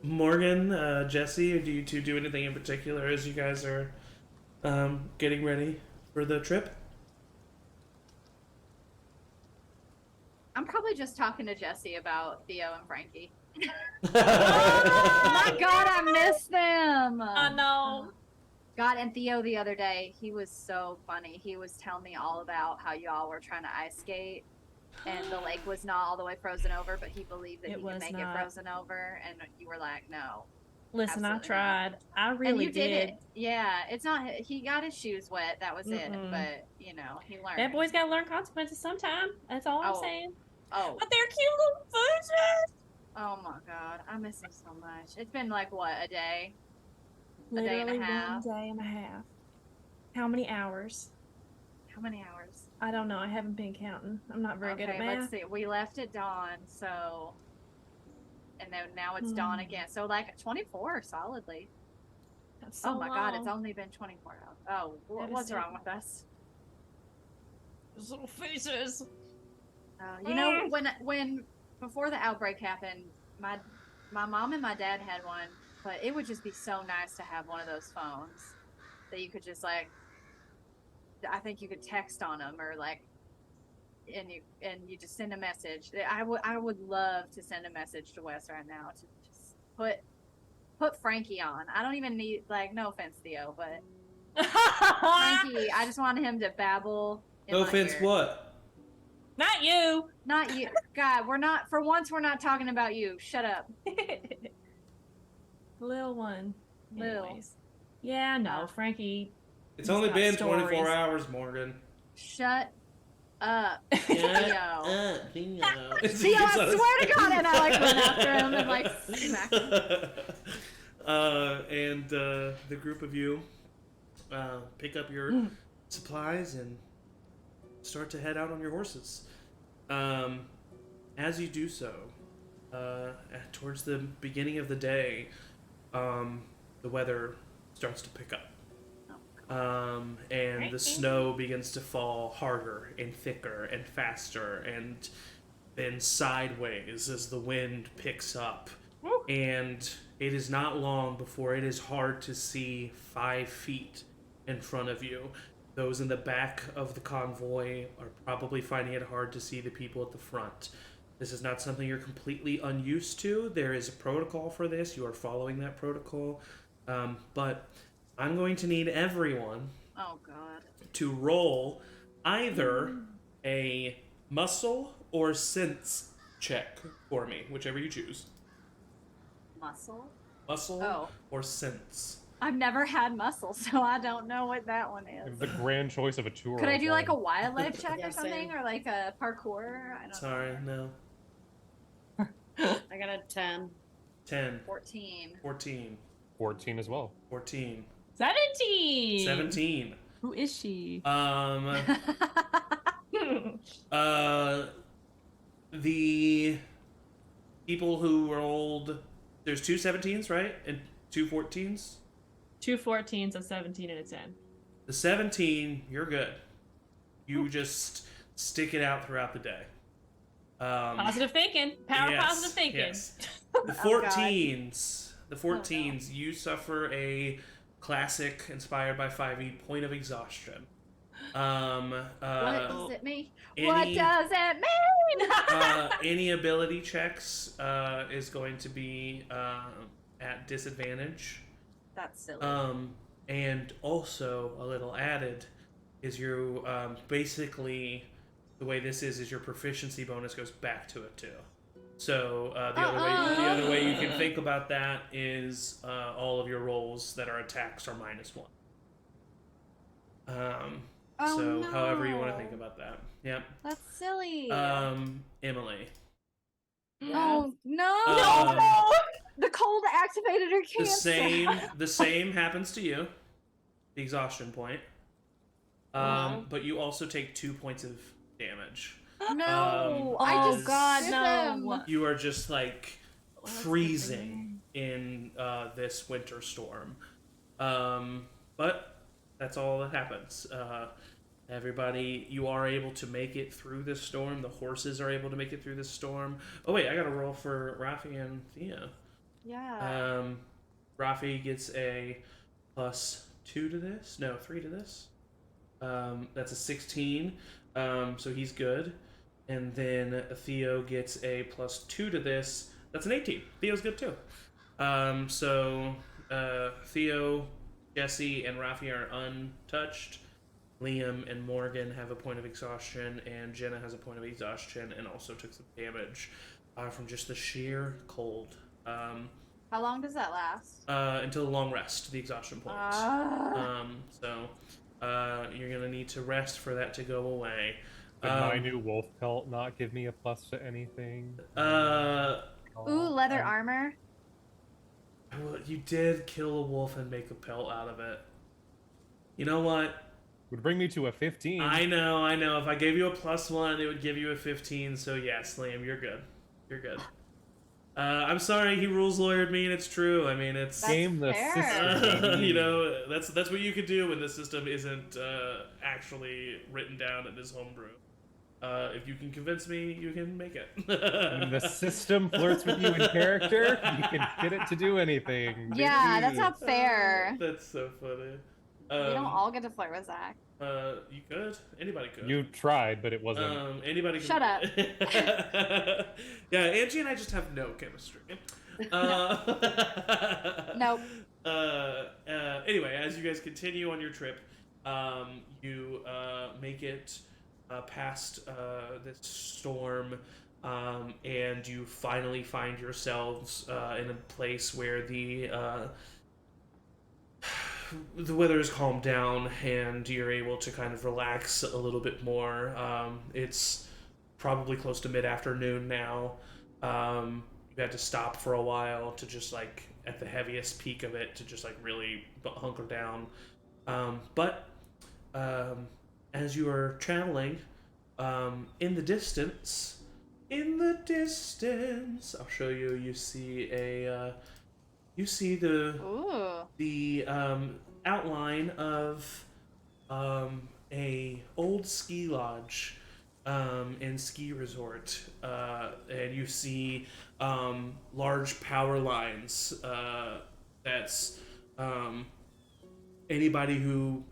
S1: Morgan, Jesse, do you two do anything in particular as you guys are getting ready for the trip?
S2: I'm probably just talking to Jesse about Theo and Frankie. Oh my god, I miss them.
S4: Oh no.
S2: God, and Theo the other day, he was so funny. He was telling me all about how y'all were trying to ice skate, and the lake was not all the way frozen over, but he believed that
S4: It
S2: he
S4: was
S2: could make
S4: not.
S2: it frozen over, and you were like, no.
S4: Listen, I
S2: Absolutely
S4: tried. I really
S2: and you
S4: did.
S2: did it. Yeah, it's not, he got his shoes wet, that was it,
S4: Mm-mm.
S2: but, you know, he learned.
S4: That boy's gotta learn consequences sometime. That's all I'm
S2: Oh.
S4: saying.
S2: Oh.
S4: But they're cute little fishes.
S2: Oh my god, I miss him so much. It's been like, what, a day?
S4: Literally
S2: A day and a half?
S4: 1 day and a half. How many hours?
S2: How many hours?
S4: I don't know. I haven't been counting. I'm not very good at math.
S2: Let's see. We left at dawn, so, and then now it's dawn again. So like 24 solidly.
S4: That's so
S2: oh my god, it's
S4: long.
S2: only been 24 hours. Oh,
S4: That is
S2: what's
S4: so
S2: wrong
S4: long.
S2: with us?
S4: Those little faces.
S2: You know, when before the outbreak happened, my mom and my dad had one, but it would just be so nice to have one of those phones that you could just like, I think you could text on them or like, and you just send a message. I would love to send a message to Wes right now to just put Frankie on. I don't even need, like, no offense, Theo, but Frankie, I just want him to babble.
S1: No offense,
S2: ear.
S1: what?
S4: Not you.
S2: Not you. God, for once we're not talking about you. Shut up.
S4: Little one.
S2: Lil.
S4: Anyways. Yeah, no, Frankie.
S1: It's
S4: He's
S1: only
S4: got
S1: been
S4: stories.
S1: 24 hours, Morgan.
S2: Shut up, Theo.
S1: Theo.
S2: Theo, I swear to God, and I like run after him and like smack him.
S1: And the group of you pick up your supplies and start to head out on your horses. As you do so, towards the beginning of the day, the weather starts to pick up. And the snow begins to fall harder and thicker and faster and then sideways as the wind picks up.
S4: Woo.
S1: And it is not long before it is hard to see 5 feet in front of you. Those in the back of the convoy are probably finding it hard to see the people at the front. This is not something you're completely unused to. There is a protocol for this. You are following that protocol. But I'm going to need everyone
S2: Oh God.
S1: to roll either a muscle or sense check for me, whichever you choose.
S2: Muscle?
S1: Muscle
S2: Oh.
S1: or sense.
S2: I've never had muscle, so I don't know what that one is.
S3: The grand choice of a tour.
S2: Could I do like a wildlife check
S5: Yeah,
S2: or something,
S5: same.
S2: or like a parkour? I don't
S1: Sorry,
S2: know.
S1: no.
S5: I got a 10.
S1: 10,
S2: 14.
S1: 14,
S3: 14 as well.
S1: 14,
S4: 17.
S1: 17.
S4: Who is she?
S1: The people who rolled, there's 2 17s, right? And 2 14s?
S4: 2 14s, a 17, and a 10.
S1: The 17, you're good. You just stick it out throughout the day.
S4: Positive thinking. Power
S1: yes,
S4: positive thinking.
S1: yes. The
S2: Oh, God.
S1: 14s, you suffer a classic, inspired by 5e, point of exhaustion.
S2: What does it mean? What
S1: any-
S2: does it mean?
S1: Any ability checks is going to be at disadvantage.
S2: That's silly.
S1: And also a little added is your basically the way this is your proficiency bonus goes back to it too. So the other way you can think about that is all of your rolls that are attacks are -1. So however you want to think about that. Yep.
S2: That's silly.
S1: Emily.
S2: Oh no!
S1: Um,
S2: The cold activated her cancer.
S1: The same happens to you. The exhaustion point. But you also take 2 points of damage.
S2: No,
S1: I
S2: I
S1: just
S2: God
S4: hit
S2: no.
S4: him.
S1: You are just like freezing in this winter storm. But that's all that happens. Everybody, you are able to make it through this storm. The horses are able to make it through this storm. Oh wait, I got to roll for Rafi and Thea.
S2: Yeah.
S1: Rafi gets a +2 to this. No, 3 to this. That's a 16. So he's good. And then Theo gets a +2 to this. That's an 18. Theo's good too. So Theo, Jesse, and Rafi are untouched. Liam and Morgan have a point of exhaustion, and Jenna has a point of exhaustion, and also took some damage from just the sheer cold.
S2: How long does that last?
S1: Until the long rest, the exhaustion point. So you're gonna need to rest for that to go away.
S3: Did my new wolf pelt not give me a plus to anything?
S2: Ooh, leather armor.
S1: Well, you did kill a wolf and make a pelt out of it. You know what?
S3: Would bring me to a 15.
S1: I know. If I gave you a +1, it would give you a 15. So yes, Liam, you're good. You're good. I'm sorry, he rules lawyered me, and it's true. I mean, it's
S3: Game the
S2: fair.
S3: system.
S1: you know, that's what you could do when the system isn't actually written down in this homebrew. If you can convince me, you can make it.
S3: When the system flirts with you in character, you can get it to do anything.
S2: Yeah, that's not fair.
S1: That's so funny.
S2: We don't all get to flirt with Zach.
S1: You could. Anybody could.
S3: You tried, but it wasn't.
S1: Anybody. Can...
S2: Shut up.
S1: Yeah, Angie and I just have no chemistry.
S2: Nope.
S1: Anyway, as you guys continue on your trip, you make it past this storm, and you finally find yourselves in a place where the weather has calmed down and you're able to kind of relax a little bit more. It's probably close to mid-afternoon now. You had to stop for a while to just like at the heaviest peak of it to just like really hunker down. But as you are traveling, in the distance, I'll show you. You see the outline of a old ski lodge and ski resort, and you see large power lines. That's anybody who,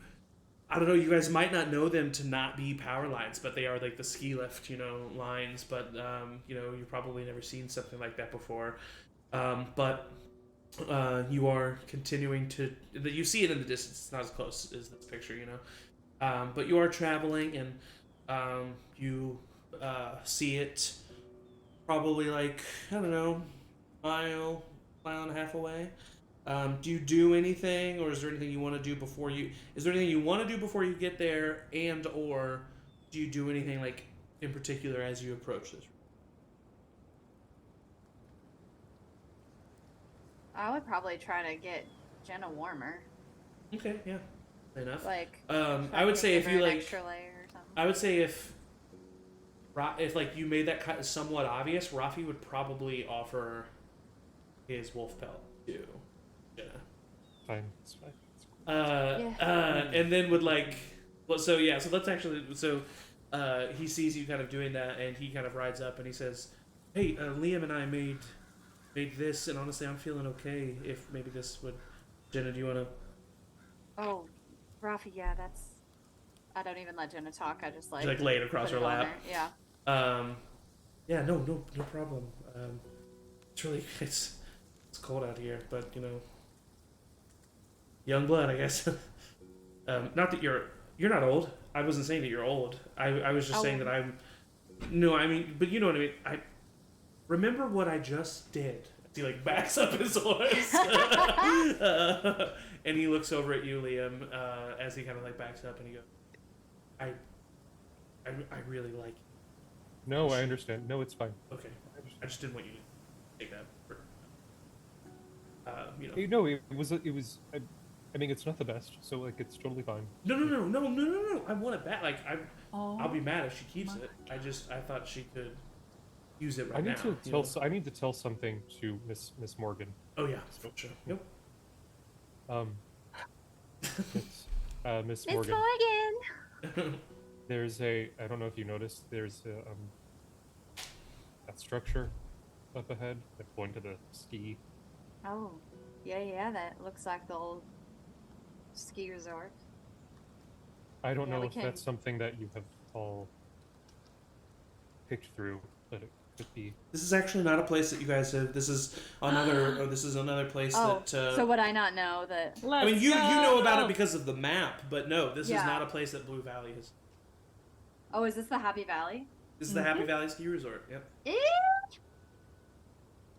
S1: I don't know, you guys might not know them to not be power lines, but they are like the ski lift, lines. But you've probably never seen something like that before. But you are continuing to. You see it in the distance. It's not as close as this picture, but you are traveling, and you see it probably like, I don't know, mile and a half away. Do you do anything, or is there anything you want to do before you? Is there anything you want to do before you get there, and or do you do anything like in particular as you approach this?
S2: I would probably try to get Jenna warmer.
S1: Okay, yeah, fair enough.
S2: Like,
S1: I would say if you
S2: an
S1: like,
S2: extra layer or something.
S1: I would say if like you made that kind of somewhat obvious, Rafi would probably offer his wolf pelt to Jenna.
S3: Fine, it's fine. It's cool.
S1: And then would like, well, so let's actually, he sees you kind of doing that, and he kind of rides up and he says, "Hey, Liam and I made this, and honestly, I'm feeling okay. If maybe this would, Jenna, do you want to
S2: Oh, Rafi, yeah, that's. I don't even let Jenna talk. I just
S1: She, like, lay it across
S2: put
S1: her
S2: it on
S1: lap.
S2: there. Yeah.
S1: Yeah, no problem. It's really it's cold out here, but young blood, I guess. Not that you're not old. I wasn't saying that you're old. I was just saying that I'm. No, I mean, but you know what I mean. I remember what I just did. He like backs up his horse, and he looks over at you, Liam, as he kind of like backs up, and he goes, I really like you.
S3: No, I understand. No, it's fine.
S1: Okay, I just didn't want you to take that for,
S3: No, it was. I mean, it's not the best, so like it's totally fine.
S1: No. I want it back. Like I'll be mad if she keeps it. I thought she could use it right now.
S3: I need to tell something to Miss Morgan.
S1: Oh yeah, sure. Yep.
S3: Miss
S2: It's
S3: Morgan.
S2: Morgan.
S3: There's I don't know if you noticed. There's that structure up ahead, like going to the ski.
S2: Oh, yeah. That looks like the old ski resort.
S3: I don't
S2: Yeah,
S3: know
S2: we
S3: if
S2: can-
S3: that's something that you have all picked through, but it could be.
S1: This is actually not a place that you guys have. This is another. This is another place
S2: Oh,
S1: that.
S2: so would I not know that?
S1: I mean, you know about it because of the map, but no, this
S2: Yeah.
S1: is not a place that Blue Valley is.
S2: Oh, is this the Happy Valley?
S1: This is the Happy Valley Ski Resort. Yep.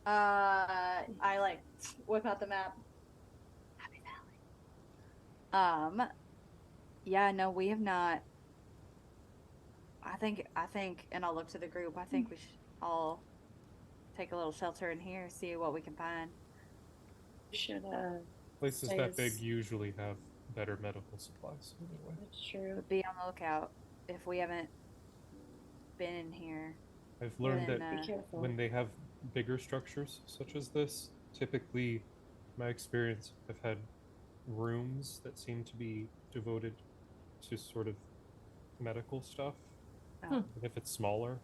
S2: I like whip out the map. Happy Valley. Yeah, no, we have not. I think, and I'll look to the group. I think we should all take a little shelter in here, see what we can find.
S5: Should
S3: Places
S5: stay
S3: that big
S5: as-
S3: usually have better medical supplies anyway.
S5: That's true.
S2: Be on the lookout if we haven't been in here.
S3: I've learned
S2: Then,
S3: that
S5: Be careful.
S3: when they have bigger structures such as this, typically, my experience, I've had rooms that seem to be devoted to sort of medical stuff.
S2: Oh.
S3: And if it's smaller,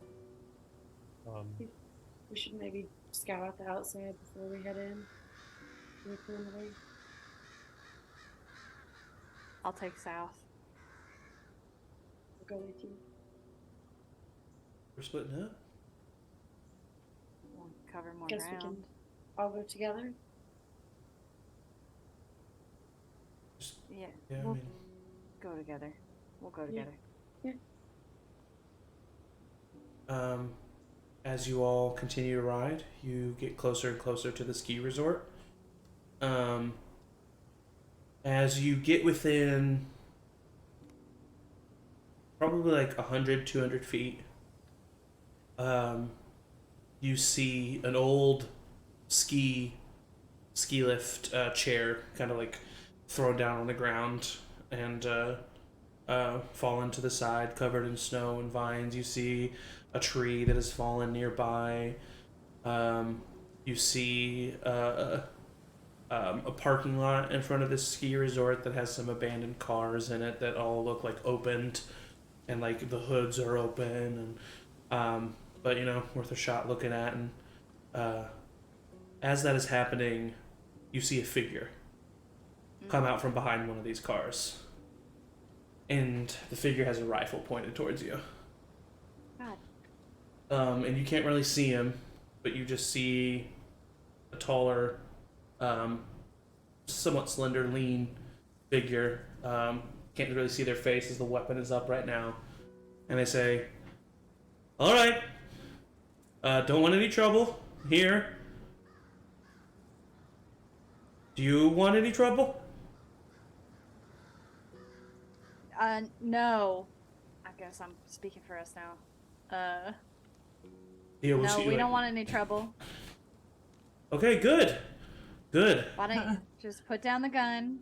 S5: We should maybe scout out the outside before we head in. To the perimeter.
S2: I'll take south.
S5: I'll go with you.
S1: We're splitting up.
S2: We'll cover more
S5: Guess we
S2: ground.
S5: can all go together.
S2: Yeah,
S1: Yeah, I
S2: we'll
S1: mean,
S2: go together. We'll go
S5: Yeah.
S2: together.
S1: as you all continue to ride, you get closer and closer to the ski resort. As you get within probably like 100, 200 feet, you see an old ski lift chair kind of like thrown down on the ground and fallen to the side, covered in snow and vines. You see a tree that has fallen nearby. You see a parking lot in front of this ski resort that has some abandoned cars in it that all look like opened, and like the hoods are open, and but worth a shot looking at. And as that is happening, you see a figure come out from behind one of these cars, and the figure has a rifle pointed towards you.
S2: God.
S1: And you can't really see him, but you just see a taller, somewhat slender, lean figure. Can't really see their face as the weapon is up right now. And they say, "All right, don't want any trouble here. Do you want any trouble?"
S2: No. I guess I'm speaking for us now.
S1: Yeah, we'll
S2: No,
S1: see you
S2: we don't
S1: later.
S2: want any trouble.
S1: Okay, good.
S2: Why don't you just put down the gun?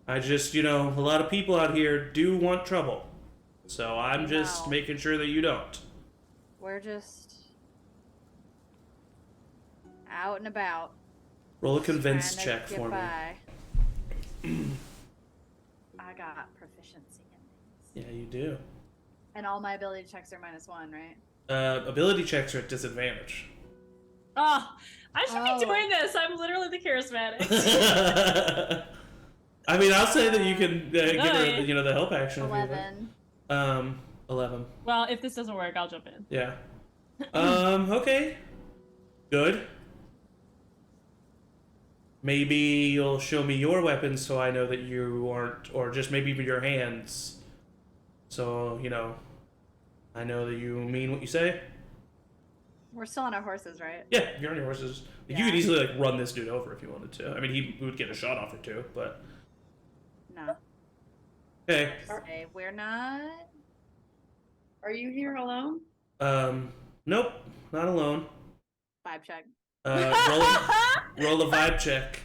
S1: I just, a lot of people out here do want trouble. So I'm just
S2: No.
S1: making sure that you don't.
S2: We're just out and about.
S1: Roll a convince
S2: trying to
S1: check
S2: get
S1: for me.
S2: by. I got proficiency in things.
S1: Yeah, you do.
S2: And all my ability checks are -1, right?
S1: Ability checks are at disadvantage.
S4: Oh, I should
S2: Oh.
S4: be doing this. I'm literally the charismatic.
S1: I mean, I'll say that you can give her,
S4: Alright.
S1: the help action. If you
S2: 11.
S1: would. 11.
S4: Well, if this doesn't work, I'll jump in.
S1: Yeah. Okay. Good. Maybe you'll show me your weapons so I know that you aren't, or just maybe your hands. So, I know that you mean what you say.
S2: We're still on our horses, right?
S1: Yeah, you're on your horses. You
S2: Yeah.
S1: could easily, run this dude over if you wanted to. I mean, he would get a shot off or two, but...
S2: No.
S1: Okay.
S2: Say we're not.
S5: Are you here alone?
S1: Nope, not alone.
S2: Vibe check.
S1: Roll a vibe check.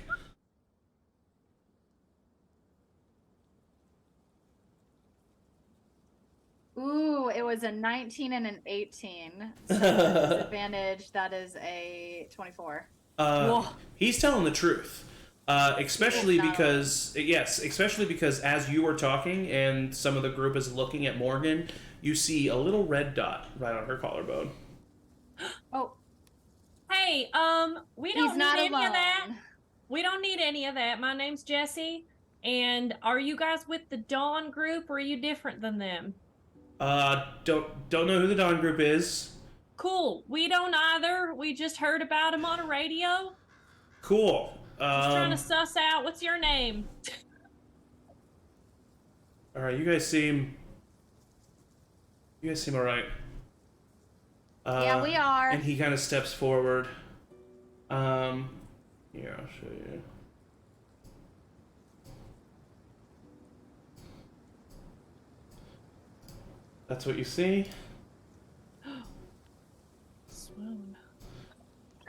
S2: Ooh, it was a 19 and an 18. So disadvantage, that is a 24.
S4: Whoa.
S1: He's telling the truth. Especially
S2: Oh, no.
S1: because as you were talking and some of the group is looking at Morgan, you see a little red dot right on her collarbone.
S2: Oh,
S4: Hey, we
S2: he's
S4: don't
S2: not
S4: need
S2: alone.
S4: any of that. We don't need any of that. My name's Jesse. And are you guys with the Dawn group, or are you different than them?
S1: Don't know who the Dawn group is.
S4: Cool. We don't either. We just heard about him on a radio.
S1: Cool.
S4: Just trying to suss out. What's your name?
S1: All right, you guys seem all right.
S2: Yeah, we are.
S1: And he kind of steps forward. Here, I'll show you. That's what you see.
S4: Swoon.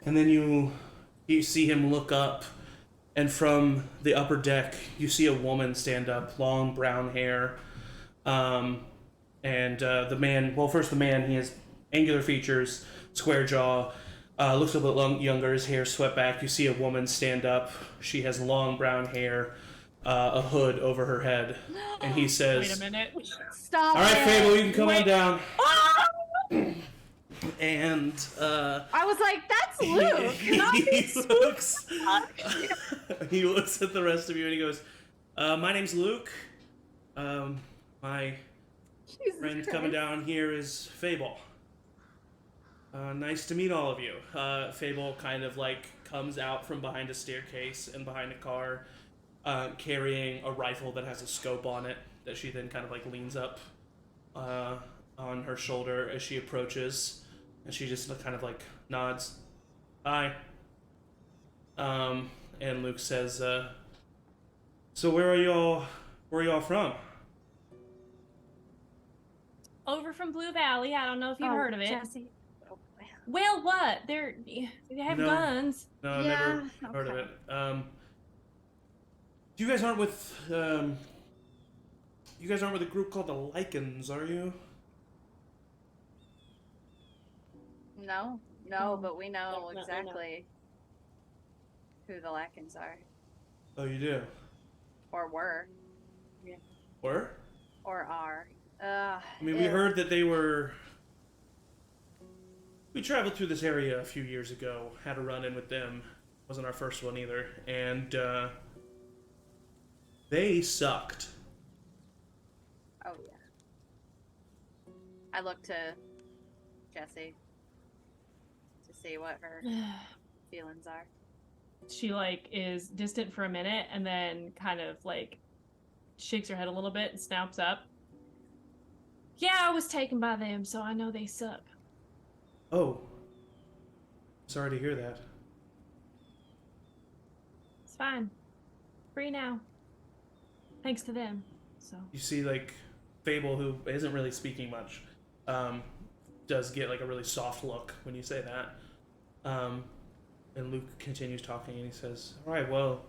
S1: And then you see him look up, and from the upper deck, you see a woman stand up, long brown hair. And the man, he has angular features, square jaw, looks a bit younger, his hair swept back. You see a woman stand up. She has long brown hair, a hood over her head. And he says,
S4: Wait a minute.
S2: Stop
S1: "All right,
S2: it.
S1: Fable, you can come on
S4: Wait.
S1: down." And
S2: I was like, that's Luke.
S1: he looks at the rest of you and he goes, "My name's Luke. My
S2: Jesus
S1: friend
S2: Christ.
S1: coming down here is Fable. Nice to meet all of you." Fable kind of comes out from behind a staircase and behind a car, carrying a rifle that has a scope on it that she then kind of leans up on her shoulder as she approaches, and she just kind of nods, "Hi." And Luke says, "So where are y'all from?"
S4: Over from Blue Valley. I don't know if you've
S2: Oh,
S4: heard of it.
S2: Jesse. Oh, boy.
S4: Well, what? They have
S1: No.
S4: guns.
S1: No, I've
S2: Yeah,
S1: never heard of
S2: okay.
S1: it. You guys aren't with a group called the Lycans, are you?
S2: No, but we know
S5: Definitely
S2: exactly who the Lackins are.
S1: Oh, you do.
S2: Or were.
S1: Where?
S2: Or are.
S1: I mean, we heard that they were. We traveled through this area a few years ago. Had a run-in with them. Wasn't our first one either, and they sucked.
S2: Oh, yeah. I look to Jessie to see what her feelings are.
S4: She is distant for a minute and then kind of shakes her head a little bit and snaps up. Yeah, I was taken by them, so I know they suck.
S1: Oh. Sorry to hear that.
S4: It's fine. Free now. Thanks to them. So
S1: You see, Fable, who isn't really speaking much, does get a really soft look when you say that. And Luke continues talking, and he says, "All right, well,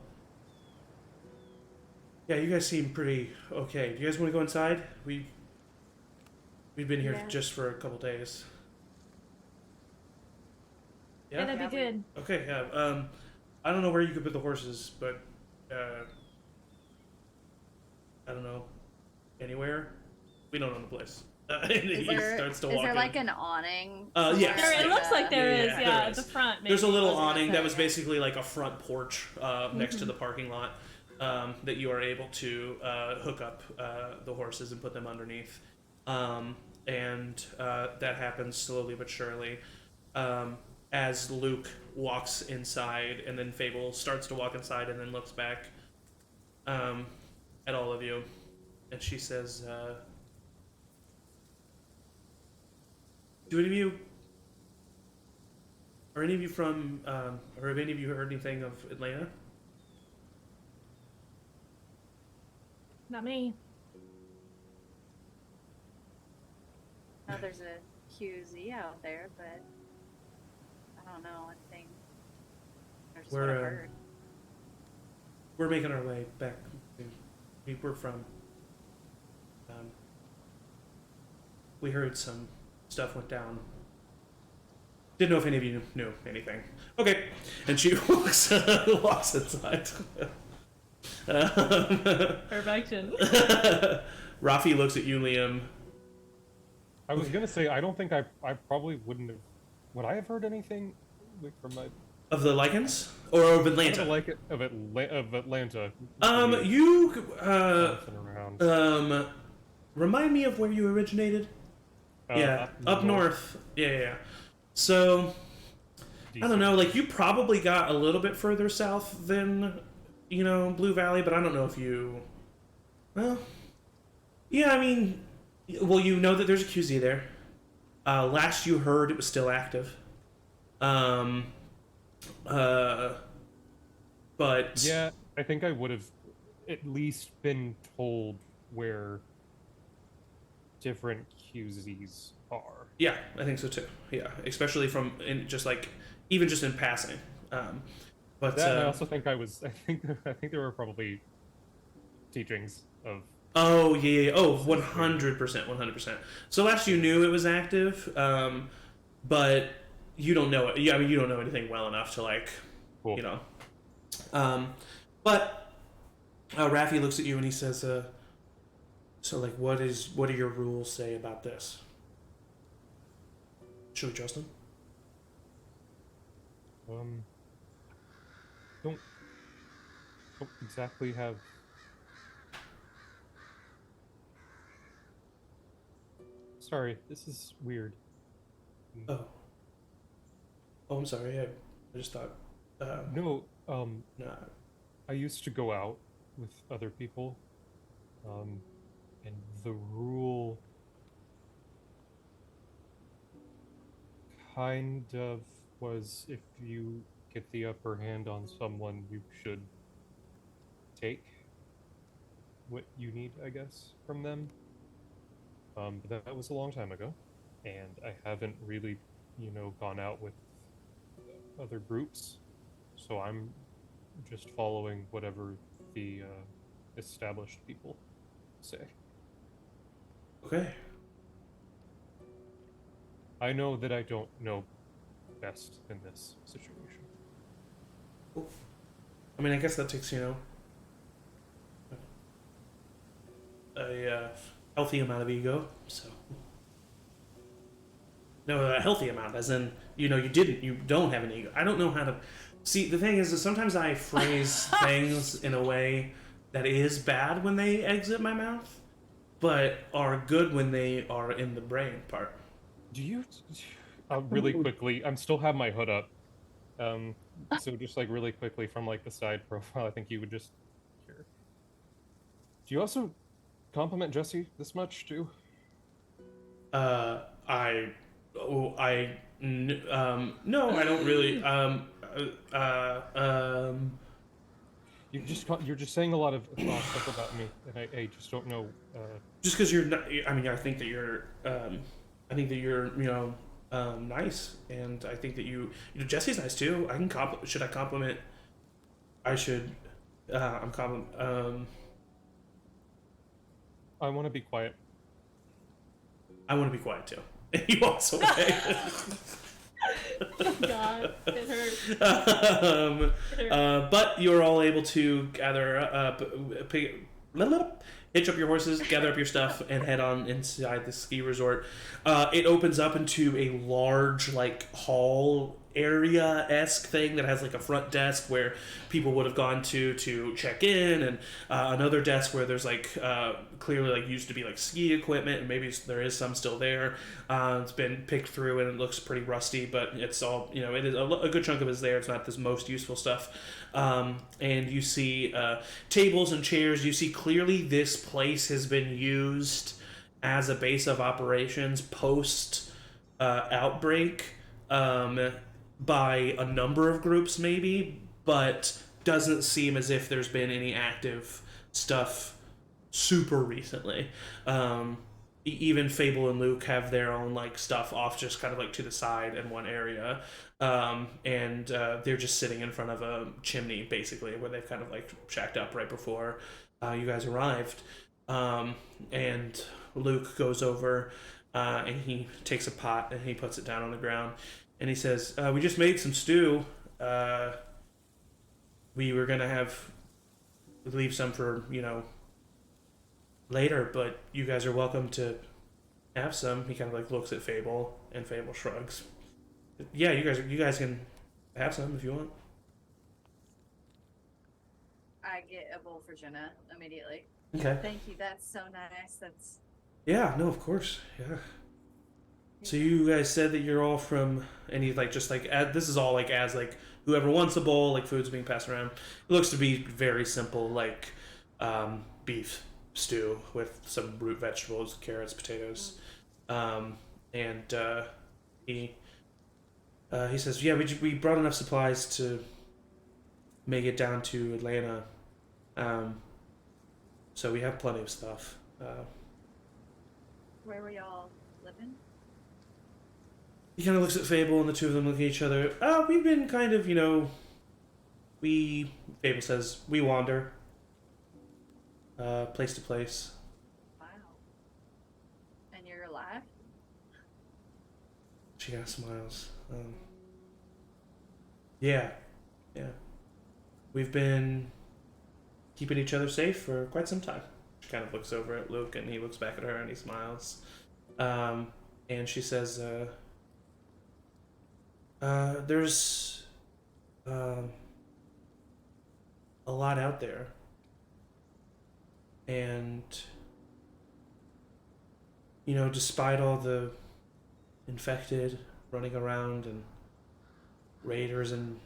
S1: yeah, you guys seem pretty okay. Do you guys want to go inside? We've been here
S2: Yeah.
S1: just for a couple days."
S4: yeah,
S1: Yeah.
S4: that'd
S2: Yeah,
S4: be
S2: we-
S4: good.
S1: Okay. Yeah. I don't know where you could put the horses, but I don't know, anywhere. We don't own the place. And he starts to
S2: Is
S1: walk
S2: there
S1: in.
S2: an awning?
S1: Yes.
S4: There, it looks like there is.
S1: Yeah,
S4: Yeah,
S1: there
S4: at the
S1: is.
S4: front. Maybe.
S1: There's a little
S2: I was gonna
S1: awning
S2: say,
S1: that was
S2: yeah.
S1: basically a front porch next to the parking lot. that you are able to hook up the horses and put them underneath. And that happens slowly but surely. As Luke walks inside, and then Fable starts to walk inside and then looks back at all of you, and she says, "Do any of you, are any of you from, or have any of you heard anything of Atlanta?"
S4: Not me.
S2: No, there's a QZ out there, but I don't know anything. There's what I've heard.
S1: We're making our way back. We're from. We heard some stuff went down. Didn't know if any of you knew anything. Okay, and she walks inside.
S4: Perfection.
S1: Rafi looks at you, Liam.
S3: I was gonna say I don't think I probably wouldn't have. Would I have heard anything like from my
S1: Of the Lycans? Or of Atlanta?
S3: of Atlanta.
S1: You
S3: Around.
S1: remind me of where you originated. Yeah, up north. Yeah. So I don't know. Like, you probably got a little bit further south than Blue Valley, but I don't know if you. Well, yeah. I mean, well, you know that there's a QZ there. Last you heard, it was still active. But
S3: yeah, I think I would have at least been told where different QZs are.
S1: Yeah, I think so too. Yeah, especially even just in passing. But
S3: I also think I think there were probably teachings of.
S1: Oh yeah. Oh, 100%. So last you knew it was active, but you don't know it. Yeah, I mean you don't know anything well enough to
S3: Cool.
S1: But Raffi looks at you and he says, "So what do your rules say about this? Should we trust him?"
S3: Don't exactly have. Sorry, this is weird.
S1: Oh, I'm sorry. I just thought.
S3: No,
S1: Nah.
S3: I used to go out with other people, and the rule kind of was if you get the upper hand on someone, you should take what you need, I guess, from them. But that was a long time ago, and I haven't really, gone out with other groups, so I'm just following whatever the established people say.
S1: Okay.
S3: I know that I don't know best in this situation.
S1: I mean, I guess that takes a healthy amount of ego. So. No, a healthy amount, as in, you don't have an ego. I don't know how to. See, the thing is that sometimes I phrase things in a way that is bad when they exit my mouth, but are good when they are in the brain part.
S3: Do you, really quickly, I'm still have my hood up, so just really quickly from the side profile, I think you would just hear. Do you also compliment Jesse this much too?
S1: No, I don't really.
S3: You're just saying a lot of stuff about me, and I just don't know.
S1: Just because you're not. I mean, I think that you're. Nice, and I think that Jesse's nice too. I can Should I compliment? I should. I'm compliment.
S3: I want to be quiet.
S1: I want to be quiet too. And he walks away.
S4: Oh God, it hurt.
S1: But you're all able to gather hitch up your horses, gather up your stuff, and head on inside the ski resort. It opens up into a large hall area-esque thing that has like a front desk where people would have gone to check in, and another desk where there's like clearly like used to be like ski equipment, and maybe there is some still there. It's been picked through and it looks pretty rusty, but it's all, you know, it is a good chunk of it is there. It's not the most useful stuff. And you see tables and chairs. You see clearly this place has been used as a base of operations post outbreak by a number of groups maybe, but doesn't seem as if there's been any active stuff super recently. Even Fable and Luke have their own like stuff off just kind of like to the side in one area, and they're just sitting in front of a chimney basically where they've kind of like shacked up right before you guys arrived. And Luke goes over and he takes a pot and he puts it down on the ground, and he says, we just made some stew. We were gonna leave some for, you know, later, but you guys are welcome to have some. He kind of like looks at Fable, and Fable shrugs. Yeah, you guys can have some if you want.
S2: I get a bowl for Jenna immediately.
S1: Okay.
S2: Thank you. That's so nice. That's
S1: Yeah, no, of course. Yeah. So you guys said that you're all from, and he like just like this is all like as like whoever wants a bowl, like food's being passed around. It looks to be very simple, like beef stew with some root vegetables, carrots, potatoes, and he says, yeah, we brought enough supplies to make it down to Atlanta, so we have plenty of stuff.
S2: where were y'all living?
S1: He kind of looks at Fable, and the two of them look at each other. We've been kind of, you know, Fable says, we wander. Place to place.
S2: Wow. And you're alive?
S1: She kind of smiles. Yeah. We've been keeping each other safe for quite some time. She kind of looks over at Luke, and he looks back at her, and he smiles. And she says, there's a lot out there. And, you know, despite all the infected running around and raiders and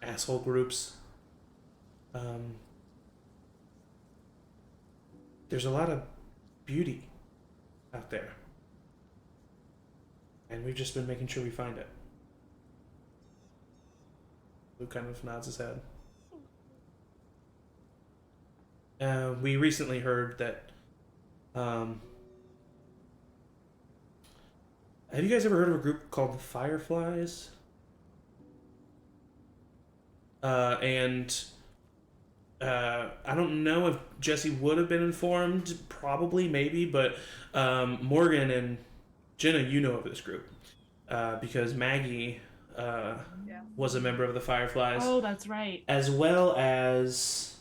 S1: asshole groups, there's a lot of beauty out there. And we've just been making sure we find it. Luke kind of nods his head. We recently heard that. Have you guys ever heard of a group called the Fireflies? And I don't know if Jesse would have been informed, probably, maybe, but Morgan and Jenna, you know of this group because Maggie was a member of the Fireflies.
S4: Oh, that's right.
S1: As well as.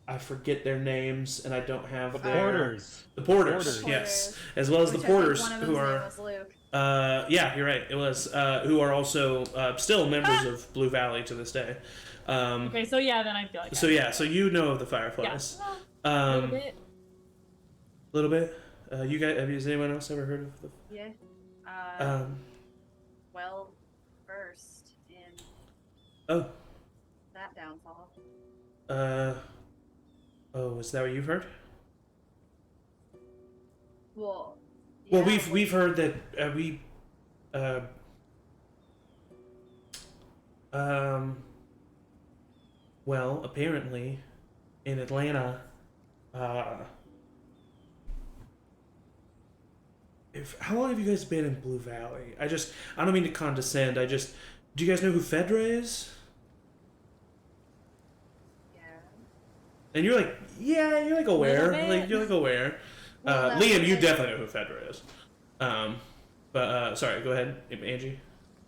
S1: I forget their names, and I don't have
S3: The
S1: their...
S3: Porters.
S1: The Porters, yes. As well as
S2: Which
S1: the
S2: I think
S1: Porters,
S2: one of
S1: who
S2: them's
S1: are...
S2: name was Luke.
S1: Yeah, you're right. It was. Who are also still members of Blue Valley to this day.
S4: Okay, so yeah, then I feel like.
S1: So yeah, so you know of the Fireflies.
S4: Yeah. A little bit.
S1: Little bit. You guys, has anyone else ever heard of the?
S2: Yeah. Well versed in
S1: Oh.
S2: that downfall.
S1: Oh, is that what you've heard?
S2: Well.
S1: Well,
S2: yeah,
S1: we've heard that well, apparently, in Atlanta, how long have you guys been in Blue Valley? I don't mean to condescend. do you guys know who Fedra is?
S2: Yeah.
S1: And you're like, yeah, you're like aware.
S4: Little bit.
S1: Like, you're like aware.
S2: Well,
S1: Liam, you
S2: like-
S1: definitely know who Fedra is. But sorry, go ahead, Angie.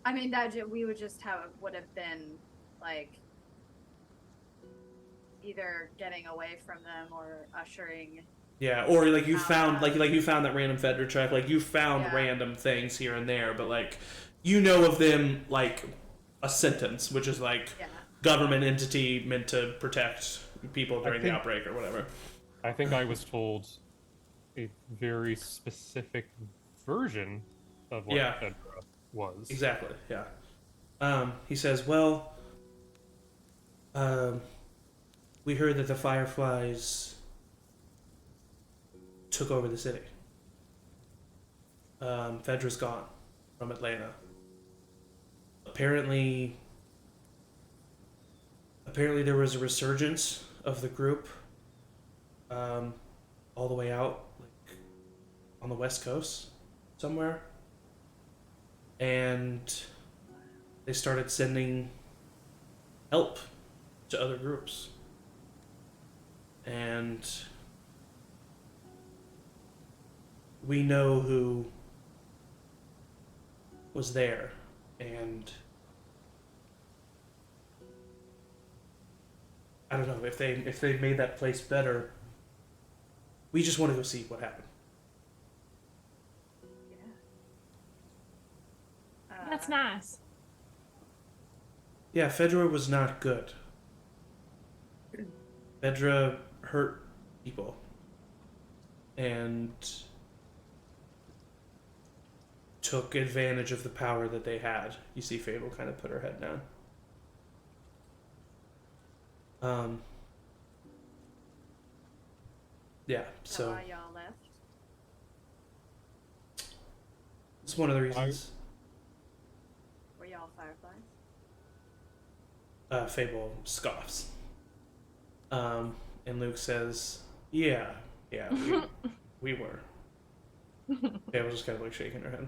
S2: I mean, we would have been like either getting away from them or ushering.
S1: Yeah, or like you
S2: Oh,
S1: found
S2: yeah.
S1: like you found that random Fedra track, like you found
S2: Yeah.
S1: random things here and there, but like you know of them like a sentence, which is like
S2: Yeah.
S1: government entity meant to protect people during the
S3: think-
S1: outbreak or whatever.
S3: I think I was told a very specific version of what
S1: Yeah.
S3: Fedra was.
S1: Exactly. Yeah. He says, "Well, we heard that the Fireflies took over the city. Fedra's gone from Atlanta. Apparently there was a resurgence of the group all the way out, like on the West Coast somewhere, and they started sending help to other groups, and we know who was there, and I don't know if they made that place better. We just want to go see what happened."
S4: That's nice.
S1: Yeah, Fedra was not good. Fedra hurt people. And took advantage of the power that they had. You see Fable kind of put her head down. Yeah,
S2: So
S1: so
S2: why y'all left?
S1: it's one of the reasons.
S2: Were y'all fireflies?
S1: Fable scoffs. And Luke says, yeah, we were. Fable just kind of like shaking her head.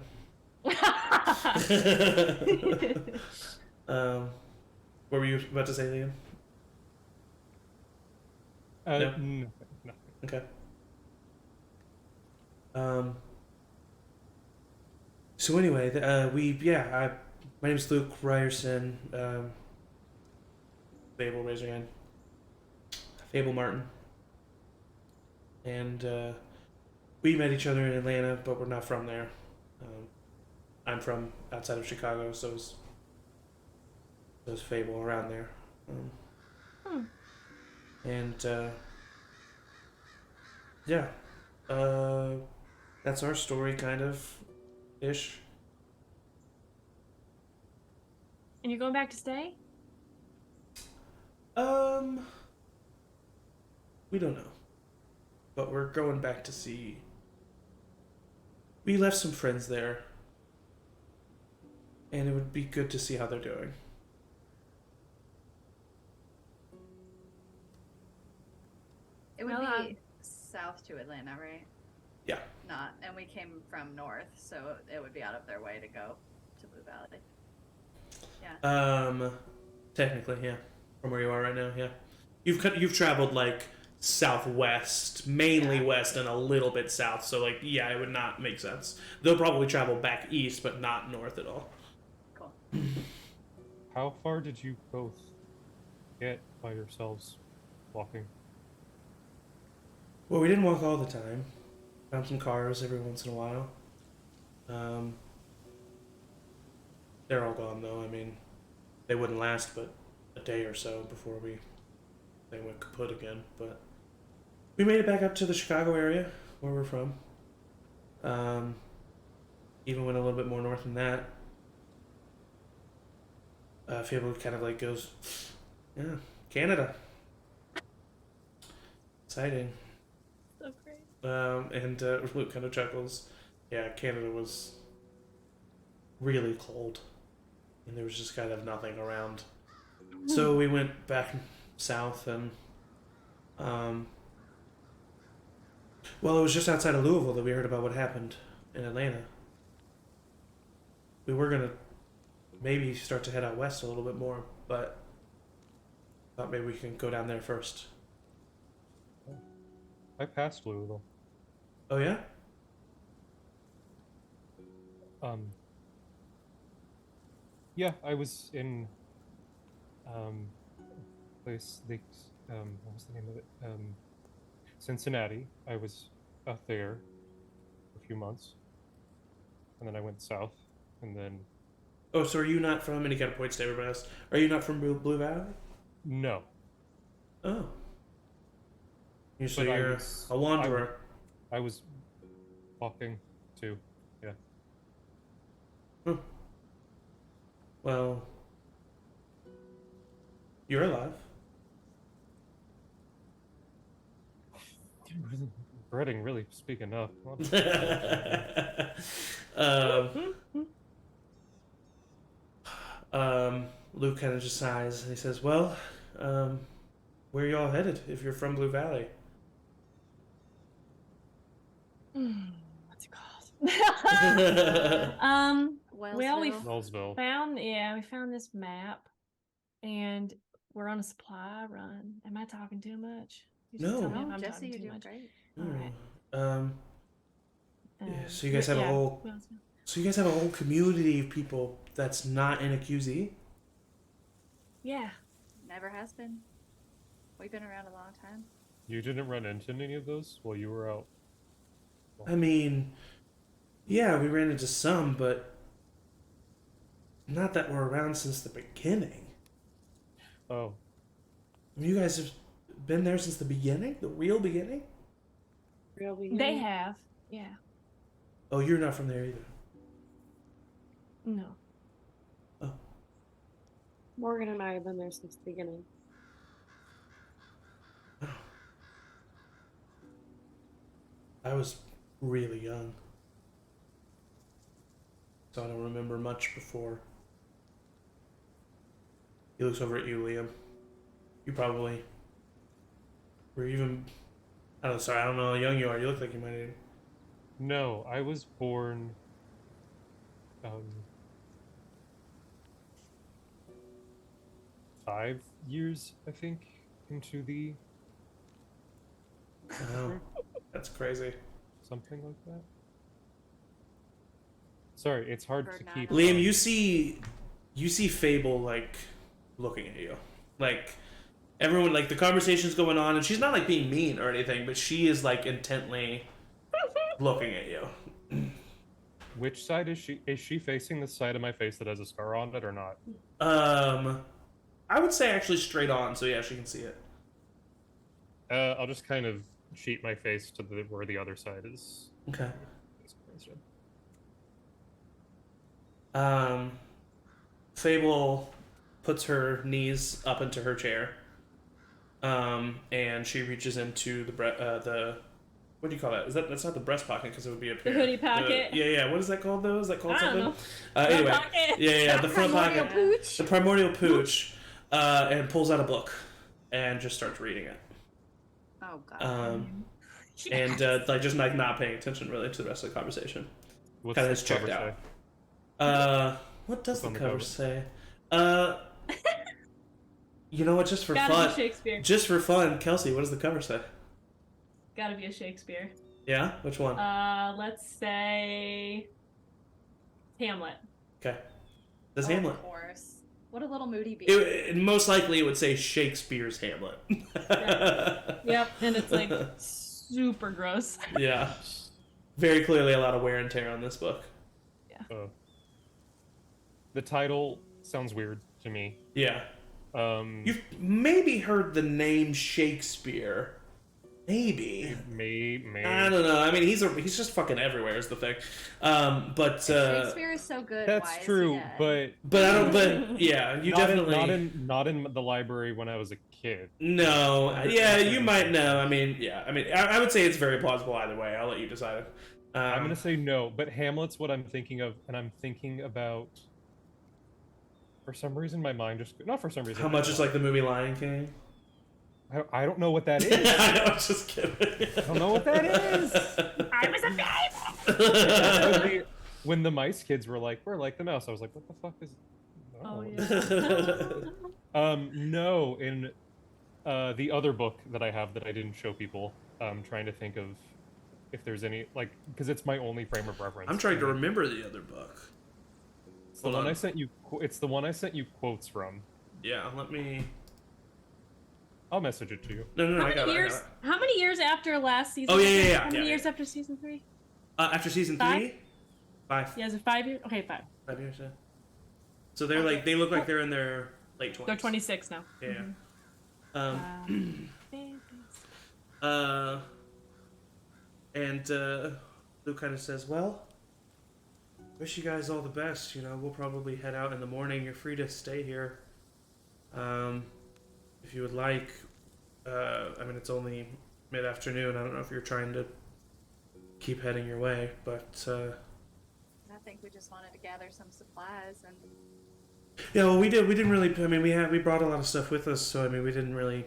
S1: What were you about to say, Liam? No?
S3: Nothing.
S1: Okay. So anyway, my name's Luke Ryerson. Fable, raise your hand. Fable Martin. And we met each other in Atlanta, but we're not from there. I'm from outside of Chicago, so is Fable around there. And yeah, that's our story, kind of ish.
S4: And you're going back to stay?
S1: We don't know, but we're going back to see. We left some friends there, and it would be good to see how they're doing.
S2: It would
S4: Well,
S2: be south to Atlanta, right?
S1: Yeah.
S2: Not, and we came from north, so it would be out of their way to go to Blue Valley.
S1: Technically, yeah, from where you are right now, yeah. You've traveled like southwest, mainly west, and a little bit south. So like, yeah, it would not make sense. They'll probably travel back east, but not north at all.
S2: Cool.
S3: How far did you both get by yourselves walking?
S1: Well, we didn't walk all the time. Found some cars every once in a while. They're all gone though. I mean, they wouldn't last but a day or so before they went kaput again. But we made it back up to the Chicago area where we're from. Even went a little bit more north than that. Fable kind of like goes, yeah, Canada. Exciting.
S4: So great.
S1: And Luke kind of chuckles. Yeah, Canada was really cold, and there was just kind of nothing around. So we went back south, and well, it was just outside of Louisville that we heard about what happened in Atlanta. We were gonna maybe start to head out west a little bit more, but thought maybe we can go down there first.
S3: I passed Louisville.
S1: Oh yeah?
S3: Yeah, I was in place what was the name of it? Cincinnati. I was out there for a few months, and then I went south, and then
S1: Oh, so are you not from? And he kind of points to everybody else. Are you not from Blue Valley?
S3: No.
S1: Oh. So
S3: But
S1: you're a wanderer.
S3: I was walking too. Yeah.
S1: Huh. Well, you're alive.
S3: Breading really speaking up.
S1: Luke kind of just sighs and he says, "Well, where are y'all headed if you're from Blue Valley?"
S4: What's it called? Well, we
S2: Wellsville.
S3: Wellsville.
S4: we found this map, and we're on a supply run. Am I talking too much? You just
S1: No.
S4: tell me if
S2: No,
S4: I'm
S2: Jesse,
S4: talking
S2: you're
S4: too
S2: doing
S4: much.
S2: great.
S4: All right.
S1: Yeah, so you guys have a whole.
S4: Wellsville.
S1: So you guys have a whole community of people that's not in a QZ.
S4: Yeah.
S2: Never has been. We've been around a long time.
S3: You didn't run into any of those while you were out.
S1: I mean, yeah, we ran into some, but not that we're around since the beginning.
S3: Oh.
S1: You guys have been there since the beginning? The real beginning?
S5: Real
S4: They
S5: beginning.
S4: have. Yeah.
S1: Oh, you're not from there either.
S4: No.
S5: Morgan and I have been there since the beginning.
S1: I was really young. So I don't remember much before. He looks over at you, Liam. You probably were even... I don't know how young you are. You look like you might have...
S3: No, I was born 5 years, I think, into the
S1: Oh, that's crazy.
S3: something like that. Sorry, it's hard
S2: Heard
S3: to
S2: not
S3: keep.
S2: of
S1: Liam, you see Fable like looking at you, like everyone, like the conversation's going on, and she's not like being mean or anything, but she is like intently looking at you.
S3: Which side is she? Is she facing the side of my face that has a scar on it, or not?
S1: I would say actually straight on, so yeah, she can see it.
S3: I'll just kind of cheat my face to where the other side is.
S1: Okay.
S3: is.
S1: Fable puts her knees up into her chair, and she reaches into the what do you call that? That's not the breast pocket because it would be up
S4: The
S1: here.
S4: hoodie pocket?
S1: Yeah. What is that called though? Is that called
S4: I
S1: something?
S4: don't know.
S1: Anyway,
S4: Front pocket.
S1: yeah, the front
S2: Primordial
S1: pocket,
S2: pooch.
S1: the primordial pooch, and pulls out a book and just starts reading it.
S2: Oh god.
S1: And like just like not paying attention really to the rest of the conversation.
S3: What's
S1: Kind
S3: the
S1: of just checked
S3: cover
S1: out.
S3: say?
S1: What does
S3: What's
S1: the
S3: on the
S1: cover
S3: cover?
S1: say? You know what? Just for
S4: Gotta
S1: fun.
S4: be Shakespeare.
S1: Just for fun, Kelsey, what does the cover say?
S4: Gotta be a Shakespeare.
S1: Yeah, which one?
S4: Let's say Hamlet.
S1: Okay. Does
S2: Oh,
S1: Hamlet?
S2: Of course. What a little moody bee.
S1: Most likely, it would say Shakespeare's Hamlet.
S4: Yep, and it's like super gross.
S1: Yeah. Very clearly, a lot of wear and tear on this book.
S3: The title sounds weird to me.
S1: Yeah.
S3: Um,
S1: You've maybe heard the name Shakespeare. Maybe.
S3: may
S1: I don't know. I mean, he's just fucking everywhere is the thing. But
S2: Shakespeare is so good.
S3: That's
S2: Why is he
S3: true,
S2: dead?
S3: but
S1: I don't. But yeah, you
S3: not
S1: definitely
S3: not in the library when I was a kid.
S1: no. Yeah, you might know. I mean, yeah. I would say it's very plausible either way. I'll let you decide.
S3: I'm gonna say no, but Hamlet's what I'm thinking of, and I'm thinking about. For some reason, my mind just not for some reason.
S1: How much is like the movie Lion King?
S3: I don't know what that is.
S1: I know, I'm just kidding.
S3: I don't know what that is.
S4: I was a baby.
S3: When the mice kids were like, "We're like the mouse," I was like, "What the fuck is?"
S4: Oh
S3: yeah. No, in the other book that I have that I didn't show people, I'm trying to think of if there's any like because it's my only frame of reference.
S1: I'm trying to remember the other book.
S3: It's the
S1: Hold
S3: one
S1: on.
S3: I sent you. It's the one I sent you quotes from.
S1: Yeah, let me.
S3: I'll message it to you.
S1: No,
S4: How
S1: I got
S4: many years?
S1: it.
S4: How many years after last season?
S1: Oh, yeah.
S4: How many
S1: Yeah,
S4: years
S1: yeah.
S4: after season 3?
S1: After season 3, 5.
S4: Yeah, is it 5 years? Okay, 5.
S1: 5 years. Yeah. So they're like, they look like they're in their late 20s.
S4: They're 26 now.
S1: Yeah.
S4: Mhm. Babies.
S1: And Luke kind of says, well, wish you guys all the best. You know, we'll probably head out in the morning. You're free to stay here. If you would like. I mean, it's only mid-afternoon. I don't know if you're trying to keep heading your way, but
S2: I think we just wanted to gather some supplies and
S1: yeah, well, we didn't really. I mean, we brought a lot of stuff with us, so I mean, we didn't really.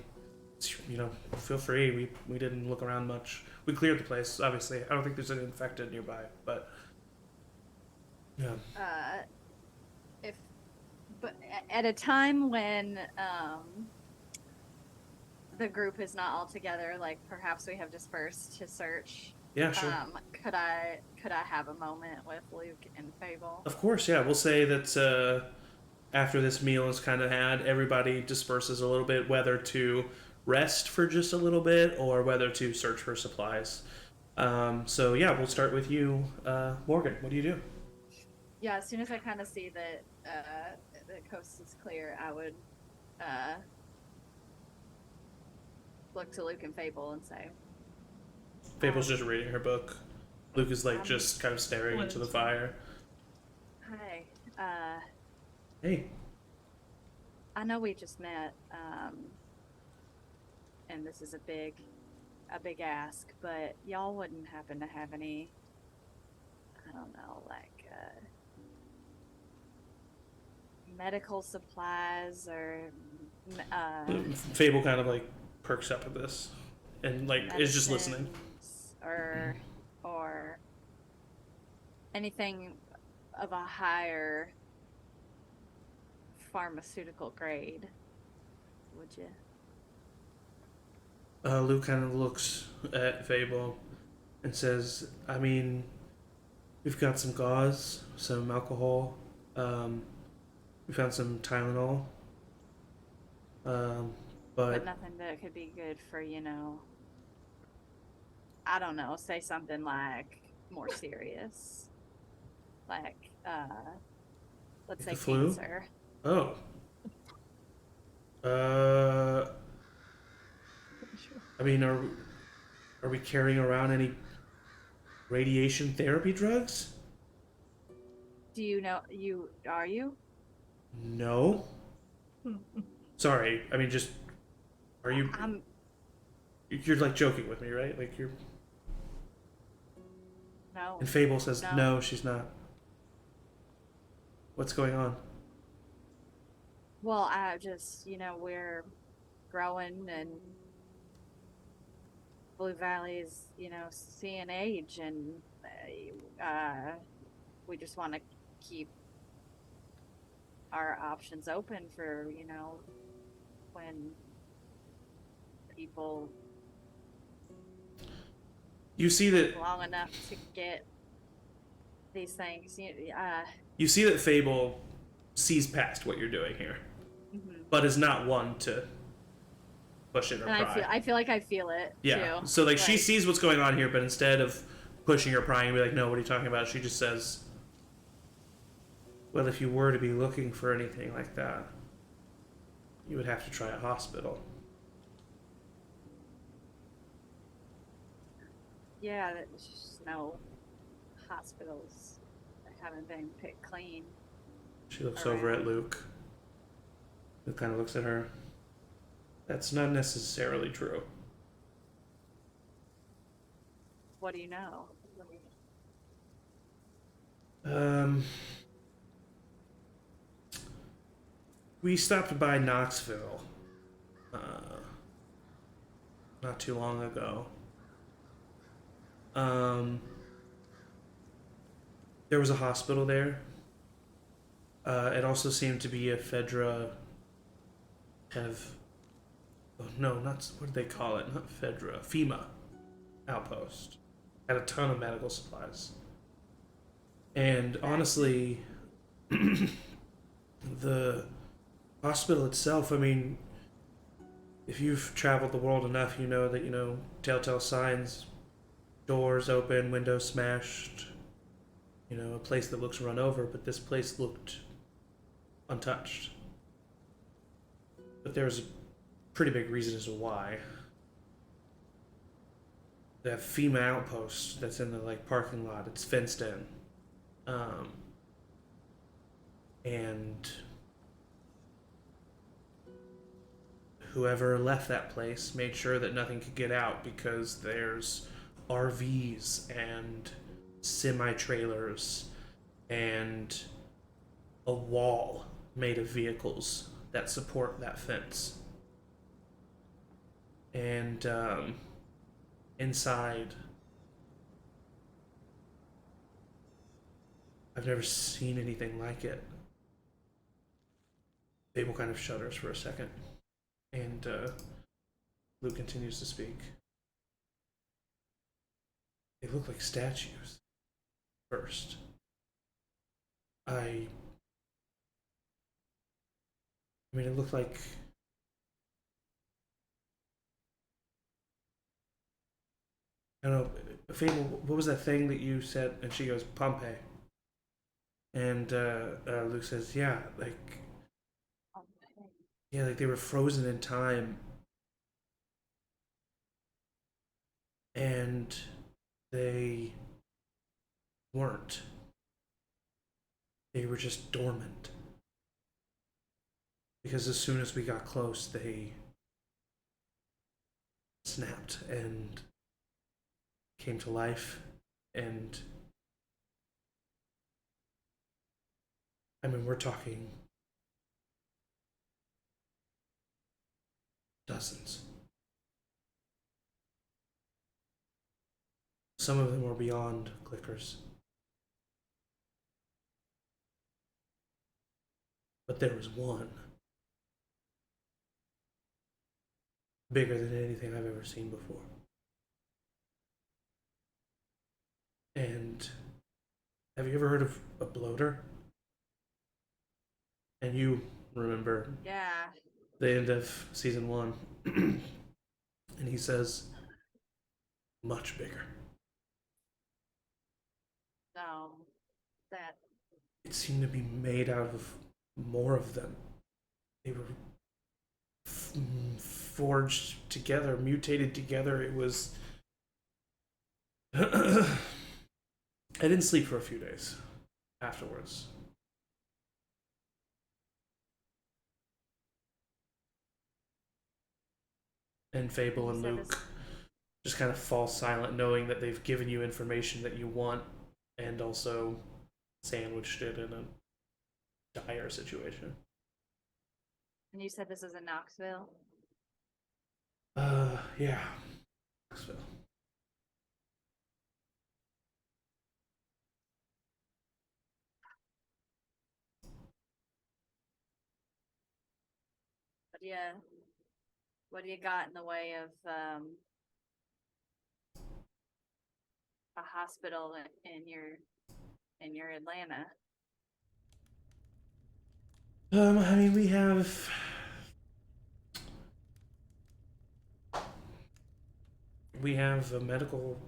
S1: You know, feel free. We didn't look around much. We cleared the place. Obviously, I don't think there's any infected nearby, but yeah.
S2: but at a time when the group is not all together, like perhaps we have dispersed to search.
S1: Yeah, sure.
S2: Could I have a moment with Luke and Fable?
S1: Of course, yeah. We'll say that after this meal is kind of had, everybody disperses a little bit, whether to rest for just a little bit or whether to search for supplies. So yeah, we'll start with you, Morgan. What do you do?
S2: Yeah, as soon as I kind of see that the coast is clear, I would look to Luke and Fable and say,
S1: Fable's just reading her book. Luke is like just kind of staring into the fire.
S2: "Hi,
S1: Hey.
S2: I know we just met, and this is a big ask, but y'all wouldn't happen to have any, I don't know, like medical supplies or
S1: Fable kind of like perks up at this and like is just listening.
S2: or anything of a higher pharmaceutical grade, would you?"
S1: Luke kind of looks at Fable and says, I mean, we've got some gauze, some alcohol, we found some Tylenol,
S2: But nothing that could be good for, you know, I don't know, say something like more serious. Like, let's say
S1: the flu?
S2: cancer.
S1: Oh. I mean, are we carrying around any radiation therapy drugs?
S2: Do you know, are you?
S1: No. Sorry, I mean, just, are you, you're like joking with me, right? Like you're,
S2: No.
S1: and Fable says,
S2: No.
S1: no, she's not. What's going on?
S2: Well, I just, you know, we're growing and Blue Valley's, you know, seeing age, and we just want to keep our options open for, you know, when people
S1: You see that
S2: long enough to get these things.
S1: you see that Fable sees past what you're doing here, but is not one to push it or
S2: and
S1: pry.
S2: I feel like I feel it
S1: Yeah.
S2: too.
S1: So like she sees what's going on here, but instead of pushing or prying and be like, no, what are you talking about? She just says, well, if you were to be looking for anything like that, you would have to try a hospital.
S2: Yeah, there's just no hospitals that haven't been picked clean.
S1: She looks over at Luke. Luke kind of looks at her. That's not necessarily true.
S2: What do you know?
S1: We stopped by Knoxville not too long ago. There was a hospital there. It also seemed to be a Fedra kind of, oh, no, not, what did they call it? Not Fedra, FEMA outpost. Had a ton of medical supplies. And honestly, the hospital itself, I mean, if you've traveled the world enough, you know that, you know, telltale signs, doors open, windows smashed, you know, a place that looks run over, but this place looked untouched. But there's a pretty big reason as to why. The FEMA outpost that's in the like parking lot, it's fenced in. And whoever left that place made sure that nothing could get out because there's RVs and semi-trailers and a wall made of vehicles that support that fence. And inside, I've never seen anything like it. Babel kind of shudders for a second, and Luke continues to speak. They look like statues. First, I mean, it looked like I don't know, Fable. What was that thing that you said? And she goes, Pompeii. And Luke says, yeah, like they were frozen in time, and they weren't. They were just dormant. Because as soon as we got close, they snapped and came to life. And I mean, we're talking dozens. Some of them were beyond clickers. But there was one bigger than anything I've ever seen before. And have you ever heard of a bloater? And you remember the end of season 1. And he says, much bigger.
S2: No, that
S1: It seemed to be made out of more of them. They were forged together, mutated together. It was... I didn't sleep for a few days afterwards. And Fable and Luke just kind of fall silent, knowing that they've given you information that you want and also sandwiched it in a dire situation.
S2: And you said this is in Knoxville?
S1: Yeah. Knoxville.
S2: What do you got in the way of a hospital in your Atlanta?
S1: I mean, we have a medical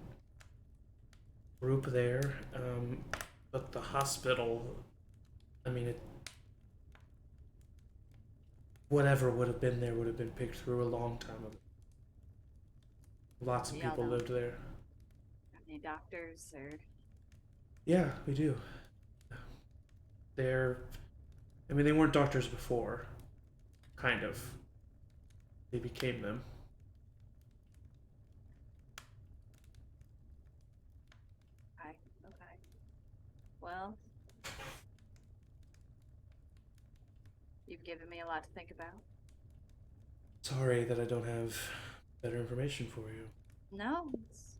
S1: group there, but the hospital, I mean, whatever would have been there would have been picked through a long time ago. Lots of people lived there.
S2: Any doctors or?
S1: Yeah, we do. I mean, they weren't doctors before. Kind of. They became them.
S2: Okay. Well, you've given me a lot to think about.
S1: Sorry that I don't have better information for you.
S2: No, it's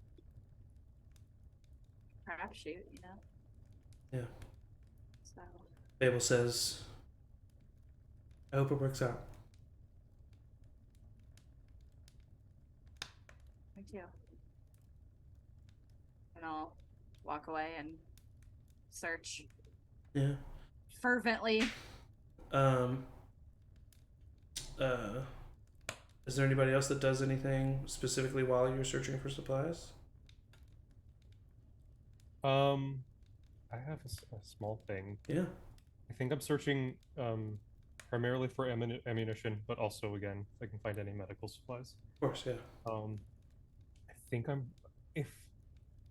S2: crapshoot, you know?
S1: Yeah.
S2: So.
S1: Babel says, I hope it works out.
S2: Me too. And I'll walk away and search.
S1: Yeah.
S2: Fervently.
S1: Is there anybody else that does anything specifically while you're searching for supplies?
S3: I have a small thing.
S1: Yeah.
S3: I think I'm searching primarily for ammunition, but also again, if I can find any medical supplies.
S1: Of course, yeah.
S3: I think I'm. If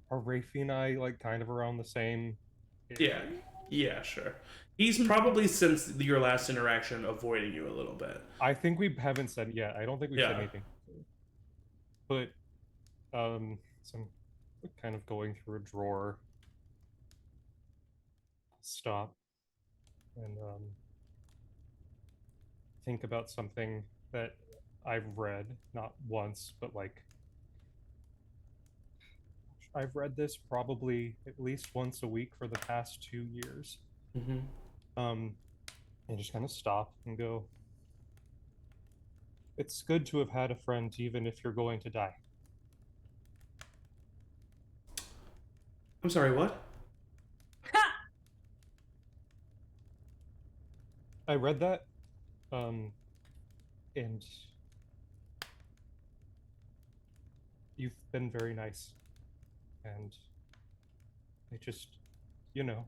S3: are Rafi and I like kind of around the same?
S1: Yeah, yeah, sure. He's probably since your last interaction avoiding you a little bit.
S3: I think we haven't said yet. I don't think we've said
S1: Yeah.
S3: anything. But so I'm kind of going through a drawer. Stop and think about something that I've read not once, but like I've read this probably at least once a week for the past 2 years.
S1: Mm-hmm.
S3: And just kind of stop and go. It's good to have had a friend, even if you're going to die.
S1: I'm sorry, what?
S3: I read that, and you've been very nice, and I just, you know,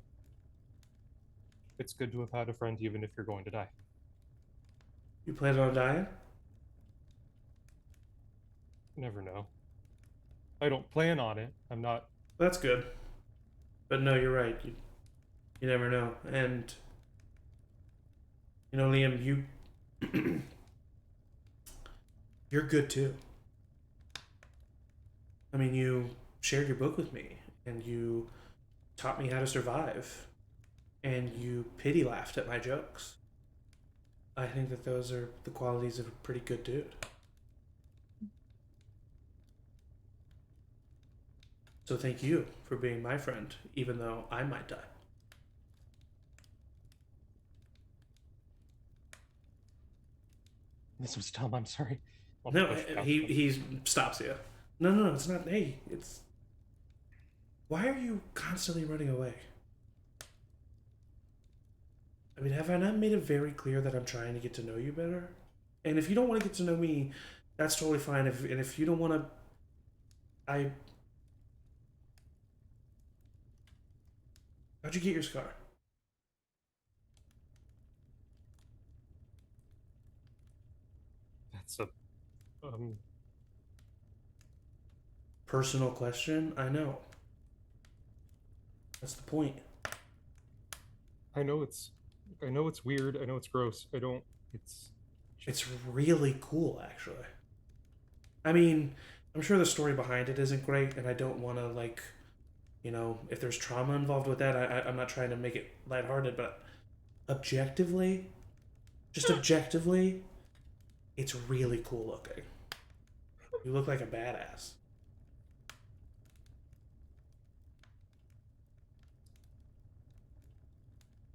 S3: it's good to have had a friend, even if you're going to die.
S1: You planning on dying?
S3: Never know. I don't plan on it. I'm not.
S1: That's good. But no, you're right. You never know. And you know, Liam, you're good too. I mean, you shared your book with me, and you taught me how to survive, and you pity laughed at my jokes. I think that those are the qualities of a pretty good dude. So thank you for being my friend, even though I might die.
S3: This was dumb. I'm sorry.
S1: No, he stops you. No, it's not. Hey, it's. Why are you constantly running away? I mean, have I not made it very clear that I'm trying to get to know you better? And if you don't want to get to know me, that's totally fine. If you don't want to, how'd you get your scar?
S3: That's a
S1: Personal question? I know. That's the point.
S3: I know it's weird. I know it's gross. I don't.
S1: It's really cool, actually. I mean, I'm sure the story behind it isn't great, and I don't want to like, you know, if there's trauma involved with that, I'm not trying to make it lighthearted, but objectively, just objectively, it's really cool looking. You look like a badass.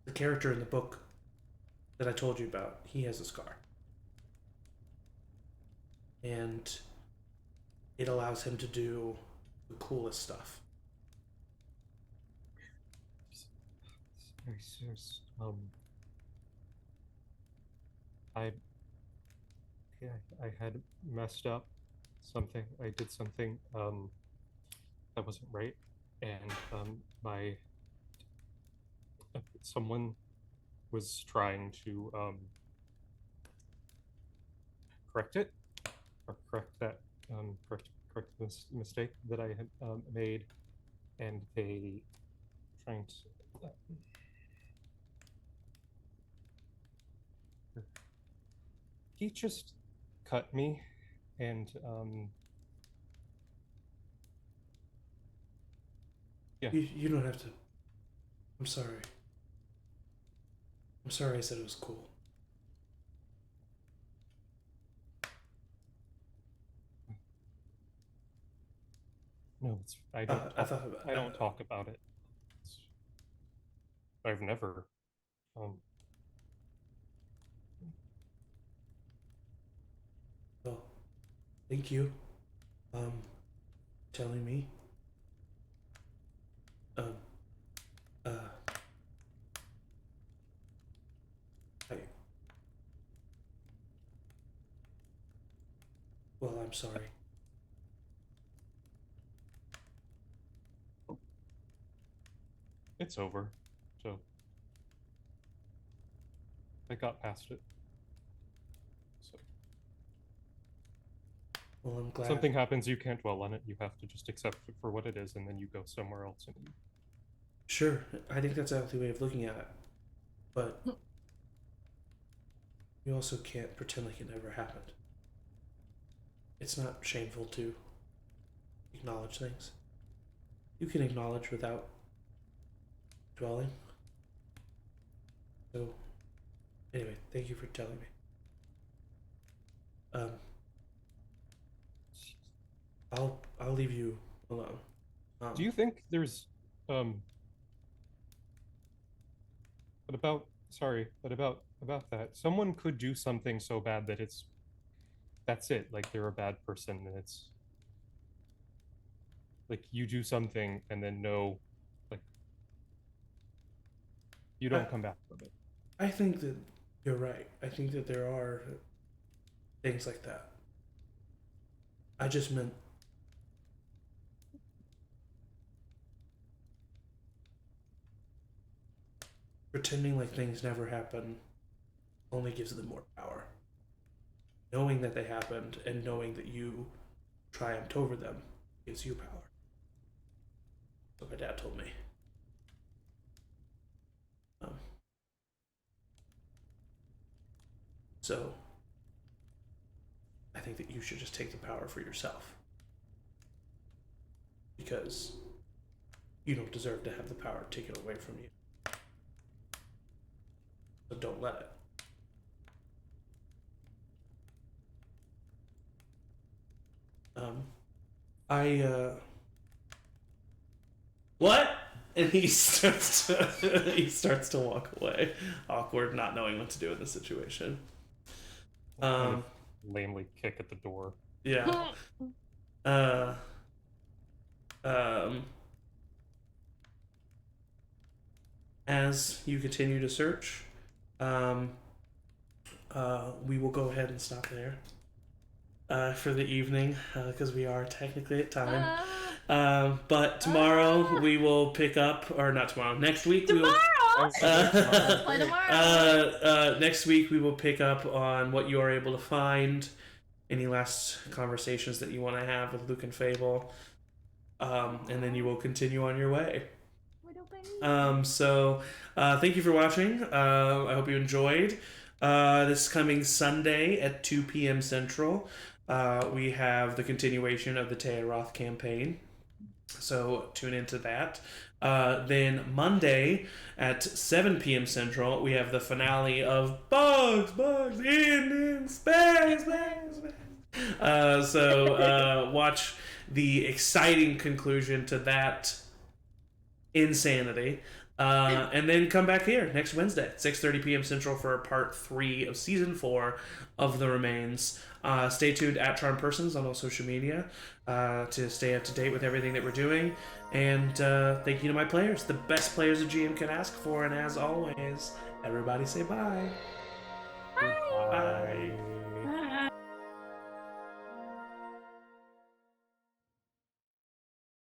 S1: The character in the book that I told you about, he has a scar. And it allows him to do the coolest stuff.
S3: very serious. I yeah, I had messed up something. I did something that wasn't right, and my someone was trying to correct it or correct this mistake that I had made, and they trying to. He just cut me, and yeah.
S1: You don't have to. I'm sorry. I'm sorry I said it was cool.
S3: No, it's I don't. I don't
S1: it.
S3: talk about it. I've never.
S1: Well, thank you. Telling me. I, well, I'm sorry.
S3: It's over. So I got past it. So
S1: Well, I'm glad.
S3: something happens, you can't dwell on it. You have to just accept it for what it is, and then you go somewhere else. And
S1: Sure, I think that's a healthy way of looking at it. But you also can't pretend like it never happened. It's not shameful to acknowledge things. You can acknowledge without dwelling. So, anyway, thank you for telling me. I'll leave you alone.
S3: do you think there's but about that, someone could do something so bad that that's it, like they're a bad person, and it's like you do something and then no, like you don't come back from it.
S1: I think that you're right. I think that there are things like that. I just meant pretending like things never happen only gives them more power. Knowing that they happened and knowing that you triumphed over them gives you power. That's what my dad told me. So, I think that you should just take the power for yourself. Because you don't deserve to have the power taken away from you. So don't let it. What? And he starts to walk away, awkward, not knowing what to do in the situation.
S3: Kind of lamely kick at the door.
S1: Yeah. As you continue to search, we will go ahead and stop there for the evening because we are technically at time. But tomorrow we will pick up, or not tomorrow, next week.
S4: Tomorrow?
S2: Let's play tomorrow.
S1: Next week we will pick up on what you are able to find, any last conversations that you want to have with Luke and Fable, and then you will continue on your way. So thank you for watching. I hope you enjoyed. This coming Sunday at 2 p.m. Central, we have the continuation of the Taya Roth campaign. So tune into that. Then Monday at 7 p.m. Central, we have the finale of Bugs in space. So watch the exciting conclusion to that insanity. And then come back here next Wednesday at 6:30 p.m. Central for part 3 of season 4 of The Remains. Stay tuned at Charm Persons on all social media to stay up to date with everything that we're doing. And thank you to my players, the best players a GM can ask for. And as always, everybody say bye.
S3: Bye.